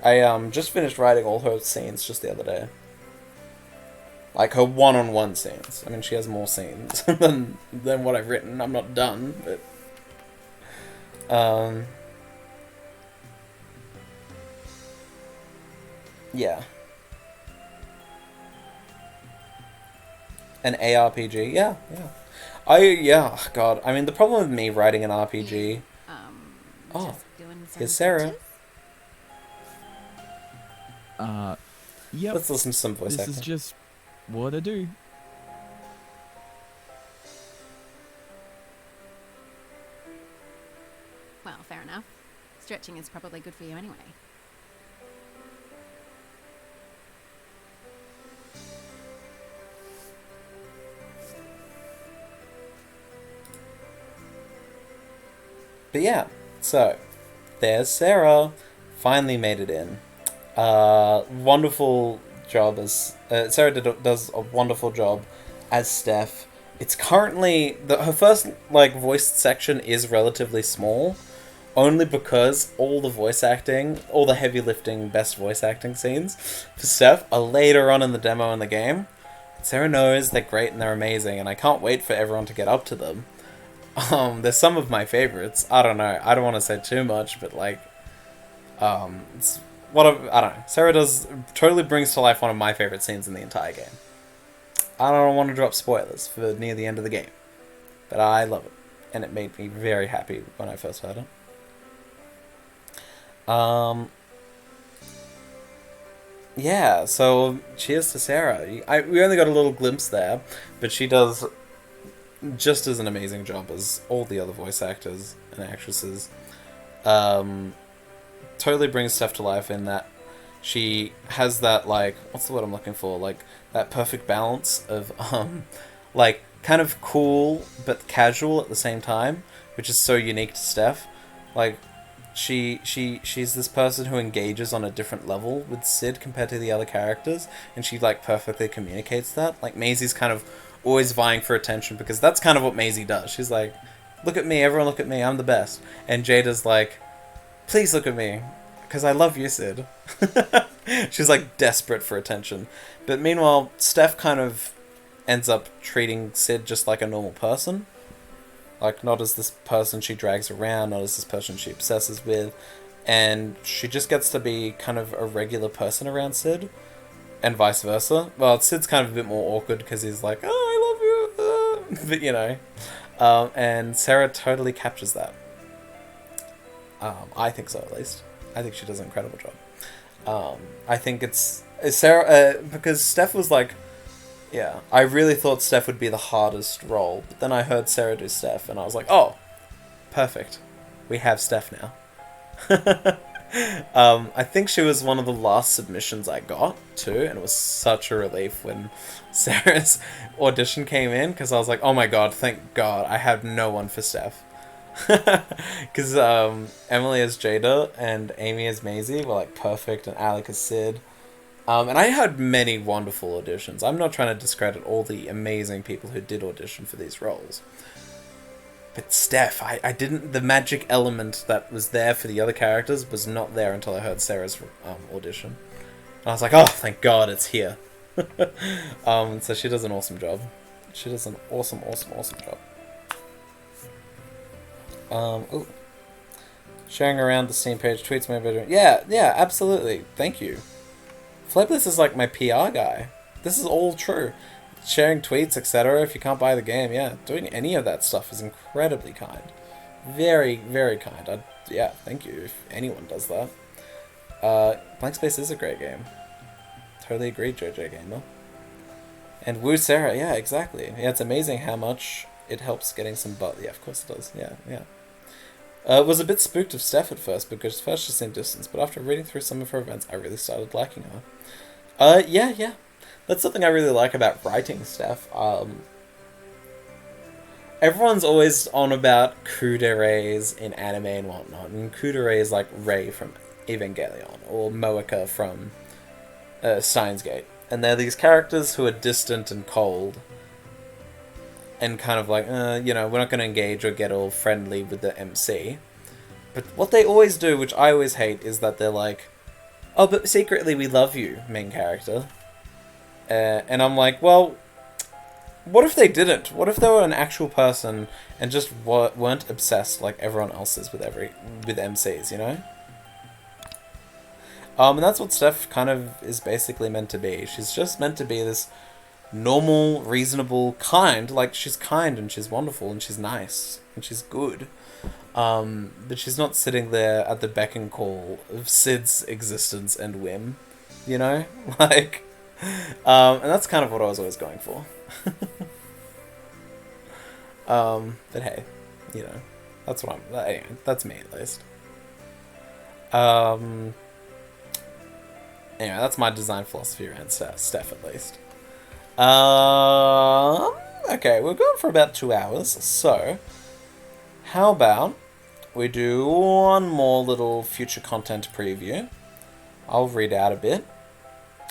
I just finished writing all her scenes just the other day. Like her one-on-one scenes. I mean, she has more scenes than what I've written. I'm not done, but... yeah. An ARPG? Yeah. God. I mean, the problem with me writing an RPG... Oh, here's Sarah. Yep. Let's listen to some voice acting. This is just what I do. Well, fair enough. Stretching is probably good for you anyway. But yeah, so there's Sarah. Finally made it in. Wonderful job as Sarah does a wonderful job as Steph. It's currently her first voiced section is relatively small, only because all the voice acting, all the heavy lifting, best voice acting scenes for Steph are later on in the demo in the game. Sarah knows they're great and they're amazing, and I can't wait for everyone to get up to them. There's some of my favorites. I don't know. I don't want to say too much, but it's I don't know. Sarah totally brings to life one of my favorite scenes in the entire game. I don't want to drop spoilers for near the end of the game, but I love it, and it made me very happy when I first heard it. Yeah, so cheers to Sarah. We only got a little glimpse there, but she does just as an amazing job as all the other voice actors and actresses. Totally brings stuff to life in that she has that, what's the word I'm looking for? That perfect balance of, kind of cool but casual at the same time, which is so unique to Steph. She's this person who engages on a different level with Sid compared to the other characters, and she, perfectly communicates that. Maisie's kind of always vying for attention, because that's kind of what Maisie does. She's like, look at me, everyone look at me, I'm the best. And Jada's like, please look at me, because I love you, Sid. She's desperate for attention. But meanwhile, Steph kind of ends up treating Sid just like a normal person. Not as this person she drags around, not as this person she obsesses with. And she just gets to be kind of a regular person around Sid. And vice versa. Well, Sid's kind of a bit more awkward because he's like, oh, I love you. But, you know. And Sarah totally captures that. I think so, at least. I think she does an incredible job. I think it's Sarah, because Steph was yeah, I really thought Steph would be the hardest role, but then I heard Sarah do Steph, and I was like, oh, perfect. We have Steph now. I think she was one of the last submissions I got too, and it was such a relief when Sarah's audition came in, because I was like, oh my god, thank god, I have no one for Steph. Because Emily as Jayda and Amy as Maisie were like perfect, and Alec as Sid. And I had many wonderful auditions. I'm not trying to discredit all the amazing people who did audition for these roles. But Steph, I didn't... The magic element that was there for the other characters was not there until I heard Sarah's audition. And I was like, oh, thank God it's here. So she does an awesome job. She does an awesome job. Ooh. Sharing around the Steam page, tweets my video. Yeah, absolutely. Thank you. Flapless is like my PR guy. This is all true. Sharing tweets, etc. If you can't buy the game, yeah. Doing any of that stuff is incredibly kind. Very, very kind. Yeah, thank you if anyone does that. Blank Space is a great game. Totally agreed, JJ Gamer. And woo Sarah, yeah, exactly. Yeah, it's amazing how much it helps getting some butt. Yeah, of course it does. Yeah. Was a bit spooked of Steph at first, because first she seemed distant, but after reading through some of her events, I really started liking her. Yeah. That's something I really like about writing Steph. Everyone's always on about Kudere in anime and whatnot, and Kudere is like Rei from Evangelion, or Moeka from Steins Gate. And they're these characters who are distant and cold, and kind of like, we're not going to engage or get all friendly with the MC. But what they always do, which I always hate, is that they're like, oh, but secretly we love you, main character. And I'm like, well, what if they didn't? What if they were an actual person and just weren't obsessed like everyone else is with MCs, you know? And that's what Steph kind of is basically meant to be. She's just meant to be this normal, reasonable, kind. Like, she's kind and she's wonderful and she's nice and she's good. But she's not sitting there at the beck and call of Sid's existence and whim, you know? Like, and that's kind of what I was always going for. But hey, that's what anyway, that's me at least. Anyway, that's my design philosophy around Steph at least. Okay, we're going for about 2 hours, so how about we do one more little future content preview. I'll read out a bit,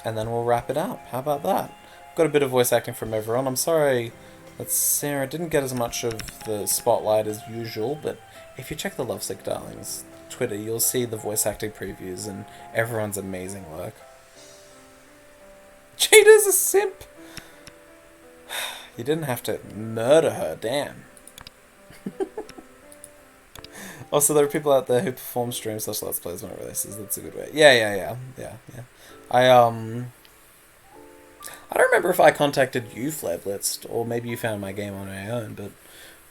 and then we'll wrap it up. How about that? Got a bit of voice acting from everyone. I'm sorry that Sarah didn't get as much of the spotlight as usual, but if you check the LoveSick Darlings Twitter, you'll see the voice acting previews and everyone's amazing work. Jayda's a simp! You didn't have to murder her, damn. Also, there are people out there who perform streams / let's plays when it releases. That's a good way. Yeah. I don't remember if I contacted you, Flablitz, or maybe you found my game on your own, but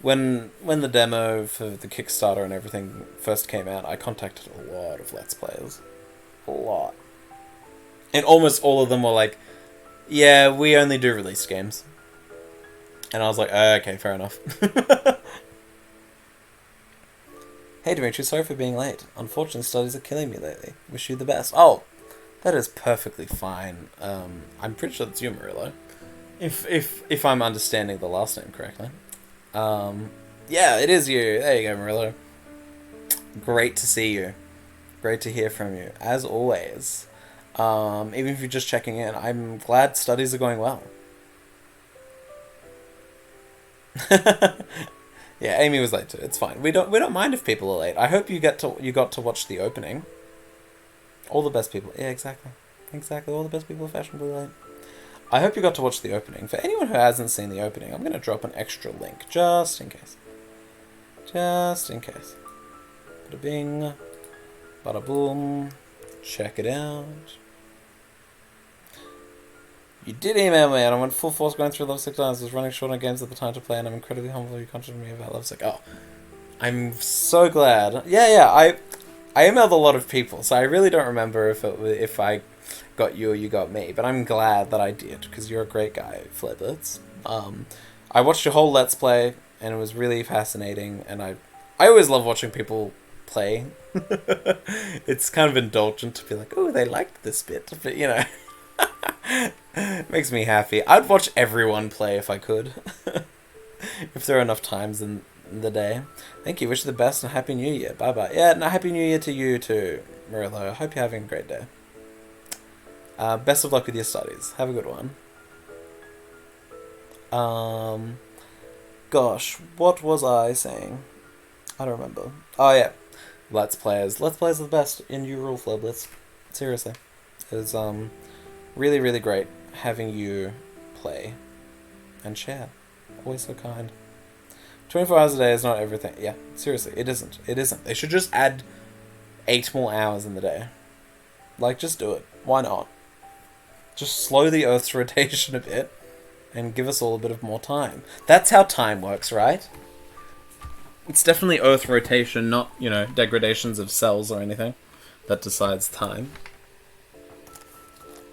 when the demo for the Kickstarter and everything first came out, I contacted a lot of Let's Players. A lot. And almost all of them were like, yeah, we only do release games. And I was like, okay, fair enough. Hey Dimitri, sorry for being late. Unfortunately, studies are killing me lately. Wish you the best. Oh, that is perfectly fine. I'm pretty sure it's you, Murillo. If I'm understanding the last name correctly. Yeah, it is you. There you go, Murillo. Great to see you. Great to hear from you, as always. Even if you're just checking in, I'm glad studies are going well. Yeah, Amy was late too. It's fine. We don't mind if people are late. I hope you got to watch the opening. All the best people. Yeah, exactly. All the best people are fashionably late. I hope you got to watch the opening. For anyone who hasn't seen the opening, I'm going to drop an extra link just in case. Just in case. Bada bing. Bada boom. Check it out. You did email me, and I went full force going through LoveSick Darlings. I was running short on games at the time to play, and I'm incredibly humble you contacted me about LoveSick. Oh, I'm so glad. Yeah, I emailed a lot of people, so I really don't remember if I got you or you got me, but I'm glad that I did, because you're a great guy, Flibbits. I watched your whole Let's Play, and it was really fascinating, and I always love watching people play. It's kind of indulgent to be like, oh, they liked this bit, but you know, makes me happy. I'd watch everyone play if I could, if there are enough times in the day. Thank you. Wish you the best and Happy New Year. Bye bye. Yeah, no, Happy New Year to you too, Murillo. Hope you're having a great day. Best of luck with your studies. Have a good one. Gosh, what was I saying? I don't remember. Oh yeah, Let's Players. Let's Players are the best in You Rule Flowblitz. Seriously, it's really really great having you play and share. Always so kind. 24 hours a day is not everything. Yeah, seriously, it isn't. It isn't. They should just add 8 more hours in the day. Like, just do it. Why not? Just slow the Earth's rotation a bit and give us all a bit of more time. That's how time works, right? It's definitely Earth rotation, not, you know, degradations of cells or anything that decides time.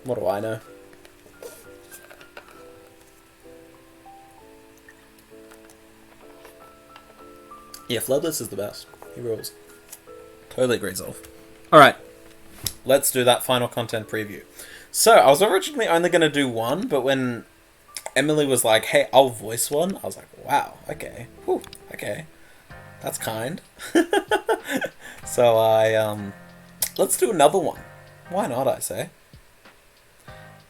What do I know? Yeah, Floodless is the best. He rules. Totally agrees, Ulf. Alright, let's do that final content preview. So, I was originally only going to do one, but when Emily was like, hey, I'll voice one, I was like, wow, okay. Whew, okay. That's kind. So let's do another one. Why not, I say?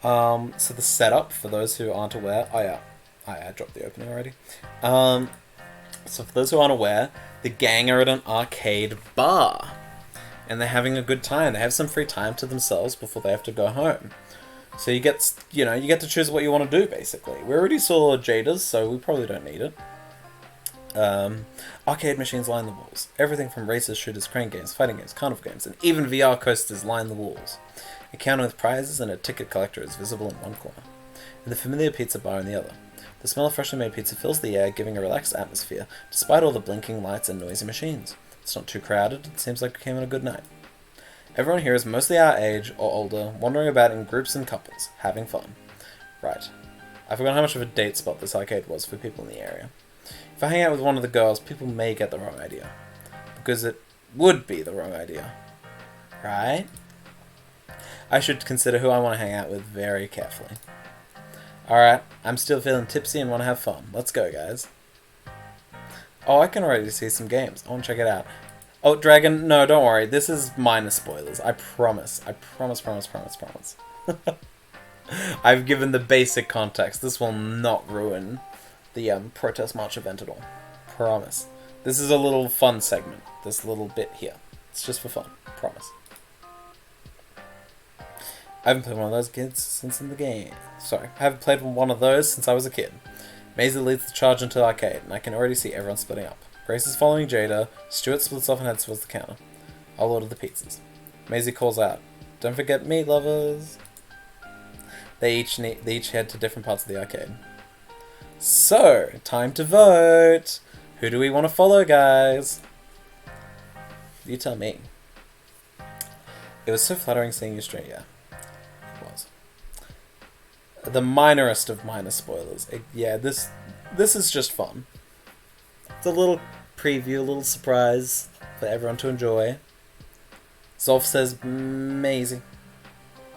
So the setup, for those who aren't aware... Oh, yeah. I dropped the opening already. So for those who aren't aware, the gang are at an arcade bar. And they're having a good time. They have some free time to themselves before they have to go home. So you get to choose what you want to do, basically. We already saw Jayda's, so we probably don't need it. Arcade machines line the walls. Everything from races, shooters, crane games, fighting games, carnival games, and even VR coasters line the walls. A counter with prizes and a ticket collector is visible in one corner, and the familiar pizza bar in the other. The smell of freshly made pizza fills the air, giving a relaxed atmosphere, despite all the blinking lights and noisy machines. It's not too crowded, it seems like we came on a good night. Everyone here is mostly our age or older, wandering about in groups and couples, having fun. Right. I forgot how much of a date spot this arcade was for people in the area. If I hang out with one of the girls, people may get the wrong idea. Because it would be the wrong idea. Right? I should consider who I want to hang out with very carefully. Alright, I'm still feeling tipsy and want to have fun. Let's go, guys. Oh, I can already see some games. I want to check it out. Oh, Dragon, no, don't worry. This is minor spoilers. I promise. I promise. I've given the basic context. This will not ruin the protest march event at all. Promise. This is a little fun segment. This little bit here. It's just for fun. Promise. I haven't played one of those kids since in the game. Sorry, I haven't played one of those since I was a kid. Maisie leads the charge into the arcade, and I can already see everyone splitting up. Grace is following Jayda. Stuart splits off and heads towards the counter. I'll order the pizzas. Maisie calls out, "Don't forget meat lovers." They each head to different parts of the arcade. So, time to vote. Who do we want to follow, guys? You tell me. It was so flattering seeing you stream. Yeah, it was. The minorest of minor spoilers. Yeah, this is just fun. It's a little preview, a little surprise for everyone to enjoy. Zolf says, amazing.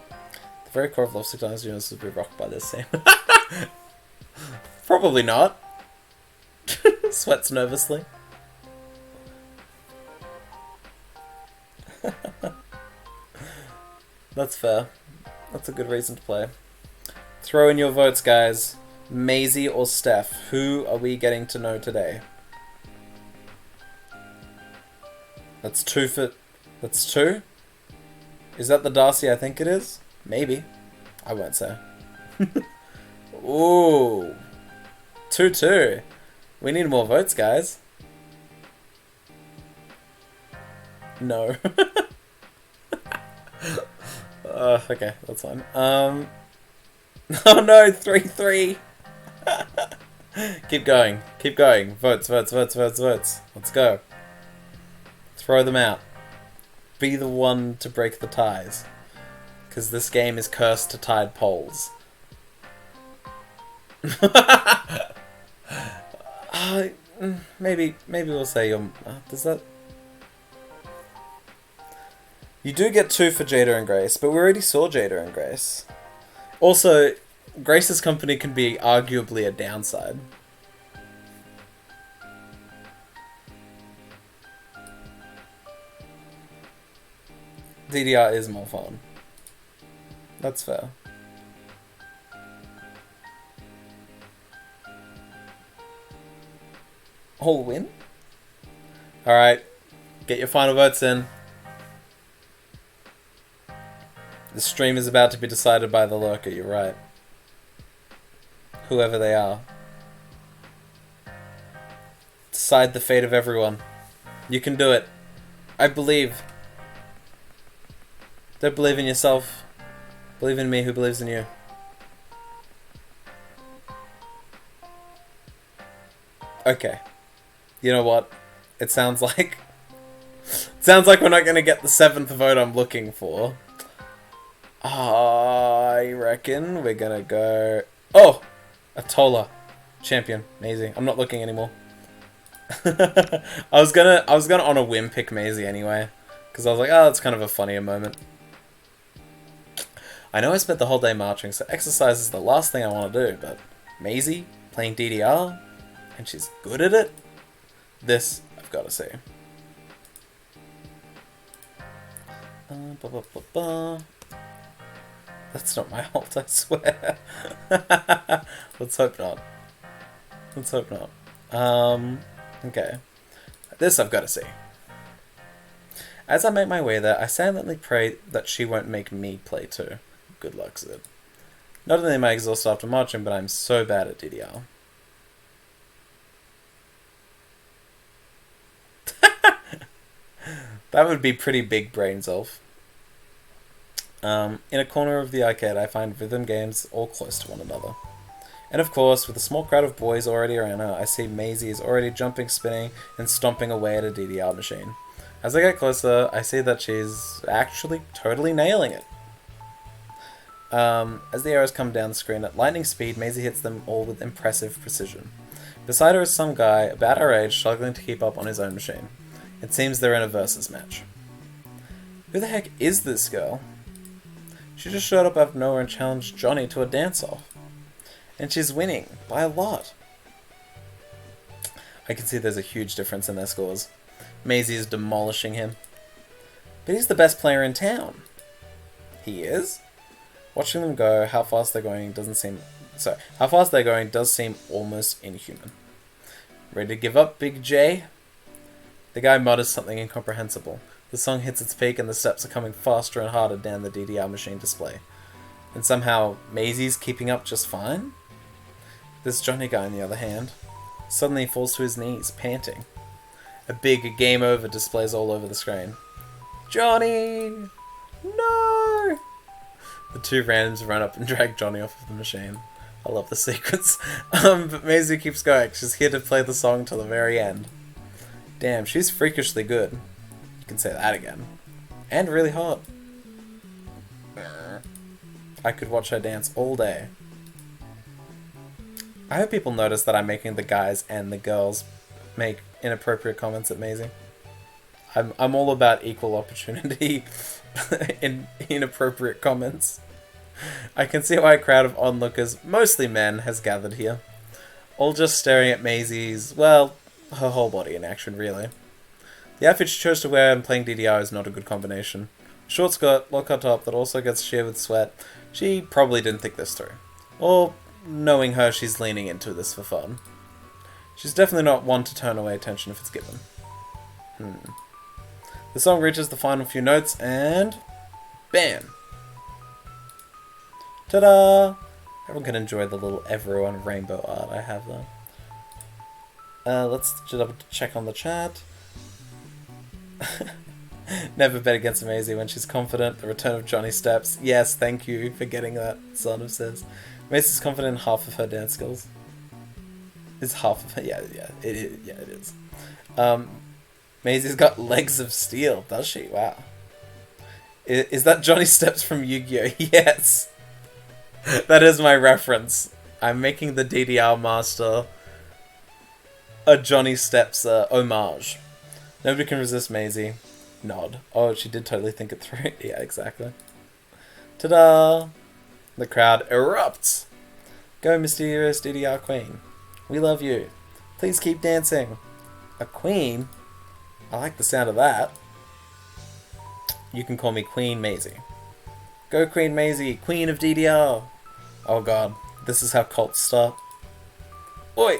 The very core of LoveSick Darlings universe will be rocked by this scene. Probably not. Sweats nervously. That's fair. That's a good reason to play. Throw in your votes, guys. Maisie or Steph? Who are we getting to know today? That's two for... That's two? Is that the Darcy I think it is? Maybe. I won't say. Ooh. 2-2. We need more votes, guys. No. Okay, that's fine. Oh no, 3-3. Keep going. Keep going. Votes. Let's go. Throw them out. Be the one to break the ties. Because this game is cursed to tied polls. Maybe we'll say does that... You do get 2 for Jayda and Grace, but we already saw Jayda and Grace. Also, Grace's company can be arguably a downside. DDR is more fun. That's fair. All win? Alright, get your final votes in. The stream is about to be decided by the lurker, you're right. Whoever they are. Decide the fate of everyone. You can do it. I believe. Don't believe in yourself. Believe in me who believes in you. Okay. You know what? It sounds like... sounds like we're not going to get the 7th vote I'm looking for. I reckon we're going to go... Oh! Atola. Champion. Maisie. I'm not looking anymore. I was gonna on a whim pick Maisie anyway. Because I was like, oh, that's kind of a funnier moment. I know I spent the whole day marching, so exercise is the last thing I want to do, but Maisie playing DDR, and she's good at it, this I've got to see. That's not my ult, I swear. Let's hope not. Let's hope not. Okay. This I've got to see. As I make my way there, I silently pray that she won't make me play too. Good luck, Sid. Not only am I exhausted after marching, but I'm so bad at DDR. That would be pretty big brains off. In a corner of the arcade, I find rhythm games all close to one another. And of course, with a small crowd of boys already around her, I see Maisie is already jumping, spinning, and stomping away at a DDR machine. As I get closer, I see that she's actually totally nailing it. As the arrows come down the screen at lightning speed, Maisie hits them all with impressive precision. Beside her is some guy, about her age, struggling to keep up on his own machine. It seems they're in a versus match. Who the heck is this girl? She just showed up out of nowhere and challenged Johnny to a dance-off. And she's winning, by a lot. I can see there's a huge difference in their scores. Maisie is demolishing him. But he's the best player in town. He is? Watching them go, how fast they're going does seem almost inhuman. Ready to give up, Big J? The guy mutters something incomprehensible. The song hits its peak and the steps are coming faster and harder down the DDR machine display. And somehow, Maisie's keeping up just fine? This Johnny guy, on the other hand, suddenly falls to his knees, panting. A big game over displays all over the screen. Johnny! No! The two randoms run up and drag Johnny off of the machine. I love the sequence. But Maisie keeps going. She's here to play the song till the very end. Damn, she's freakishly good. You can say that again. And really hot. I could watch her dance all day. I hope people notice that I'm making the guys and the girls make inappropriate comments at Maisie. I'm all about equal opportunity in inappropriate comments. I can see why a crowd of onlookers, mostly men, has gathered here. All just staring at Maisie's, well, her whole body in action, really. The outfit she chose to wear and playing DDR is not a good combination. Short skirt, low-cut top that also gets sheer with sweat. She probably didn't think this through. Or, knowing her, she's leaning into this for fun. She's definitely not one to turn away attention if it's given. The song reaches the final few notes and... bam! Ta-da! Everyone can enjoy the little everyone rainbow art I have there. Let's double check on the chat. Never bet against Maisie when she's confident. The return of Johnny Steps. Yes, thank you for getting that, Son of says. Maisie's confident in half of her dance skills. Is half of her? Yeah, it is. Maisie's got legs of steel, does she? Wow. Is that Johnny Steps from Yu-Gi-Oh? Yes! That is my reference. I'm making the DDR Master a Johnny Steps homage. Nobody can resist Maisie. Nod. Oh, she did totally think it through. Yeah, exactly. Ta-da! The crowd erupts. Go, mysterious DDR queen. We love you. Please keep dancing. A queen? I like the sound of that. You can call me Queen Maisie. Go, Queen Maisie, Queen of DDR. Oh god, this is how cults start. Oi!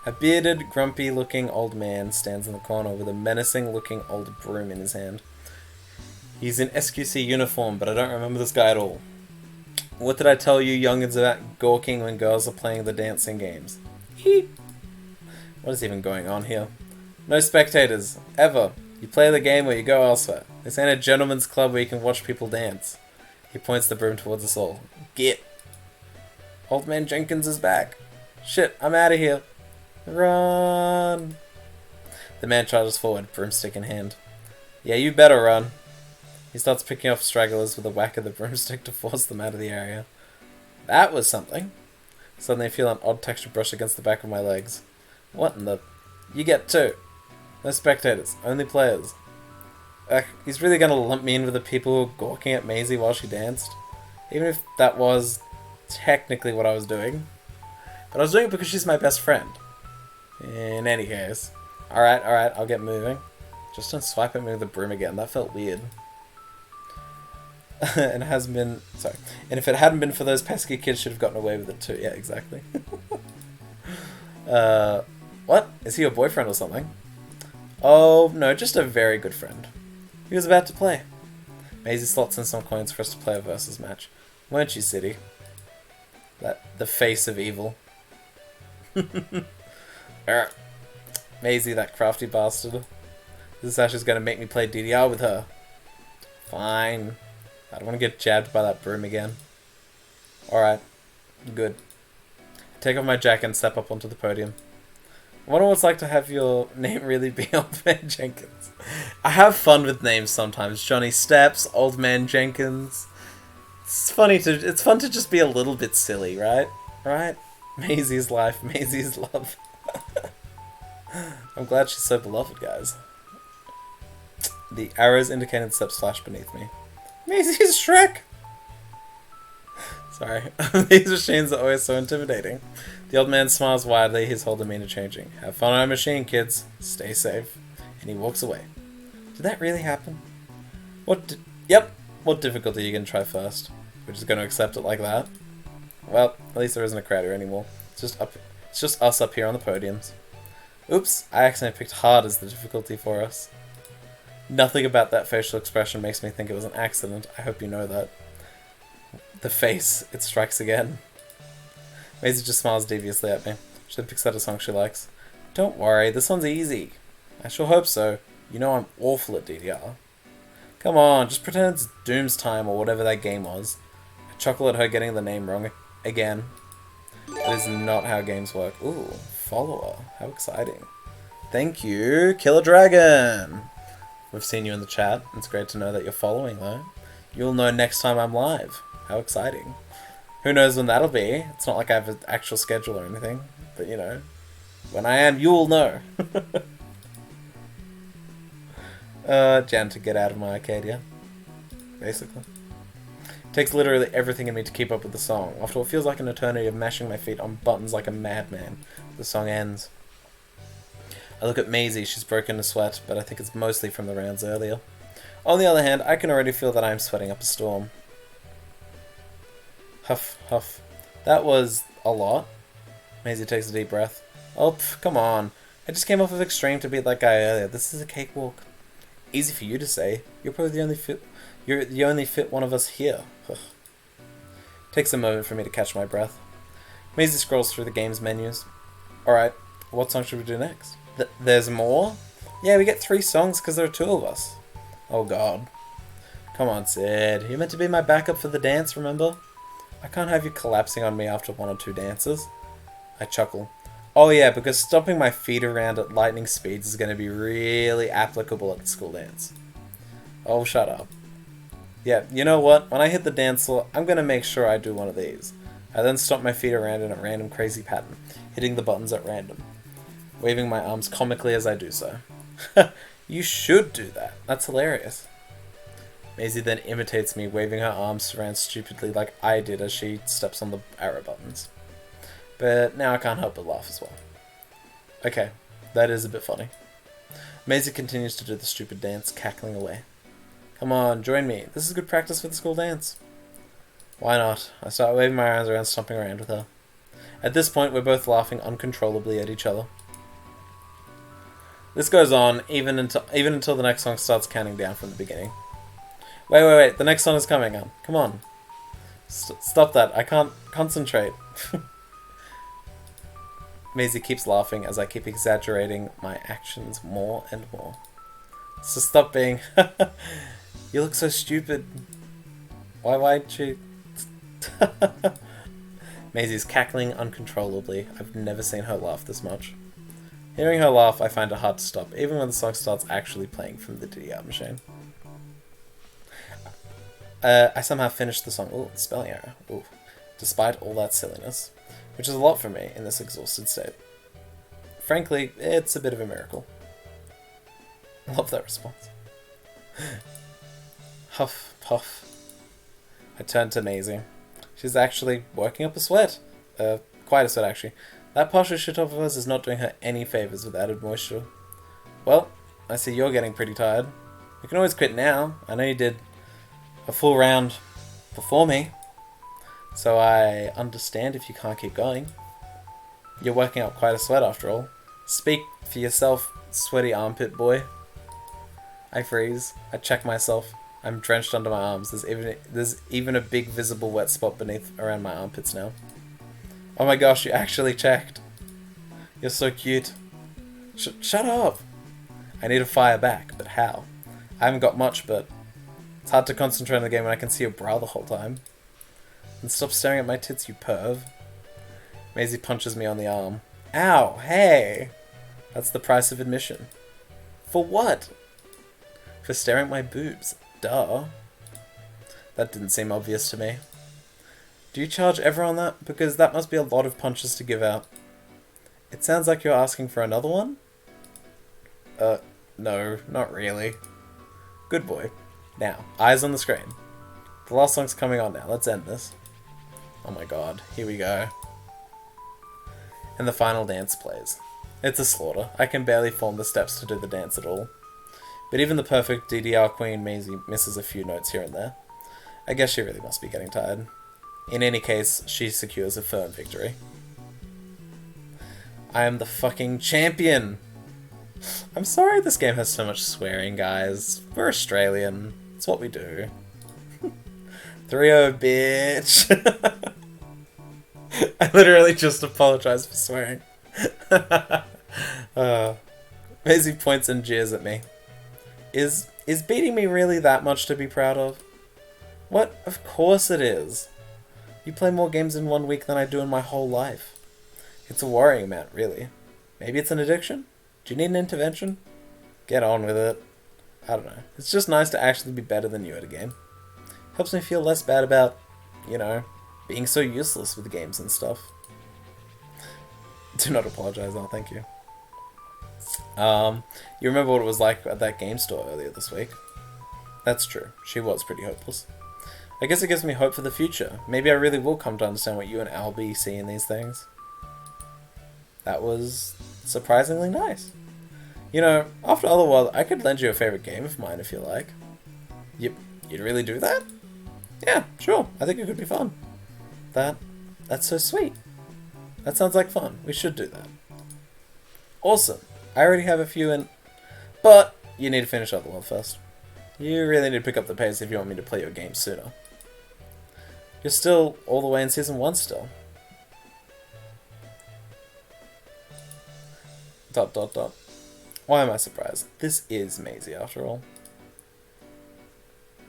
A bearded, grumpy-looking old man stands in the corner with a menacing-looking old broom in his hand. He's in SQC uniform, but I don't remember this guy at all. What did I tell you youngins about gawking when girls are playing the dancing games? What is even going on here? No spectators, ever. You play the game or you go elsewhere. This ain't a gentleman's club where you can watch people dance. He points the broom towards us all. Get! Old Man Jenkins is back. Shit, I'm out of here. Run! The man charges forward, broomstick in hand. Yeah, you better run. He starts picking off stragglers with a whack of the broomstick to force them out of the area. That was something. Suddenly I feel an odd texture brush against the back of my legs. What in the... You get two. No spectators, only players. He's really gonna lump me in with the people who were gawking at Maisie while she danced? Even if that was technically what I was doing. But I was doing it because she's my best friend. In any case. Alright, I'll get moving. Just don't swipe at me with the broom again, that felt weird. And if it hadn't been for those pesky kids, should have gotten away with it too. Yeah, exactly. What? Is he your boyfriend or something? Oh, no, just a very good friend. He was about to play. Maisie slots in some coins for us to play a versus match. Weren't you, City? The face of evil. Maisie, that crafty bastard. This is how she's going to make me play DDR with her. Fine. I don't want to get jabbed by that broom again. Alright. Good. Take off my jacket and step up onto the podium. I wonder what it's like to have your name really be Old Man Jenkins. I have fun with names sometimes. Johnny Steps, Old Man Jenkins. It's fun to just be a little bit silly, right? Right? Maisie's life, Maisie's love. I'm glad she's so beloved, guys. The arrows indicating the steps flash beneath me. Maisie's Shrek! Sorry. These machines are always so intimidating. The old man smiles widely, his whole demeanor changing. Have fun on our machine, kids. Stay safe. And he walks away. Did that really happen? Yep. What difficulty are you going to try first? We're just going to accept it like that? Well, at least there isn't a crowd here anymore. It's just us up here on the podiums. Oops, I accidentally picked hard as the difficulty for us. Nothing about that facial expression makes me think it was an accident. I hope you know that. The face, it strikes again. Maisie just smiles deviously at me. She then picks out a song she likes. Don't worry, this one's easy. I sure hope so. You know I'm awful at DDR. Come on, just pretend it's Doom's Time or whatever that game was. I chuckle at her getting the name wrong again. That is not how games work. Ooh, follower. How exciting. Thank you, Killer Dragon. We've seen you in the chat. It's great to know that you're following, though. You'll know next time I'm live. How exciting. Who knows when that'll be? It's not like I have an actual schedule or anything. But, you know, when I am, you'll know. Jan to get out of my Arcadia. Basically. It takes literally everything in me to keep up with the song. After what feels like an eternity of mashing my feet on buttons like a madman, the song ends. I look at Maisie, she's broken a sweat, but I think it's mostly from the rounds earlier. On the other hand, I can already feel that I am sweating up a storm. Huff, huff. That was a lot. Maisie takes a deep breath. Oh, come on. I just came off of Extreme to beat that guy earlier. This is a cakewalk. Easy for you to say. You're probably the only fit one of us here. Ugh. Takes a moment for me to catch my breath. Maisie scrolls through the game's menus. Alright, what song should we do next? There's more? Yeah, we get 3 songs because there are 2 of us. Oh god. Come on, Sid. You're meant to be my backup for the dance, remember? I can't have you collapsing on me after 1 or 2 dances. I chuckle. Oh yeah, because stomping my feet around at lightning speeds is going to be really applicable at the school dance. Oh, shut up. Yeah, you know what? When I hit the dance floor, I'm going to make sure I do one of these. I then stomp my feet around in a random crazy pattern, hitting the buttons at random, waving my arms comically as I do so. You should do that. That's hilarious. Maisie then imitates me, waving her arms around stupidly like I did as she steps on the arrow buttons. But now I can't help but laugh as well. Okay, that is a bit funny. Maisie continues to do the stupid dance, cackling away. Come on, join me. This is good practice for the school dance. Why not? I start waving my arms around, stomping around with her. At this point, we're both laughing uncontrollably at each other. This goes on even until the next song starts counting down from the beginning. Wait, the next song is coming on. Come on. Stop that, I can't concentrate. Maisie keeps laughing as I keep exaggerating my actions more and more. So stop being... You look so stupid. Why'd you... Maisie's cackling uncontrollably. I've never seen her laugh this much. Hearing her laugh, I find it hard to stop, even when the song starts actually playing from the DDR machine. I somehow finished the song. Ooh, spelling error. Ooh. Despite all that silliness. Which is a lot for me in this exhausted state. Frankly, it's a bit of a miracle. I love that response. Huff, puff. I turn to Maisie. She's actually working up a sweat. Quite a sweat, actually. That partial shit off of us is not doing her any favours with added moisture. Well, I see you're getting pretty tired. You can always quit now. I know you did a full round before me. So I understand if you can't keep going. You're working up quite a sweat after all. Speak for yourself, sweaty armpit boy. I freeze. I check myself. I'm drenched under my arms. There's even a big visible wet spot around my armpits now. Oh my gosh, you actually checked. You're so cute. Shut up! I need to fire back, but how? I haven't got much, but it's hard to concentrate on the game when I can see your bra the whole time. And stop staring at my tits, you perv. Maisie punches me on the arm. Ow, hey! That's the price of admission. For what? For staring at my boobs. Duh. That didn't seem obvious to me. Do you charge everyone that? Because that must be a lot of punches to give out. It sounds like you're asking for another one? No, not really. Good boy. Now, eyes on the screen. The last song's coming on now. Let's end this. Oh my god, here we go. And the final dance plays. It's a slaughter. I can barely form the steps to do the dance at all. But even the perfect DDR queen Maisie misses a few notes here and there. I guess she really must be getting tired. In any case, she secures a firm victory. I am the fucking champion! I'm sorry this game has so much swearing, guys. We're Australian. It's what we do. 3-0, bitch! I literally just apologized for swearing. Maisie points and jeers at me. Is beating me really that much to be proud of? What? Of course it is. You play more games in 1 week than I do in my whole life. It's a worrying amount, really. Maybe it's an addiction? Do you need an intervention? Get on with it. I don't know. It's just nice to actually be better than you at a game. Helps me feel less bad about, you know, being so useless with games and stuff. Do not apologize, no, thank you. You remember what it was like at that game store earlier this week? That's true. She was pretty hopeless. I guess it gives me hope for the future. Maybe I really will come to understand what you and Albie see in these things. That was surprisingly nice. You know, after Otherworld, I could lend you a favorite game of mine if you like. You'd really do that? Yeah, sure. I think it could be fun. That's so sweet. That sounds like fun. We should do that. Awesome. I already have a few in, but you need to finish Otherworld first. You really need to pick up the pace if you want me to play your game sooner. You're still all the way in Season 1 still. ... Why am I surprised? This is Maisie after all.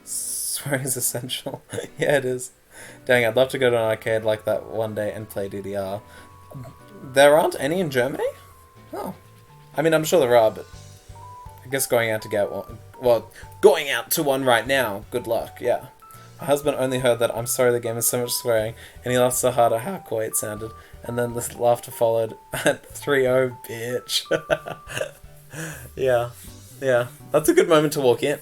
Swearing is essential. Yeah, it is. Dang, I'd love to go to an arcade like that one day and play DDR. There aren't any in Germany? Oh. I mean, I'm sure there are, but I guess going out to get one... Well, going out to one right now. Good luck, yeah. My husband only heard that I'm sorry the game is so much swearing, and he laughed so hard at how coy it sounded, and then the laughter followed at 3-0, bitch. Yeah. Yeah, that's a good moment to walk in.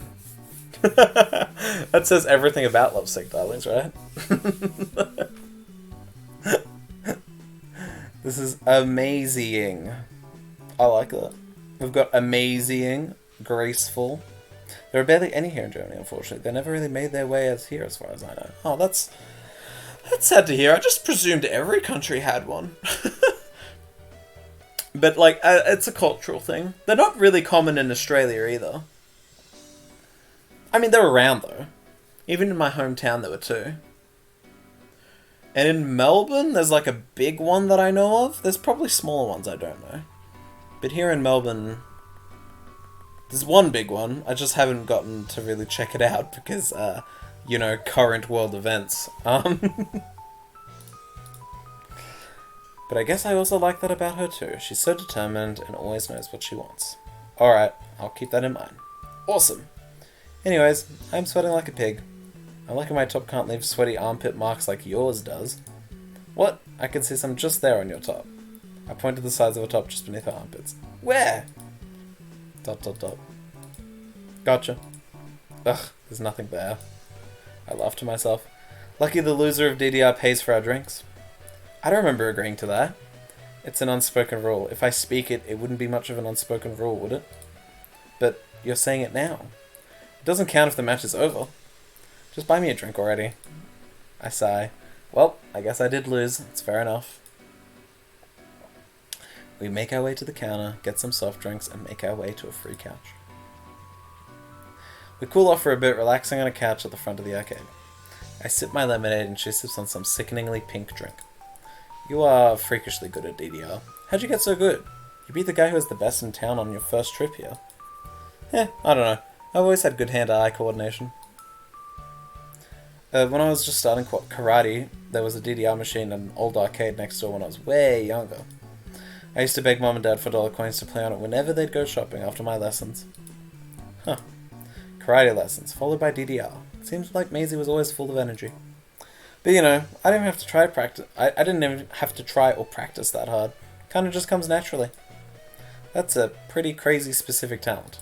That says everything about LoveSick Darlings, right? This is amazing. I like that. We've got amazing, graceful. There are barely any here in Germany, unfortunately. They never really made their way as here, as far as I know. Oh, that's sad to hear. I just presumed every country had one. But, like, it's a cultural thing. They're not really common in Australia either. I mean, they're around, though. Even in my hometown, there were two. And in Melbourne, there's, like, a big one that I know of. There's probably smaller ones I don't know. But here in Melbourne, there's one big one. I just haven't gotten to really check it out because, you know, current world events. But I guess I also like that about her too. She's so determined and always knows what she wants. Alright, I'll keep that in mind. Awesome! Anyways, I'm sweating like a pig. I'm lucky my top can't leave sweaty armpit marks like yours does. What? I can see some just there on your top. I pointed to the sides of her top just beneath her armpits. Where? Top. Gotcha. Ugh, there's nothing there. I laughed to myself. Lucky the loser of DDR pays for our drinks. I don't remember agreeing to that. It's an unspoken rule. If I speak it, it wouldn't be much of an unspoken rule, would it? But you're saying it now. It doesn't count if the match is over. Just buy me a drink already. I sigh. Well, I guess I did lose. It's fair enough. We make our way to the counter, get some soft drinks, and make our way to a free couch. We cool off for a bit, relaxing on a couch at the front of the arcade. I sip my lemonade and she sips on some sickeningly pink drink. You are freakishly good at DDR. How'd you get so good? You beat the guy who was the best in town on your first trip here. I don't know. I've always had good hand-eye coordination. When I was just starting karate, there was a DDR machine in an old arcade next door when I was way younger. I used to beg Mom and Dad for dollar coins to play on it whenever they'd go shopping after my lessons. Huh. Karate lessons, followed by DDR. It seems like Maisie was always full of energy. But you know, I didn't have to try practice. I didn't even have to try or practice that hard. Kind of just comes naturally. That's a pretty crazy specific talent.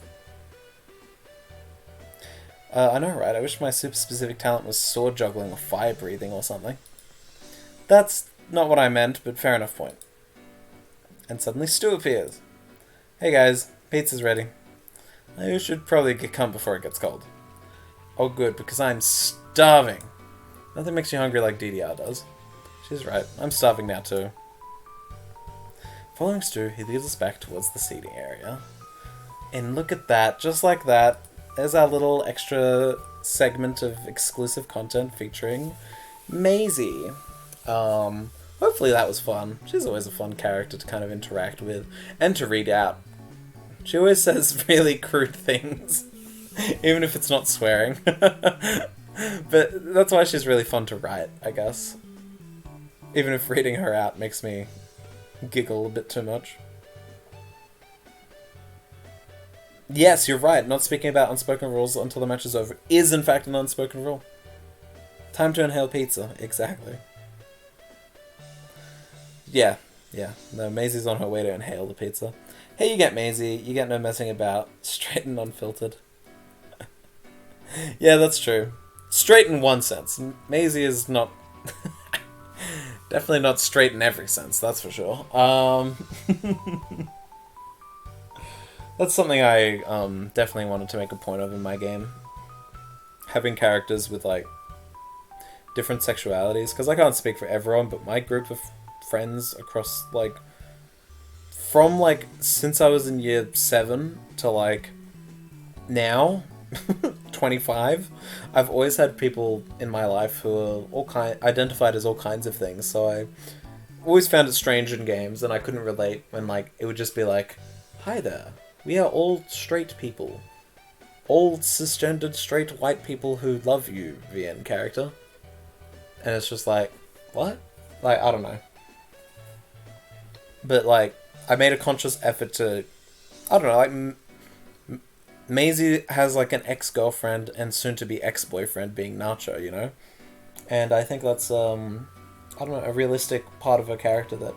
I know, right? I wish my super specific talent was sword juggling or fire breathing or something. That's not what I meant, but fair enough point. And suddenly Stu appears. Hey guys, pizza's ready. You should probably come before it gets cold. Oh good, because I'm starving. Nothing makes you hungry like DDR does. She's right, I'm starving now too. Following Stu, he leads us back towards the seating area. And look at that, just like that. There's our little extra segment of exclusive content featuring Maisie. Hopefully that was fun. She's always a fun character to kind of interact with and to read out. She always says really crude things, even if it's not swearing. But that's why she's really fun to write, I guess. Even if reading her out makes me giggle a bit too much. Yes, you're right. Not speaking about unspoken rules until the match is over is in fact an unspoken rule. Time to inhale pizza. Exactly. Yeah. No, Maisie's on her way to inhale the pizza. Hey, you get Maisie. You get no messing about. Straight and unfiltered. Yeah, that's true. Straight in one sense. Maisie is not... definitely not straight in every sense, that's for sure. That's something I definitely wanted to make a point of in my game. Having characters with, like, different sexualities. Because I can't speak for everyone, but my group of friends across, like... From, like, since I was in year 7 to, like, now... 25. I've always had people in my life who are identified as all kinds of things, so I always found it strange in games, and I couldn't relate when, like, it would just be like, hi there, we are all straight people. All cisgendered straight white people who love you, VN character. And it's just like, what? Like, I don't know. But, like, I made a conscious effort to, I don't know, like, Maisie has, like, an ex-girlfriend and soon-to-be ex-boyfriend being Nacho, you know? And I think that's, I don't know, a realistic part of her character that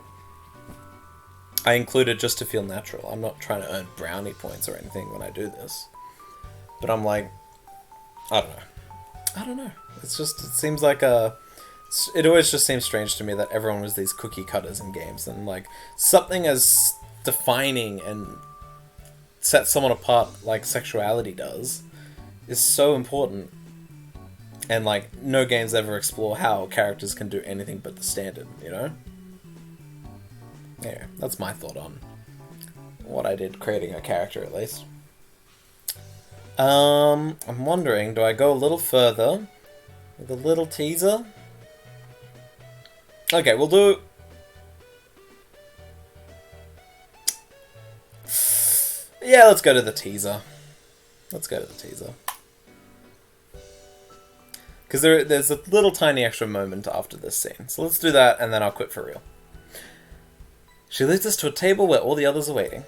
I include it just to feel natural. I'm not trying to earn brownie points or anything when I do this. But I'm like, I don't know. It's just, it seems like it always just seems strange to me that everyone was these cookie cutters in games, and like something as defining and sets someone apart like sexuality does is so important. And like no games ever explore how characters can do anything but the standard, you know? Yeah, that's my thought on what I did creating a character, at least. I'm wondering, do I go a little further with a little teaser? Okay, we'll do... Yeah, let's go to the teaser. Let's go to the teaser. Because there's a little tiny extra moment after this scene. So let's do that, and then I'll quit for real. She leads us to a table where all the others are waiting.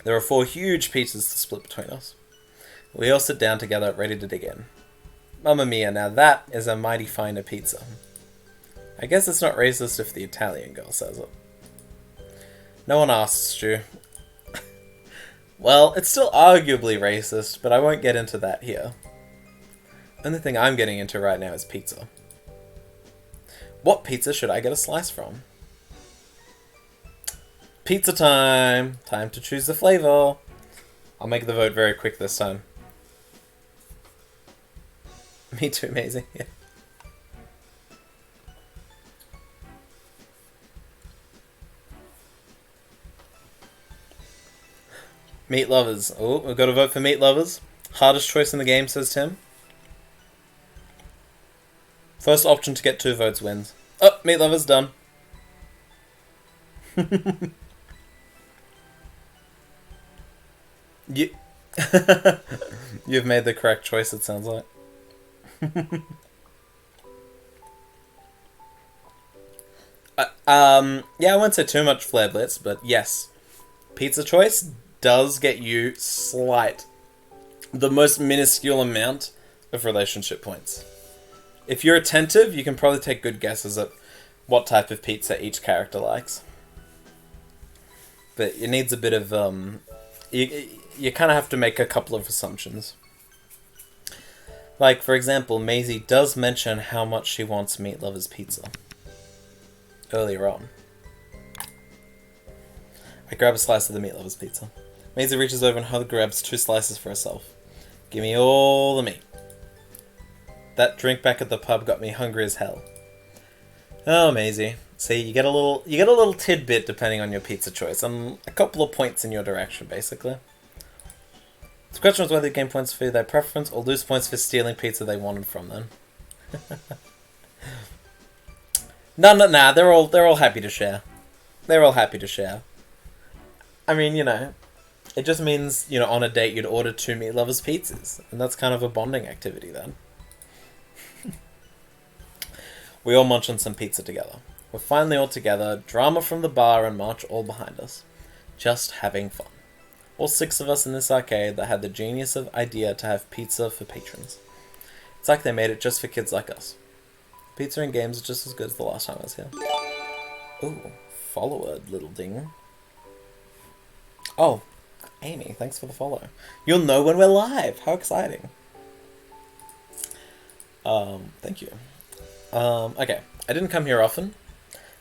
There are 4 huge pizzas to split between us. We all sit down together, ready to dig in. Mamma mia, now that is a mighty finer pizza. I guess it's not racist if the Italian girl says it. No one asked, Stu. Well, it's still arguably racist, but I won't get into that here. Only thing I'm getting into right now is pizza. What pizza should I get a slice from? Pizza time! Time to choose the flavor. I'll make the vote very quick this time. Me too, Maisie. Yeah. Meat lovers. Oh, we've got to vote for meat lovers. Hardest choice in the game, says Tim. First option to get 2 votes wins. Oh, meat lovers done. You've made the correct choice, it sounds like. Yeah, I won't say too much Flair Blitz, but yes. Pizza choice does get you the most minuscule amount of relationship points. If you're attentive, you can probably take good guesses at what type of pizza each character likes. But it needs a bit of, you kind of have to make a couple of assumptions. Like, for example, Maisie does mention how much she wants Meat Lover's pizza. Earlier on. I grab a slice of the Meat Lover's pizza. Maisie reaches over and grabs 2 slices for herself. Give me all the meat. That drink back at the pub got me hungry as hell. Oh, Maisie. See, you get a little tidbit depending on your pizza choice, and a couple of points in your direction, basically. The question was whether you gain points for their preference or lose points for stealing pizza they wanted from them. Nah, they're all happy to share. They're all happy to share. I mean, you know, it just means, you know, on a date you'd order 2 Meat Lovers pizzas, and that's kind of a bonding activity then. We all munch on some pizza together. We're finally all together, drama from the bar and March all behind us. Just having fun. All 6 of us in this arcade that had the genius of idea to have pizza for patrons. It's like they made it just for kids like us. Pizza and games are just as good as the last time I was here. Ooh, follower, little ding. Oh, Amy, thanks for the follow. You'll know when we're live. How exciting. Thank you. Okay, I didn't come here often,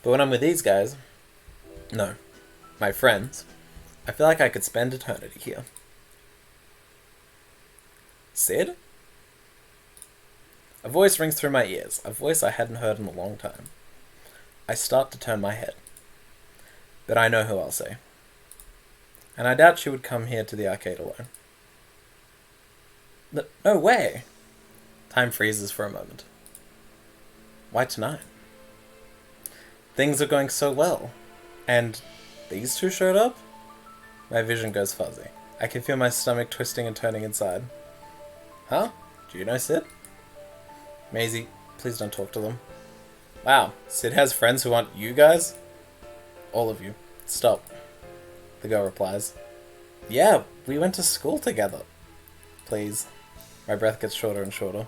but when I'm with these guys, no, my friends, I feel like I could spend eternity here. Sid? A voice rings through my ears, a voice I hadn't heard in a long time. I start to turn my head, but I know who I'll say. And I doubt she would come here to the arcade alone. No way! Time freezes for a moment. Why tonight? Things are going so well. And these 2 showed up? My vision goes fuzzy. I can feel my stomach twisting and turning inside. Huh? Do you know Sid? Maisie, please don't talk to them. Wow, Sid has friends who want you guys? All of you. Stop. The girl replies. Yeah, we went to school together. Please. My breath gets shorter and shorter.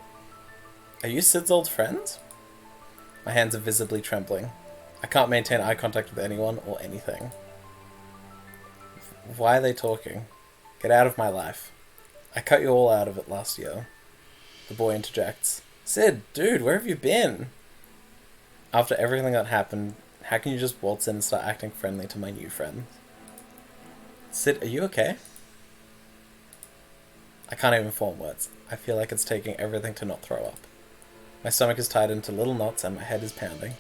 Are you Sid's old friends? My hands are visibly trembling. I can't maintain eye contact with anyone or anything. Why are they talking? Get out of my life. I cut you all out of it last year. The boy interjects. Sid, dude, where have you been? After everything that happened, how can you just waltz in and start acting friendly to my new friends? Sid, are you okay? I can't even form words. I feel like it's taking everything to not throw up. My stomach is tied into little knots and my head is pounding.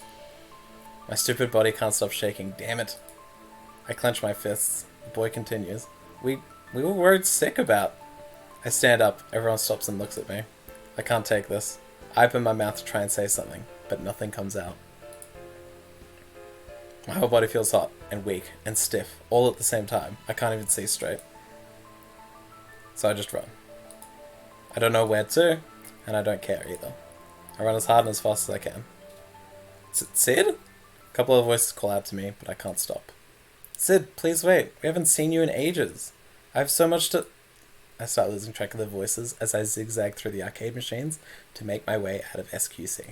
My stupid body can't stop shaking, damn it. I clench my fists. The boy continues. We were worried sick about. I stand up. Everyone stops and looks at me. I can't take this. I open my mouth to try and say something, but nothing comes out. My whole body feels hot and weak and stiff all at the same time. I can't even see straight. So I just run. I don't know where to, and I don't care either. I run as hard and as fast as I can. Sid? A couple of voices call out to me, but I can't stop. Sid, please wait. We haven't seen you in ages. I have so much to... I start losing track of the voices as I zigzag through the arcade machines to make my way out of SQC.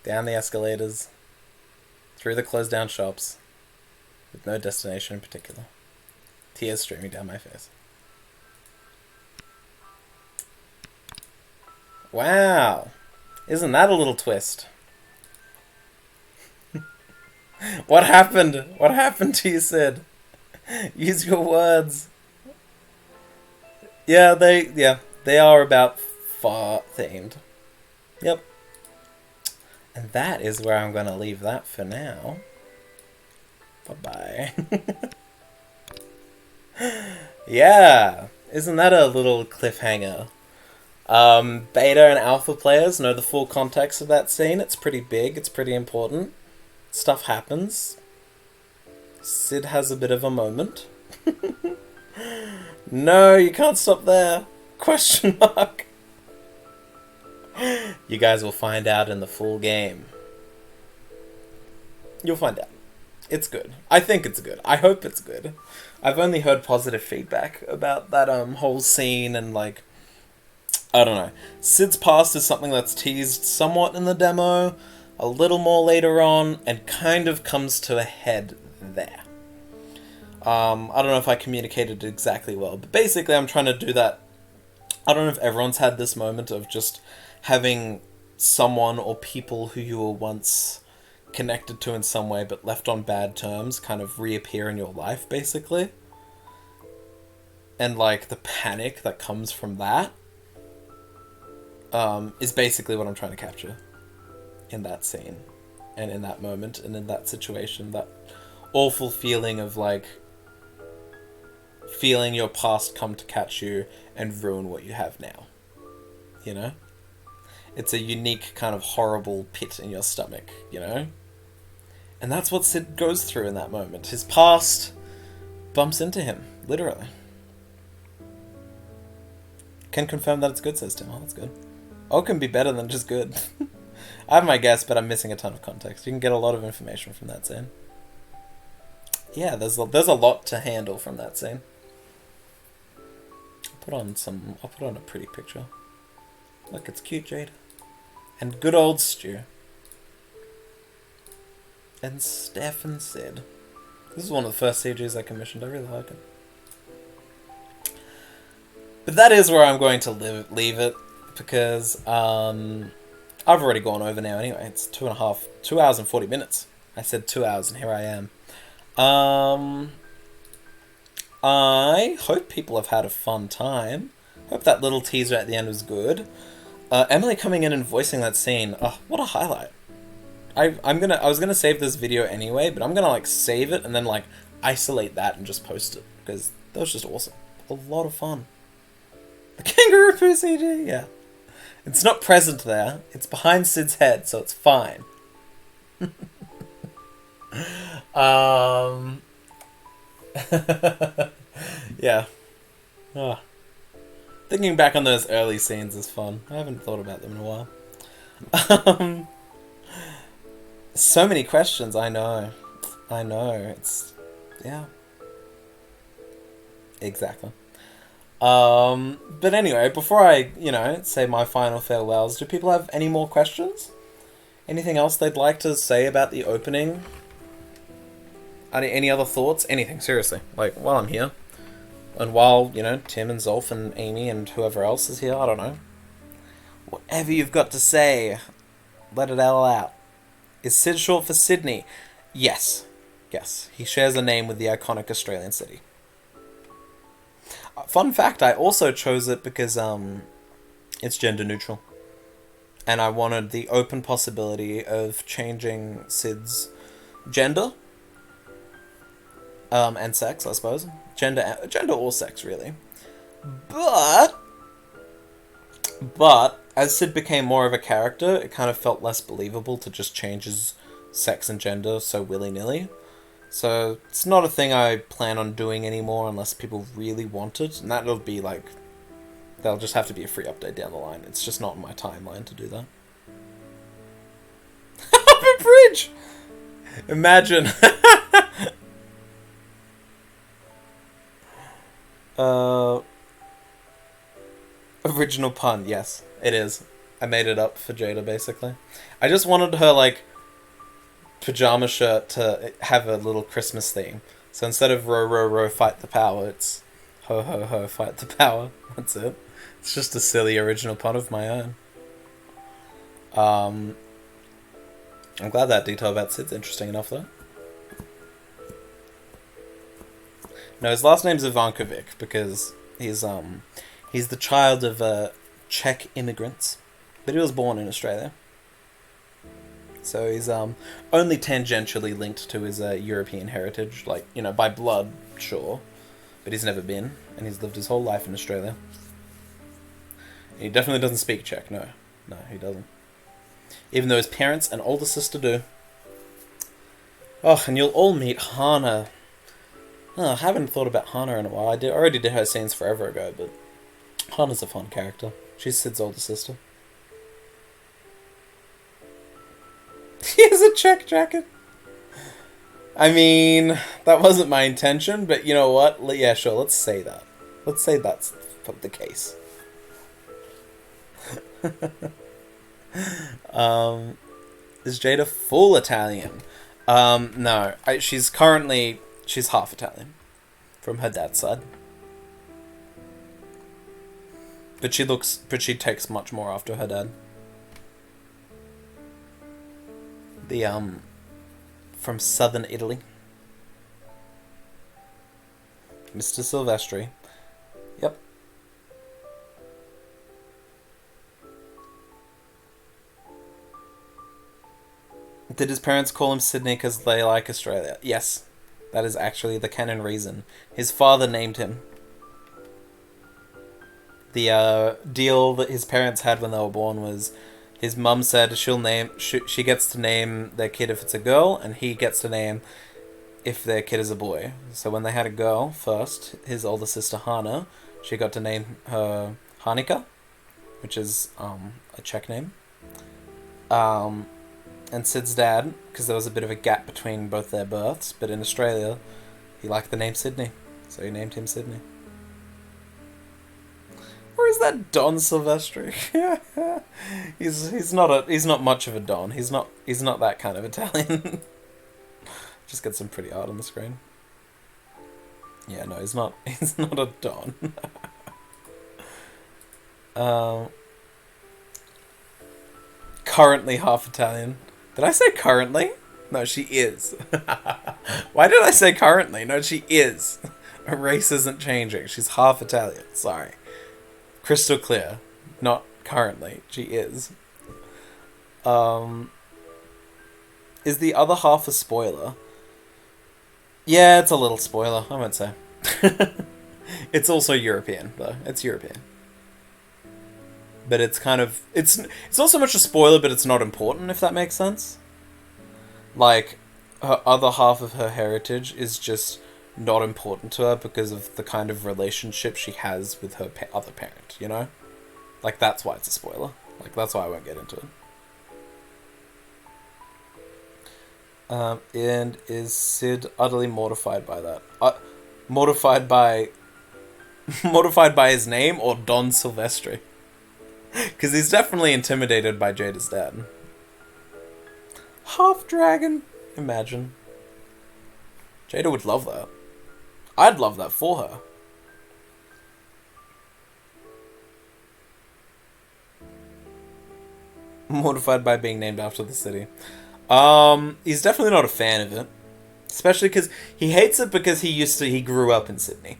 Down the escalators, through the closed down shops, with no destination in particular. Tears streaming down my face. Wow! Isn't that a little twist? What happened? What happened to you, Sid? Use your words. Yeah, they are about far themed. Yep. And that is where I'm gonna leave that for now. Bye-bye. Yeah! Isn't that a little cliffhanger? Beta and alpha players know the full context of that scene. It's pretty big, it's pretty important. Stuff happens. Sid has a bit of a moment. No, you can't stop there. Question mark. You guys will find out in the full game. You'll find out. It's good. I think it's good. I hope it's good. I've only heard positive feedback about that whole scene and like... I don't know. Sid's past is something that's teased somewhat in the demo, a little more later on, and kind of comes to a head there. I don't know if I communicated it exactly well, but basically I'm trying to do that. I don't know if everyone's had this moment of just having someone or people who you were once connected to in some way but left on bad terms kind of reappear in your life, basically. And like the panic that comes from that is basically what I'm trying to capture in that scene and in that moment and in that situation. That awful feeling of like feeling your past come to catch you and ruin what you have now. You know? It's a unique kind of horrible pit in your stomach, you know? And that's what Sid goes through in that moment. His past bumps into him, literally. Can confirm that it's good, says Tim. Oh, that's good. Oh, can be better than just good. I have my guess, but I'm missing a ton of context. You can get a lot of information from that scene. Yeah, there's a lot to handle from that scene. I'll put on a pretty picture. Look, it's cute, Jayda. And good old Stu. And Steph and Sid. This is one of the first CGs I commissioned. I really like it. But that is where I'm going to leave it. Because I've already gone over now anyway. It's 2 hours and 40 minutes. I said 2 hours and here I am. I hope people have had a fun time. Hope that little teaser at the end was good. Emily coming in and voicing that scene. Oh, what a highlight. I was gonna save this video anyway, but I'm gonna like save it and then like isolate that and just post it because that was just awesome. A lot of fun. The kangaroo poo CG, yeah. It's not present there. It's behind Sid's head, so it's fine. Yeah. Oh. Thinking back on those early scenes is fun. I haven't thought about them in a while. So many questions, I know. It's... yeah. Exactly. But anyway, before I, say my final farewells, do people have any more questions? Anything else they'd like to say about the opening? Any other thoughts? Anything, seriously. Like, while I'm here. And while, you know, Tim and Zolf and Amy and whoever else is here, I don't know. Whatever you've got to say, let it all out. Is Sid short for Sydney? Yes. Yes. He shares a name with the iconic Australian city. Fun fact, I also chose it because it's gender neutral. And I wanted the open possibility of changing Sid's gender. And sex, I suppose. Gender or sex, really. But as Sid became more of a character, it kind of felt less believable to just change his sex and gender so willy-nilly. So it's not a thing I plan on doing anymore unless people really want it. And that'll be like... That'll just have to be a free update down the line. It's just not in my timeline to do that. Harbour Bridge! Imagine. Original pun, yes, it is. I made it up for Jayda, basically. I just wanted her, like, pajama shirt to have a little Christmas theme. So instead of row, row, row, fight the power, it's ho, ho, ho, fight the power. That's it. It's just a silly original pun of my own. I'm glad that detail about Sid's interesting enough, though. No, his last name's Ivankovic because he's the child of Czech immigrants, but he was born in Australia. So he's only tangentially linked to his European heritage, like, you know, by blood, sure, but he's never been, and he's lived his whole life in Australia. And he definitely doesn't speak Czech, no, he doesn't. Even though his parents and older sister do. Oh, and you'll all meet Hana. Oh, I haven't thought about Hana in a while. I already did her scenes forever ago, but Hana's a fun character. She's Sid's older sister. He has a check jacket. I mean, that wasn't my intention, but you know what? Yeah, sure, let's say that. Let's say that's the case. Is Jayda full Italian? No. She's half Italian. From her dad's side. But she takes much more after her dad. From southern Italy. Mr. Silvestri. Yep. Did his parents call him Sydney because they like Australia? Yes. That is actually the canon reason. His father named him. The deal that his parents had when they were born was his mum said she gets to name their kid if it's a girl, and he gets to name if their kid is a boy. So when they had a girl first, his older sister Hana, she got to name her Hanika, which is a Czech name. And Sid's dad, because there was a bit of a gap between both their births, but in Australia, he liked the name Sydney, so he named him Sydney. Or is that Don Silvestri? he's not much of a Don. He's not that kind of Italian. Just get some pretty art on the screen. Yeah, no, he's not a Don. Currently half Italian. Did I say currently? No, she is. Why did I say currently? No, she is. Her race isn't changing. She's half Italian. Sorry. Crystal clear. Not currently. She is. Is the other half a spoiler? Yeah, it's a little spoiler, I won't say. It's also European, though. It's European. But it's kind of... It's not so much a spoiler, but it's not important, if that makes sense. Like, her other half of her heritage is just not important to her because of the kind of relationship she has with her other parent, you know? Like, that's why it's a spoiler. Like, that's why I won't get into it. And is Sid utterly mortified by that? Mortified by his name or Don Silvestri? Because he's definitely intimidated by Jayda's dad. Half dragon. Imagine. Jayda would love that. I'd love that for her. Mortified by being named after the city. He's definitely not a fan of it. Especially because he hates it because he grew up in Sydney.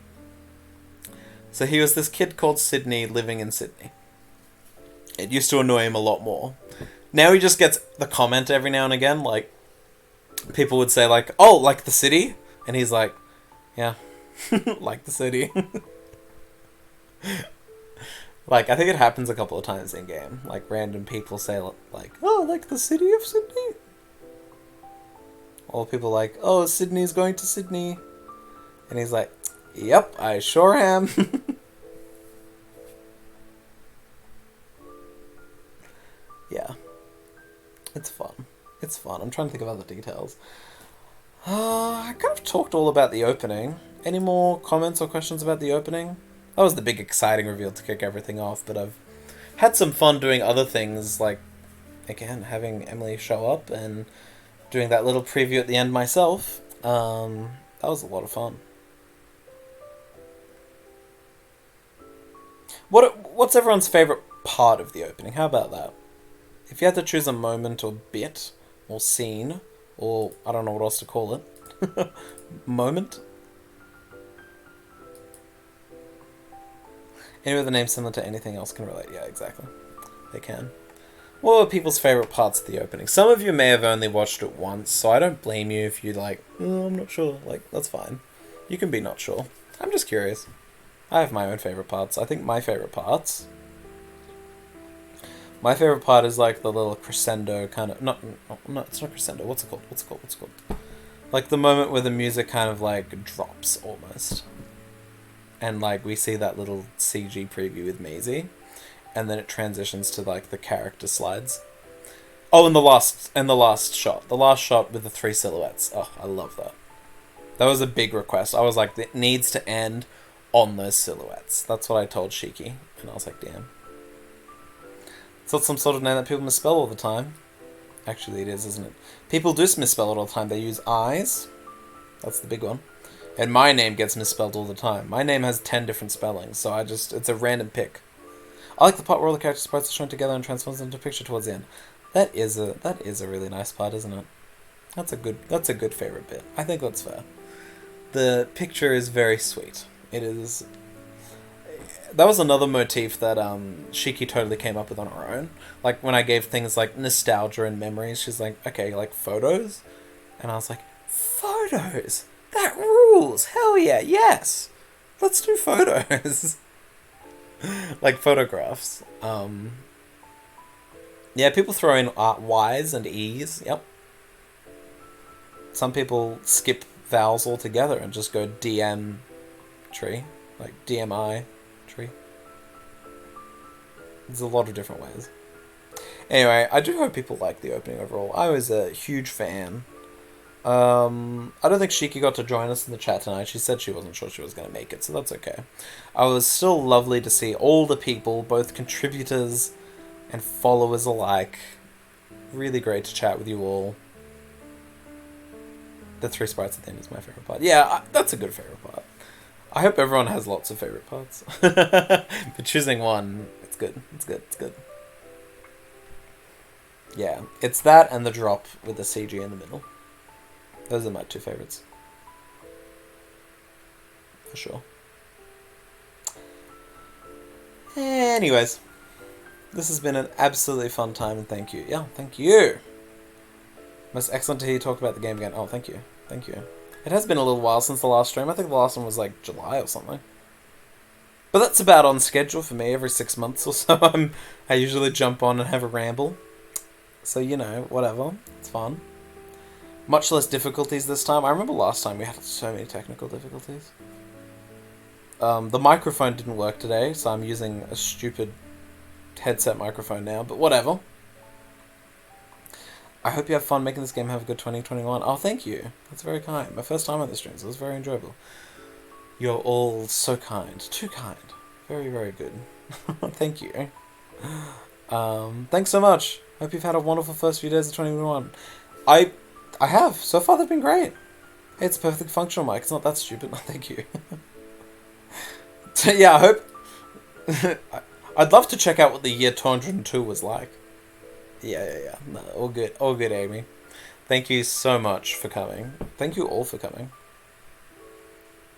So he was this kid called Sydney living in Sydney. It used to annoy him a lot more. Now he just gets the comment every now and again, like, people would say, like, oh, like the city? And he's like, yeah, like the city. Like, I think it happens a couple of times in-game. Like, random people say, like, oh, like the city of Sydney? All people like, oh, Sydney's going to Sydney. And he's like, yep, I sure am. Yeah. It's fun. It's fun. I'm trying to think of other details. I kind of talked all about the opening. Any more comments or questions about the opening? That was the big exciting reveal to kick everything off, but I've had some fun doing other things, like, again, having Emily show up and doing that little preview at the end myself. That was a lot of fun. What's everyone's favourite part of the opening? How about that? If you had to choose a moment or bit or scene, or I don't know what else to call it, moment? Any other name similar to anything else can relate. Yeah, exactly. They can. What were people's favourite parts of the opening? Some of you may have only watched it once, so I don't blame you if you're like, oh, I'm not sure. Like, that's fine. You can be not sure. I'm just curious. I have my own favourite parts. I think my favourite parts... My favourite part is like the little crescendo kind of... No, it's not crescendo. What's it called? Like the moment where the music kind of like drops almost. And like we see that little CG preview with Maisie. And then it transitions to like the character slides. Oh, and the last shot. The last shot with the 3 silhouettes. Oh, I love that. That was a big request. I was like, it needs to end on those silhouettes. That's what I told Shiki. And I was like, damn. It's not some sort of name that people misspell all the time. Actually, it is, isn't it? People do misspell it all the time. They use eyes. That's the big one. And my name gets misspelled all the time. My name has 10 different spellings, so it's a random pick. I like the part where all the character sprites are shown together and transforms into a picture towards the end. That is a really nice part, isn't it? That's a good favorite bit. I think that's fair. The picture is very sweet. It is. That was another motif that Shiki totally came up with on her own. Like when I gave things like nostalgia and memories, she's like, okay, like photos, and I was like, photos. That rules. Hell yeah, yes. Let's do photos. Like photographs. Yeah, people throw in Y's and E's. Yep. Some people skip vowels altogether and just go DM tree. Like DMI tree. There's a lot of different ways. Anyway, I do hope people like the opening overall. I was a huge fan. I don't think Shiki got to join us in the chat tonight. She said she wasn't sure she was going to make it, so that's okay. I was still lovely to see all the people, both contributors and followers alike. Really great to chat with you all. The 3 sprites at the end is my favourite part. Yeah, that's a good favourite part. I hope everyone has lots of favourite parts. But choosing one, it's good. It's good. It's good. Yeah, it's that and the drop with the CG in the middle. Those are my 2 favourites. For sure. Anyways. This has been an absolutely fun time, and thank you. Yeah, thank you. Most excellent to hear you talk about the game again. Oh, thank you. Thank you. It has been a little while since the last stream. I think the last one was like July or something. But that's about on schedule for me. Every 6 months or so, I usually jump on and have a ramble. So, you know, whatever. It's fun. Much less difficulties this time. I remember last time we had so many technical difficulties. The microphone didn't work today, so I'm using a stupid headset microphone now, but whatever. I hope you have fun making this game. Have a good 2021. Oh, thank you. That's very kind. My first time on the streams. It was very enjoyable. You're all so kind. Too kind. Very, very good. Thank you. Thanks so much. Hope you've had a wonderful first few days of 2021. I have. So far, they've been great. It's a perfectly functional mic. It's not that stupid. No, thank you. So, yeah, I hope... I'd love to check out what the year 202 was like. Yeah. No, all good, Amy. Thank you so much for coming. Thank you all for coming.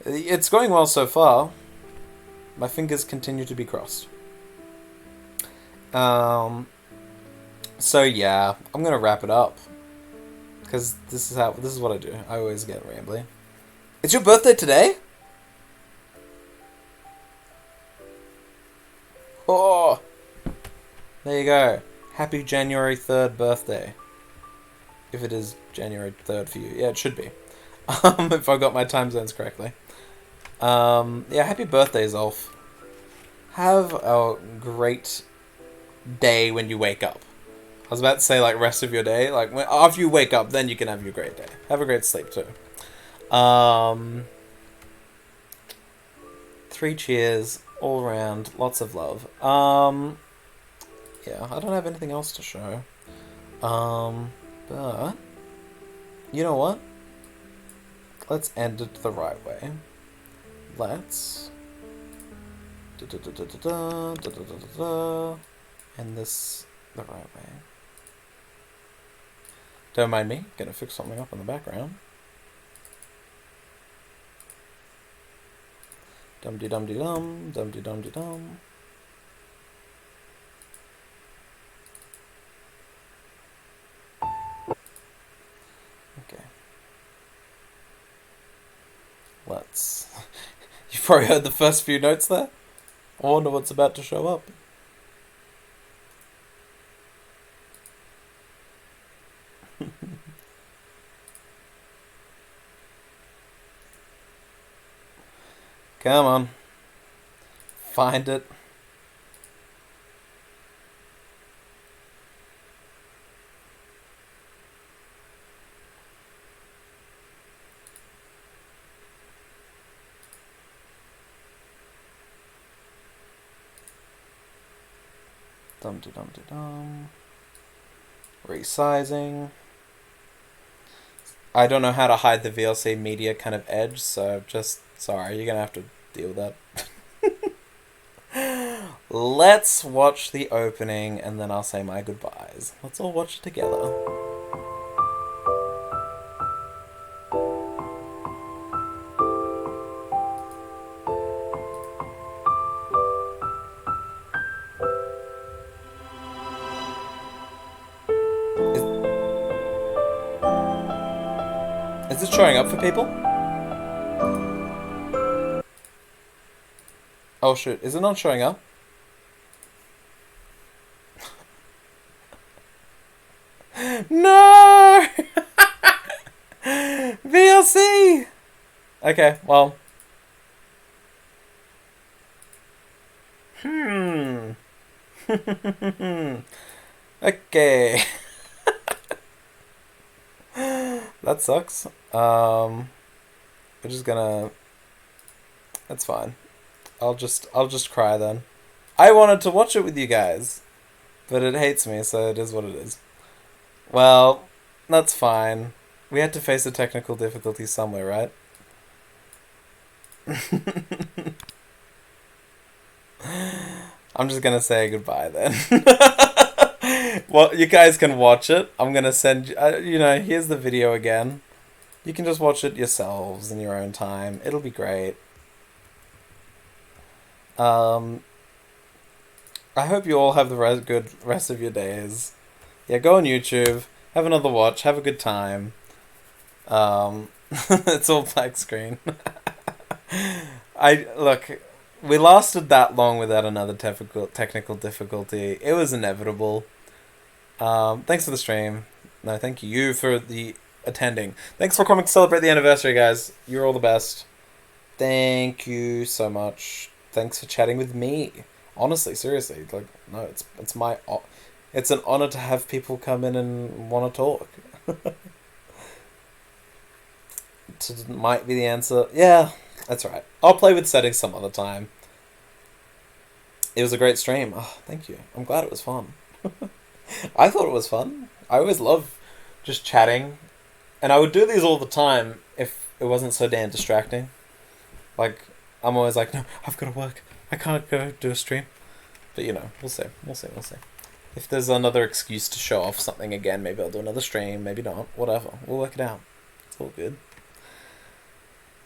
It's going well so far. My fingers continue to be crossed. So yeah, I'm gonna wrap it up. Because this is what I do. I always get rambly. It's your birthday today? Oh! There you go. Happy January 3rd birthday. If it is January 3rd for you. Yeah, it should be. If I got my time zones correctly. Yeah, happy birthday, Zolf. Have a great day when you wake up. I was about to say, like, rest of your day. Like, after you wake up, then you can have your great day. Have a great sleep, too. 3 cheers, all around, lots of love. Yeah, I don't have anything else to show. But, you know what? Let's end it the right way. Let's... end this the right way. Don't mind me, gonna fix something up in the background. Dum-de-dum-de-dum, dum-de-dum-de-dum. Okay. Let's... You've probably heard the first few notes there. I wonder what's about to show up. Come on. Find it. Dum-de-dum-de-dum. Resizing. I don't know how to hide the VLC media kind of edge, so just... Sorry, you're gonna have to deal with that. Let's watch the opening, and then I'll say my goodbyes. Let's all watch it together. Is this showing up for people? Oh shit, is it not showing up? No! VLC! Okay, well. Okay. That sucks. We're just gonna... That's fine. I'll just cry then. I wanted to watch it with you guys, but it hates me, so it is what it is. Well, that's fine. We had to face a technical difficulty somewhere, right? I'm just gonna say goodbye then. Well, you guys can watch it. I'm gonna send you, here's the video again. You can just watch it yourselves in your own time. It'll be great. I hope you all have the good rest of your days. Yeah, go on YouTube, have another watch, have a good time. It's all black screen. Look, we lasted that long without another technical difficulty. It was inevitable. Thanks for the stream. No, thank you for the attending. Thanks for coming to celebrate the anniversary, guys. You're all the best. Thank you so much. Thanks for chatting with me. Honestly, seriously, like, no, it's an honor to have people come in and want to talk. Might be the answer. Yeah, that's right. I'll play with settings some other time. It was a great stream. Oh, thank you. I'm glad it was fun. I thought it was fun. I always love just chatting, and I would do these all the time if it wasn't so damn distracting. Like, I'm always like, no, I've got to work. I can't go do a stream. But, you know, we'll see. We'll see. We'll see. If there's another excuse to show off something again, maybe I'll do another stream, maybe not. Whatever. We'll work it out. It's all good.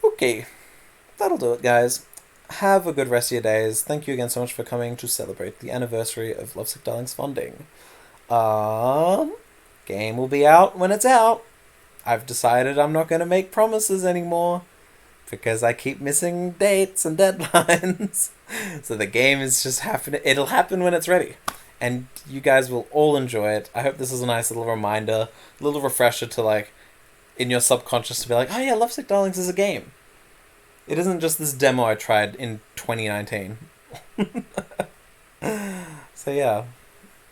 Okay. That'll do it, guys. Have a good rest of your days. Thank you again so much for coming to celebrate the anniversary of LoveSick Darlings funding. Game will be out when it's out. I've decided I'm not going to make promises anymore because I keep missing dates and deadlines. So the game is just happening. It'll happen when it's ready. And you guys will all enjoy it. I hope this is a nice little reminder, a little refresher to, like, in your subconscious to be like, oh yeah, LoveSick Darlings is a game. It isn't just this demo I tried in 2019. So yeah.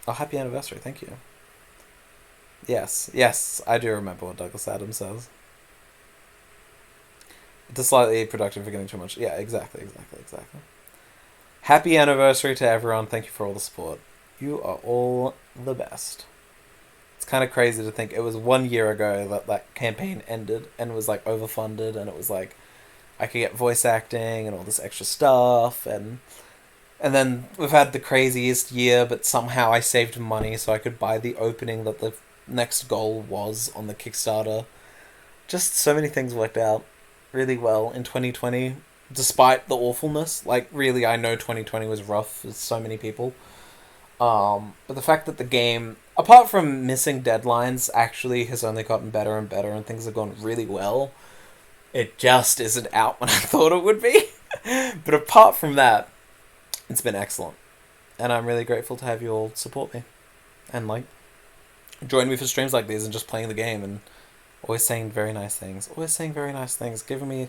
Oh, happy anniversary. Thank you. Yes, I do remember what Douglas Adams says. It's slightly productive for getting too much. Yeah, exactly. Happy anniversary to everyone. Thank you for all the support. You are all the best. It's kind of crazy to think it was 1 year ago that that campaign ended and was like overfunded, and it was like I could get voice acting and all this extra stuff, and then we've had the craziest year, but somehow I saved money so I could buy the opening that the next goal was on the Kickstarter. Just so many things worked out really well in 2020, despite the awfulness. Like, really, I know 2020 was rough for so many people. But the fact that the game, apart from missing deadlines, actually has only gotten better and better, and things have gone really well. It just isn't out when I thought it would be. But apart from that, it's been excellent. And I'm really grateful to have you all support me. And, like, join me for streams like these and just playing the game and always saying very nice things. Giving me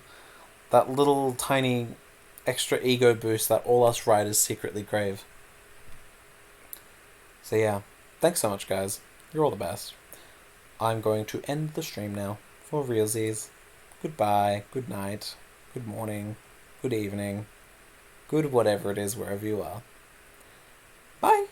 that little tiny extra ego boost that all us writers secretly crave. So yeah, thanks so much, guys. You're all the best. I'm going to end the stream now for realsies. Goodbye, good night, good morning, good evening, good whatever it is wherever you are. Bye!